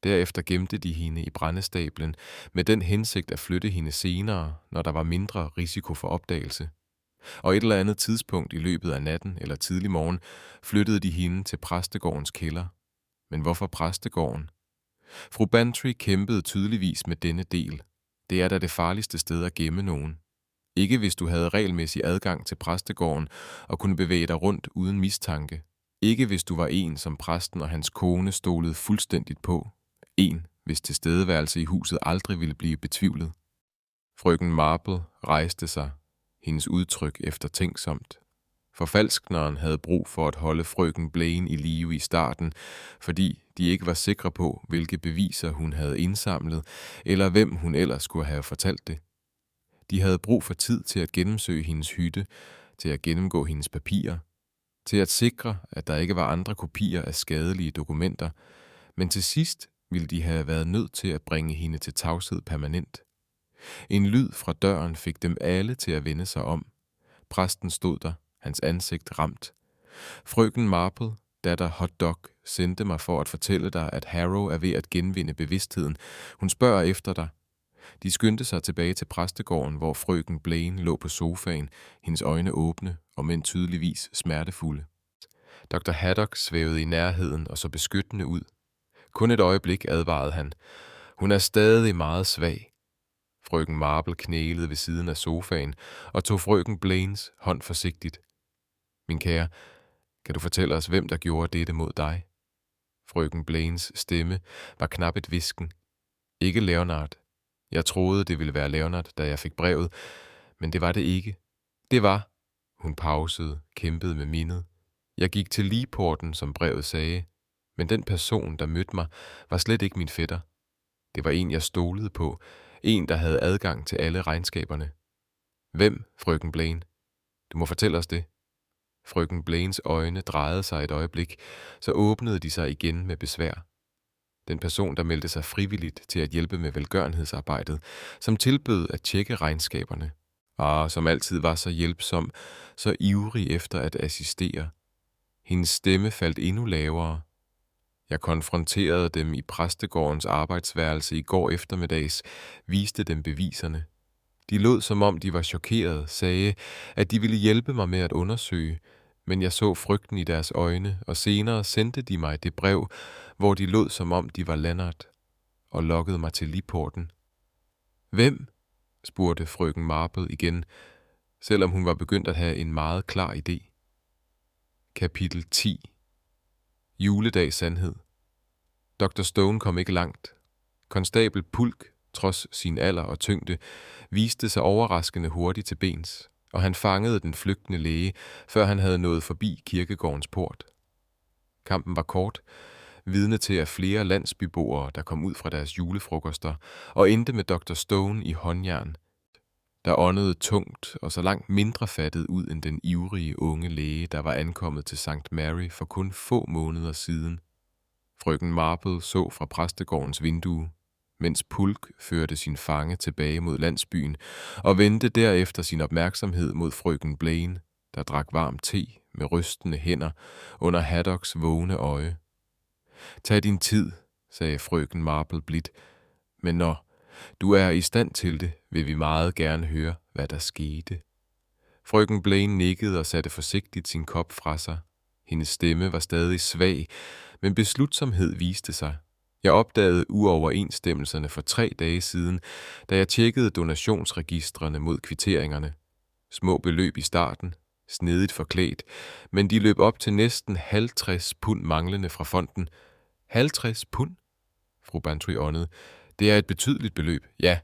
Derefter gemte de hende i brændestablen med den hensigt at flytte hende senere, når der var mindre risiko for opdagelse. Og et eller andet tidspunkt i løbet af natten eller tidlig morgen flyttede de hende til præstegårdens kælder. Men hvorfor præstegården? Fru Bantry kæmpede tydeligvis med denne del. Det er da det farligste sted at gemme nogen. Ikke hvis du havde regelmæssig adgang til præstegården og kunne bevæge dig rundt uden mistanke. Ikke hvis du var en, som præsten og hans kone stolede fuldstændigt på. En, hvis tilstedeværelse i huset aldrig ville blive betvivlet. Frøken Marple rejste sig, hendes udtryk eftertænksomt. Forfalskneren havde brug for at holde frøken Blaine i live i starten, fordi de ikke var sikre på, hvilke beviser hun havde indsamlet, eller hvem hun ellers skulle have fortalt det. De havde brug for tid til at gennemsøge hendes hytte, til at gennemgå hendes papirer, til at sikre, at der ikke var andre kopier af skadelige dokumenter, men til sidst ville de have været nødt til at bringe hende til tavshed permanent. En lyd fra døren fik dem alle til at vende sig om. Præsten stod der, hans ansigt ramt. Frøken Marple, datter Hotdog, sendte mig for at fortælle dig, at Harrow er ved at genvinde bevidstheden. Hun spørger efter dig. De skyndte sig tilbage til præstegården, hvor frøken Blaine lå på sofaen, hendes øjne åbne og men tydeligvis smertefulde. Dr. Haddock svævede i nærheden og så beskyttende ud. Kun et øjeblik advarede han. Hun er stadig meget svag. Frøken Marple knælede ved siden af sofaen og tog frøken Blaines hånd forsigtigt. Min kære, kan du fortælle os, hvem der gjorde dette mod dig? Frøken Blaines stemme var knap et hvisken. Ikke Leonard. Jeg troede, det ville være Leonard, da jeg fik brevet, men det var det ikke. Det var, hun pausede, kæmpede med mindet. Jeg gik til Liporten, som brevet sagde, men den person, der mødte mig, var slet ikke min fætter. Det var en, jeg stolede på, en, der havde adgang til alle regnskaberne. Hvem, frøken Blaine? Du må fortælle os det. Frøken Blaines øjne drejede sig et øjeblik, så åbnede de sig igen med besvær. Den person, der meldte sig frivilligt til at hjælpe med velgørenhedsarbejdet, som tilbød at tjekke regnskaberne, og som altid var så hjælpsom, så ivrig efter at assistere. Hendes stemme faldt endnu lavere. Jeg konfronterede dem i præstegårdens arbejdsværelse i går eftermiddags, viste dem beviserne. De lod som om de var chokerede, sagde, at de ville hjælpe mig med at undersøge, men jeg så frygten i deres øjne, og senere sendte de mig det brev, hvor de lod som om de var Leonard, og lokkede mig til Liporten. Hvem? Spurgte frøken Marple igen, selvom hun var begyndt at have en meget klar idé. Kapitel 10. Juledags sandhed. Dr. Stone kom ikke langt. Konstabel Pulk, trods sin alder og tyngde, viste sig overraskende hurtigt til bens, og han fangede den flygtende læge, før han havde nået forbi kirkegårdens port. Kampen var kort, vidne til at flere landsbyboere, der kom ud fra deres julefrokoster, og endte med Dr. Stone i håndjern, der åndede tungt og så langt mindre fattet ud end den ivrige unge læge, der var ankommet til St. Mary for kun få måneder siden. Frøken Marple så fra præstegårdens vindue, mens Pulk førte sin fange tilbage mod landsbyen og vendte derefter sin opmærksomhed mod frøken Blaine, der drak varm te med rystende hænder under Haddocks vågne øje. Tag din tid, sagde frøken Marple blidt, Men når du er i stand til det, vil vi meget gerne høre, hvad der skete. Frøken Blaine nikkede og satte forsigtigt sin kop fra sig. Hendes stemme var stadig svag, men beslutsomhed viste sig. Jeg opdagede uoverensstemmelserne for 3 dage siden, da jeg tjekkede donationsregistrene mod kvitteringerne. Små beløb i starten, snedigt forklædt, men de løb op til næsten 50 pund manglende fra fonden. 50 pund? Fru Bantry åndede. Det er et betydeligt beløb, ja.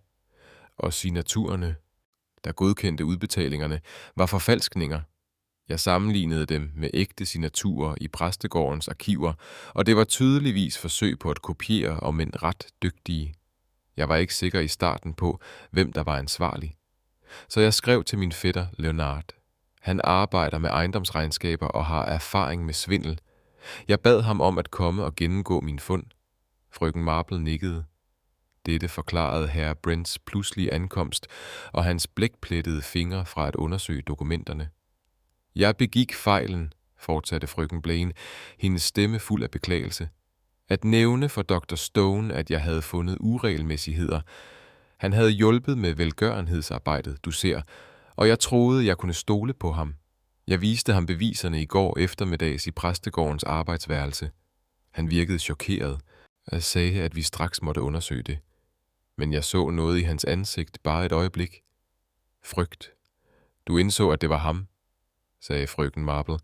Og signaturerne, der godkendte udbetalingerne, var forfalskninger. Jeg sammenlignede dem med ægte signaturer i præstegårdens arkiver, og det var tydeligvis forsøg på at kopiere, om end ret dygtige. Jeg var ikke sikker i starten på, hvem der var ansvarlig. Så jeg skrev til min fætter Leonard. Han arbejder med ejendomsregnskaber og har erfaring med svindel. Jeg bad ham om at komme og gennemgå min fund. Frøken Marple nikkede. Dette forklarede herre Brents pludselige ankomst og hans blækplettede fingre fra at undersøge dokumenterne. Jeg begik fejlen, fortsatte frøken Blaine, hendes stemme fuld af beklagelse. At nævne for Dr. Stone, at jeg havde fundet uregelmæssigheder. Han havde hjulpet med velgørenhedsarbejdet, du ser, og jeg troede, jeg kunne stole på ham. Jeg viste ham beviserne i går eftermiddags i præstegårdens arbejdsværelse. Han virkede chokeret og sagde, at vi straks måtte undersøge det. Men jeg så noget i hans ansigt bare et øjeblik. Frygt. Du indså, at det var ham, sagde frøken Marple.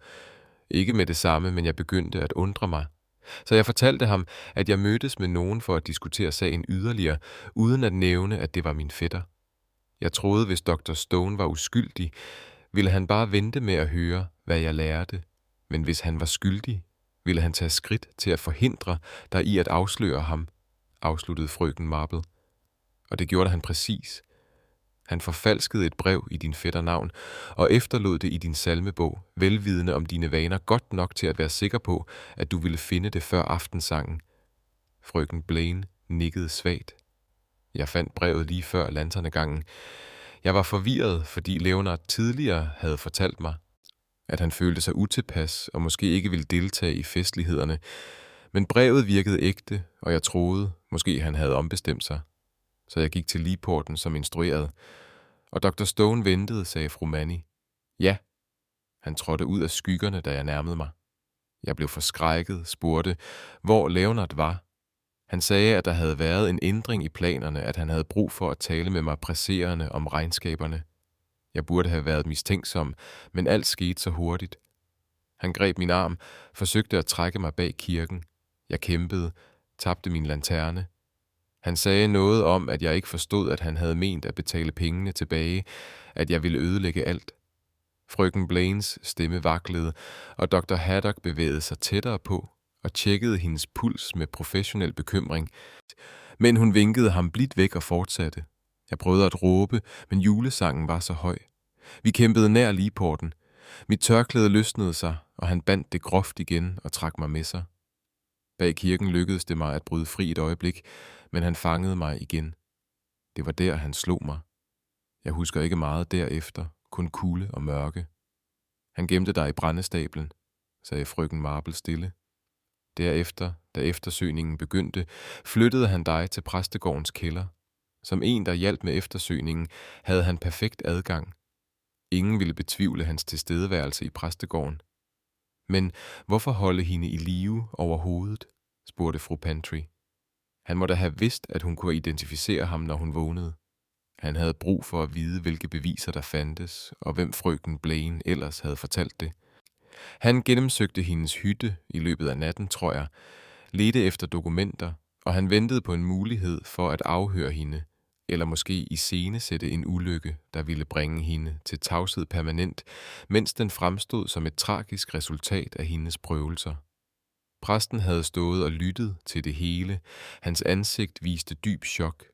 Ikke med det samme, men jeg begyndte at undre mig. Så jeg fortalte ham, at jeg mødtes med nogen for at diskutere sagen yderligere, uden at nævne, at det var min fætter. Jeg troede, hvis Dr. Stone var uskyldig, ville han bare vente med at høre, hvad jeg lærte. Men hvis han var skyldig, ville han tage skridt til at forhindre dig i at afsløre ham, afsluttede frøken Marple. Og det gjorde han præcis. Han forfalskede et brev i din fætter navn og efterlod det i din salmebog, velvidende om dine vaner godt nok til at være sikker på, at du ville finde det før aftensangen. Frøken Blaine nikkede svagt. Jeg fandt brevet lige før lanternegangen. Jeg var forvirret, fordi Leonard tidligere havde fortalt mig, at han følte sig utilpas og måske ikke ville deltage i festlighederne. Men brevet virkede ægte, og jeg troede, måske han havde ombestemt sig. Så jeg gik til Leeporten som instrueret. Og Dr. Stone ventede, sagde fru Manny. Ja. Han trådte ud af skyggerne, da jeg nærmede mig. Jeg blev forskrækket, spurgte, hvor Leonard var. Han sagde, at der havde været en ændring i planerne, at han havde brug for at tale med mig presserende om regnskaberne. Jeg burde have været mistænksom, men alt skete så hurtigt. Han greb min arm, forsøgte at trække mig bag kirken. Jeg kæmpede, tabte min lanterne. Han sagde noget om, at jeg ikke forstod, at han havde ment at betale pengene tilbage, at jeg ville ødelægge alt. Frøken Blaines stemme vaklede, og Dr. Haddock bevægede sig tættere på og tjekkede hendes puls med professionel bekymring. Men hun vinkede ham blidt væk og fortsatte. Jeg prøvede at råbe, men julesangen var så høj. Vi kæmpede nær Leeporten. Mit tørklæde løsnede sig, og han bandt det groft igen og trak mig med sig. Bag kirken lykkedes det mig at bryde fri et øjeblik, men han fangede mig igen. Det var der, han slog mig. Jeg husker ikke meget derefter, kun kulde og mørke. Han gemte dig i brændestablen, sagde frøken Marple stille. Derefter, da eftersøgningen begyndte, flyttede han dig til præstegårdens kælder. Som en, der hjalp med eftersøgningen, havde han perfekt adgang. Ingen ville betvivle hans tilstedeværelse i præstegården. Men hvorfor holde hende i live overhovedet, spurgte fru Bantry. Han må da have vidst, at hun kunne identificere ham, når hun vågnede. Han havde brug for at vide, hvilke beviser der fandtes, og hvem frøken Blaine ellers havde fortalt det. Han gennemsøgte hendes hytte i løbet af natten, tror jeg, ledte efter dokumenter, og han ventede på en mulighed for at afhøre hende, eller måske iscenesætte en ulykke, der ville bringe hende til tavshed permanent, mens den fremstod som et tragisk resultat af hendes prøvelser. Præsten havde stået og lyttet til det hele. Hans ansigt viste dyb chok.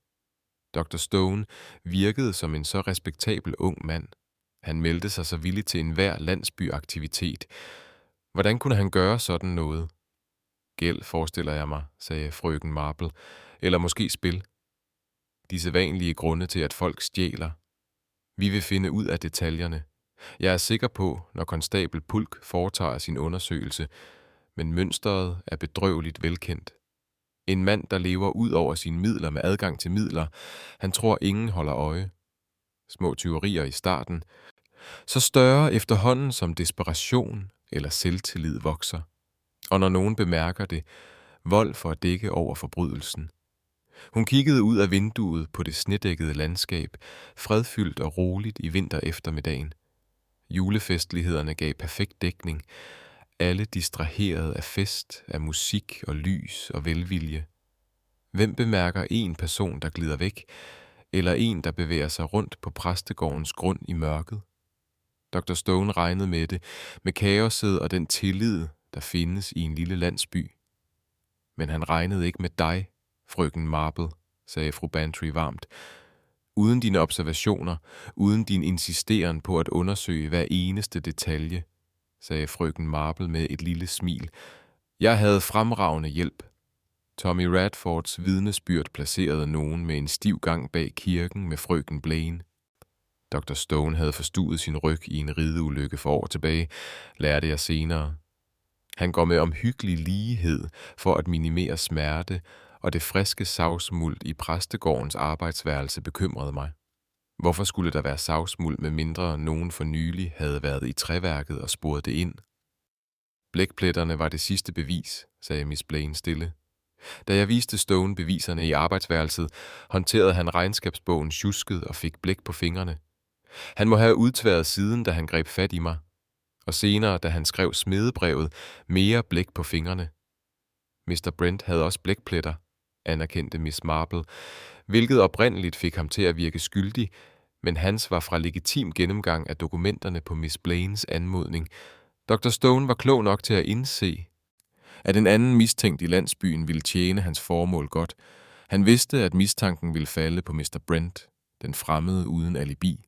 Dr. Stone virkede som en så respektabel ung mand. Han meldte sig så villigt til enhver landsbyaktivitet. Hvordan kunne han gøre sådan noget? Gæld, forestiller jeg mig, sagde frøken Marple, eller måske spil. De sædvanlige grunde til, at folk stjæler. Vi vil finde ud af detaljerne. Jeg er sikker på, når konstabel Pulk foretager sin undersøgelse, men mønstret er bedrøveligt velkendt. En mand, der lever ud over sine midler med adgang til midler. Han tror, ingen holder øje. Små tyverier i starten. Så større efterhånden, som desperation eller selvtillid vokser. Og når nogen bemærker det, vold for at dække over forbrydelsen. Hun kiggede ud af vinduet på det snedækkede landskab, fredfyldt og roligt i vinter eftermiddagen. Julefestlighederne gav perfekt dækning. Alle distraheret af fest, af musik og lys og velvilje. Hvem bemærker en person, der glider væk, eller en, der bevæger sig rundt på præstegårdens grund i mørket? Dr. Stone regnede med det, med kaoset og den tillid, der findes i en lille landsby. Men han regnede ikke med dig, frøken Marple, sagde fru Bantry varmt. Uden dine observationer, uden din insisteren på at undersøge hver eneste detalje, sagde frøken Marple med et lille smil. Jeg havde fremragende hjælp. Tommy Radfords vidnesbyrd placerede nogen med en stiv gang bag kirken med frøken Blaine. Dr. Stone havde forstuet sin ryg i en rideulykke for år tilbage, lærte jeg senere. Han går med omhyggelig ligehed for at minimere smerte, og det friske savsmuld i præstegårdens arbejdsværelse bekymrede mig. Hvorfor skulle der være savsmuld, med mindre nogen for nylig havde været i træværket og sporet det ind? Blækpletterne var det sidste bevis, sagde Miss Blaine stille. Da jeg viste Stone beviserne i arbejdsværelset, håndterede han regnskabsbogen sjusket og fik blæk på fingrene. Han må have udtværet siden, da han greb fat i mig, og senere, da han skrev smedebrevet, mere blæk på fingrene. Mr. Brent havde også blækpletter, anerkendte Miss Marple, hvilket oprindeligt fik ham til at virke skyldig, men hans var fra legitim gennemgang af dokumenterne på Miss Blaines anmodning. Dr. Stone var klog nok til at indse, at en anden mistænkt i landsbyen ville tjene hans formål godt. Han vidste, at mistanken ville falde på Mr. Brent, den fremmede uden alibi.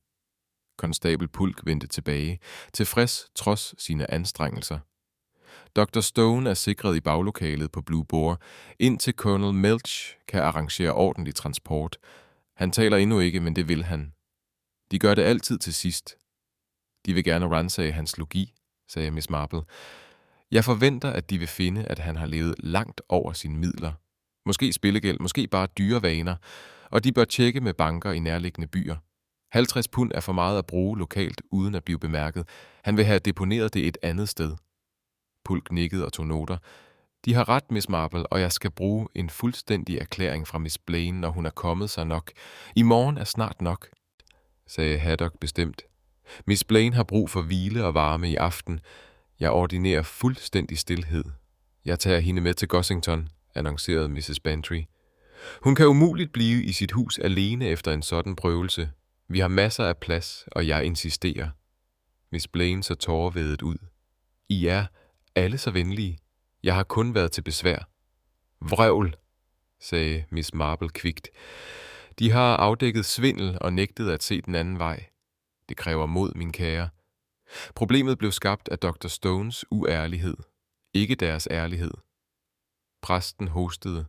Konstabel Pulk vendte tilbage, tilfreds trods sine anstrengelser. Dr. Stone er sikret i baglokalet på Blue Boar, indtil Colonel Melch kan arrangere ordentlig transport. Han taler endnu ikke, men det vil han. De gør det altid til sidst. De vil gerne ransage hans logi, sagde Miss Marple. Jeg forventer, at de vil finde, at han har levet langt over sine midler. Måske spillegæld, måske bare dyre vaner, og de bør tjekke med banker i nærliggende byer. 50 pund er for meget at bruge lokalt, uden at blive bemærket. Han vil have deponeret det et andet sted. Pulk nikkede og tog noter. De har ret, Miss Marple, og jeg skal bruge en fuldstændig erklæring fra Miss Blaine, når hun er kommet sig nok. I morgen er snart nok, sagde Haddock bestemt. Miss Blaine har brug for hvile og varme i aften. Jeg ordinerer fuldstændig stilhed. Jeg tager hende med til Gossington, annoncerede Mrs. Bantry. Hun kan umuligt blive i sit hus alene efter en sådan prøvelse. Vi har masser af plads, og jeg insisterer. Miss Blaine så tårevædet ud. I er alle så venlige. Jeg har kun været til besvær. Vrøvl, sagde Miss Marple kvikt. De har afdækket svindel og nægtet at se den anden vej. Det kræver mod, min kære. Problemet blev skabt af Dr. Stones uærlighed, ikke deres ærlighed. Præsten hostede.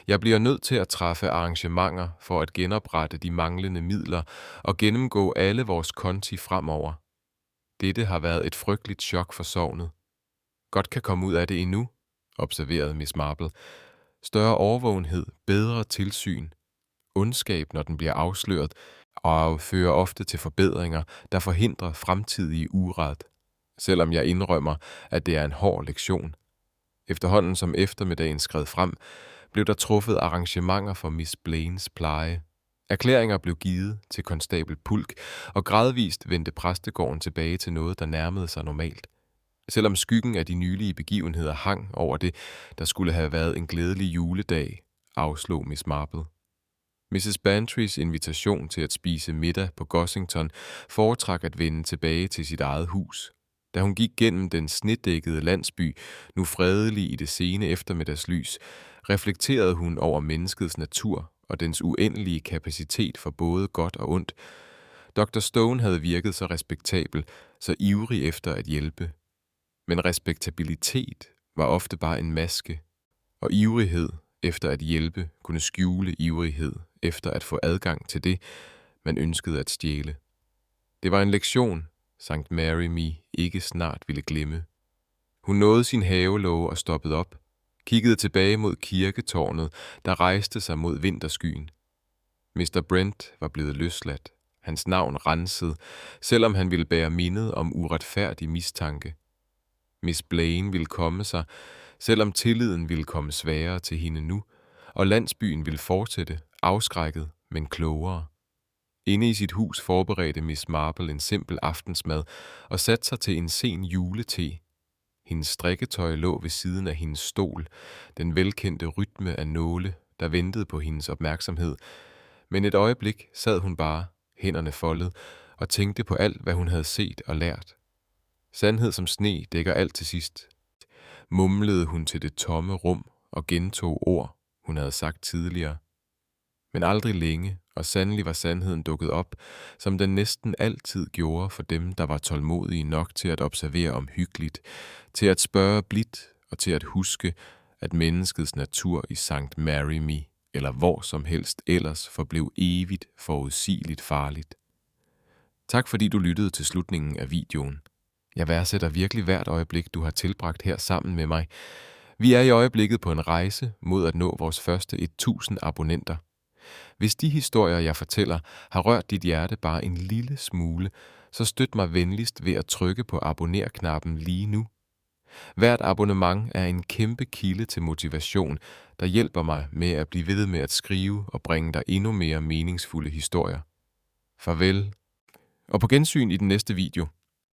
Jeg bliver nødt til at træffe arrangementer for at genoprette de manglende midler og gennemgå alle vores konti fremover. Dette har været et frygteligt chok for sognet. Godt kan komme ud af det endnu, observerede Miss Marple. Større overvågenhed, bedre tilsyn, ondskab, når den bliver afsløret, og fører ofte til forbedringer, der forhindrer fremtidige uret. Selvom jeg indrømmer, at det er en hård lektion. Efterhånden som eftermiddagen skred frem, blev der truffet arrangementer for Miss Blaines pleje. Erklæringer blev givet til konstabel Pulk, og gradvist vendte præstegården tilbage til noget, der nærmede sig normalt. Selvom skyggen af de nylige begivenheder hang over det, der skulle have været en glædelig juledag, afslog Miss Marple. Mrs. Bantrys invitation til at spise middag på Gossington foretrak at vende tilbage til sit eget hus. Da hun gik gennem den snedækkede landsby, nu fredelig i det sene eftermiddagslys, reflekterede hun over menneskets natur og dens uendelige kapacitet for både godt og ondt. Dr. Stone havde virket så respektabel, så ivrig efter at hjælpe. Men respektabilitet var ofte bare en maske, og ivrighed efter at hjælpe kunne skjule ivrighed efter at få adgang til det, man ønskede at stjæle. Det var en lektion, St. Mary Me ikke snart ville glemme. Hun nåede sin havelåge og stoppede op, kiggede tilbage mod kirketårnet, der rejste sig mod vinterskyen. Mr. Brent var blevet løsladt, hans navn renset, selvom han ville bære mindet om uretfærdig mistanke. Miss Blaine ville komme sig, selvom tilliden ville komme sværere til hende nu, og landsbyen ville fortsætte, afskrækket, men klogere. Inde i sit hus forberedte Miss Marple en simpel aftensmad og satte sig til en sen julete. Hendes strikketøj lå ved siden af hendes stol, den velkendte rytme af nåle, der ventede på hendes opmærksomhed. Men et øjeblik sad hun bare, hænderne foldet, og tænkte på alt, hvad hun havde set og lært. Sandhed som sne dækker alt til sidst, mumlede hun til det tomme rum og gentog ord, hun havde sagt tidligere. Men aldrig længe, og sandelig var sandheden dukket op, som den næsten altid gjorde for dem, der var tålmodige nok til at observere omhyggeligt, til at spørge blidt og til at huske, at menneskets natur i St. Mary Me, eller hvor som helst ellers, forblev evigt forudsigeligt farligt. Tak fordi du lyttede til slutningen af videoen. Jeg værdsætter virkelig hvert øjeblik, du har tilbragt her sammen med mig. Vi er i øjeblikket på en rejse mod at nå vores første 1000 abonnenter. Hvis de historier, jeg fortæller, har rørt dit hjerte bare en lille smule, så støt mig venligst ved at trykke på abonner-knappen lige nu. Hvert abonnement er en kæmpe kilde til motivation, der hjælper mig med at blive ved med at skrive og bringe dig endnu mere meningsfulde historier. Farvel. Og på gensyn i den næste video.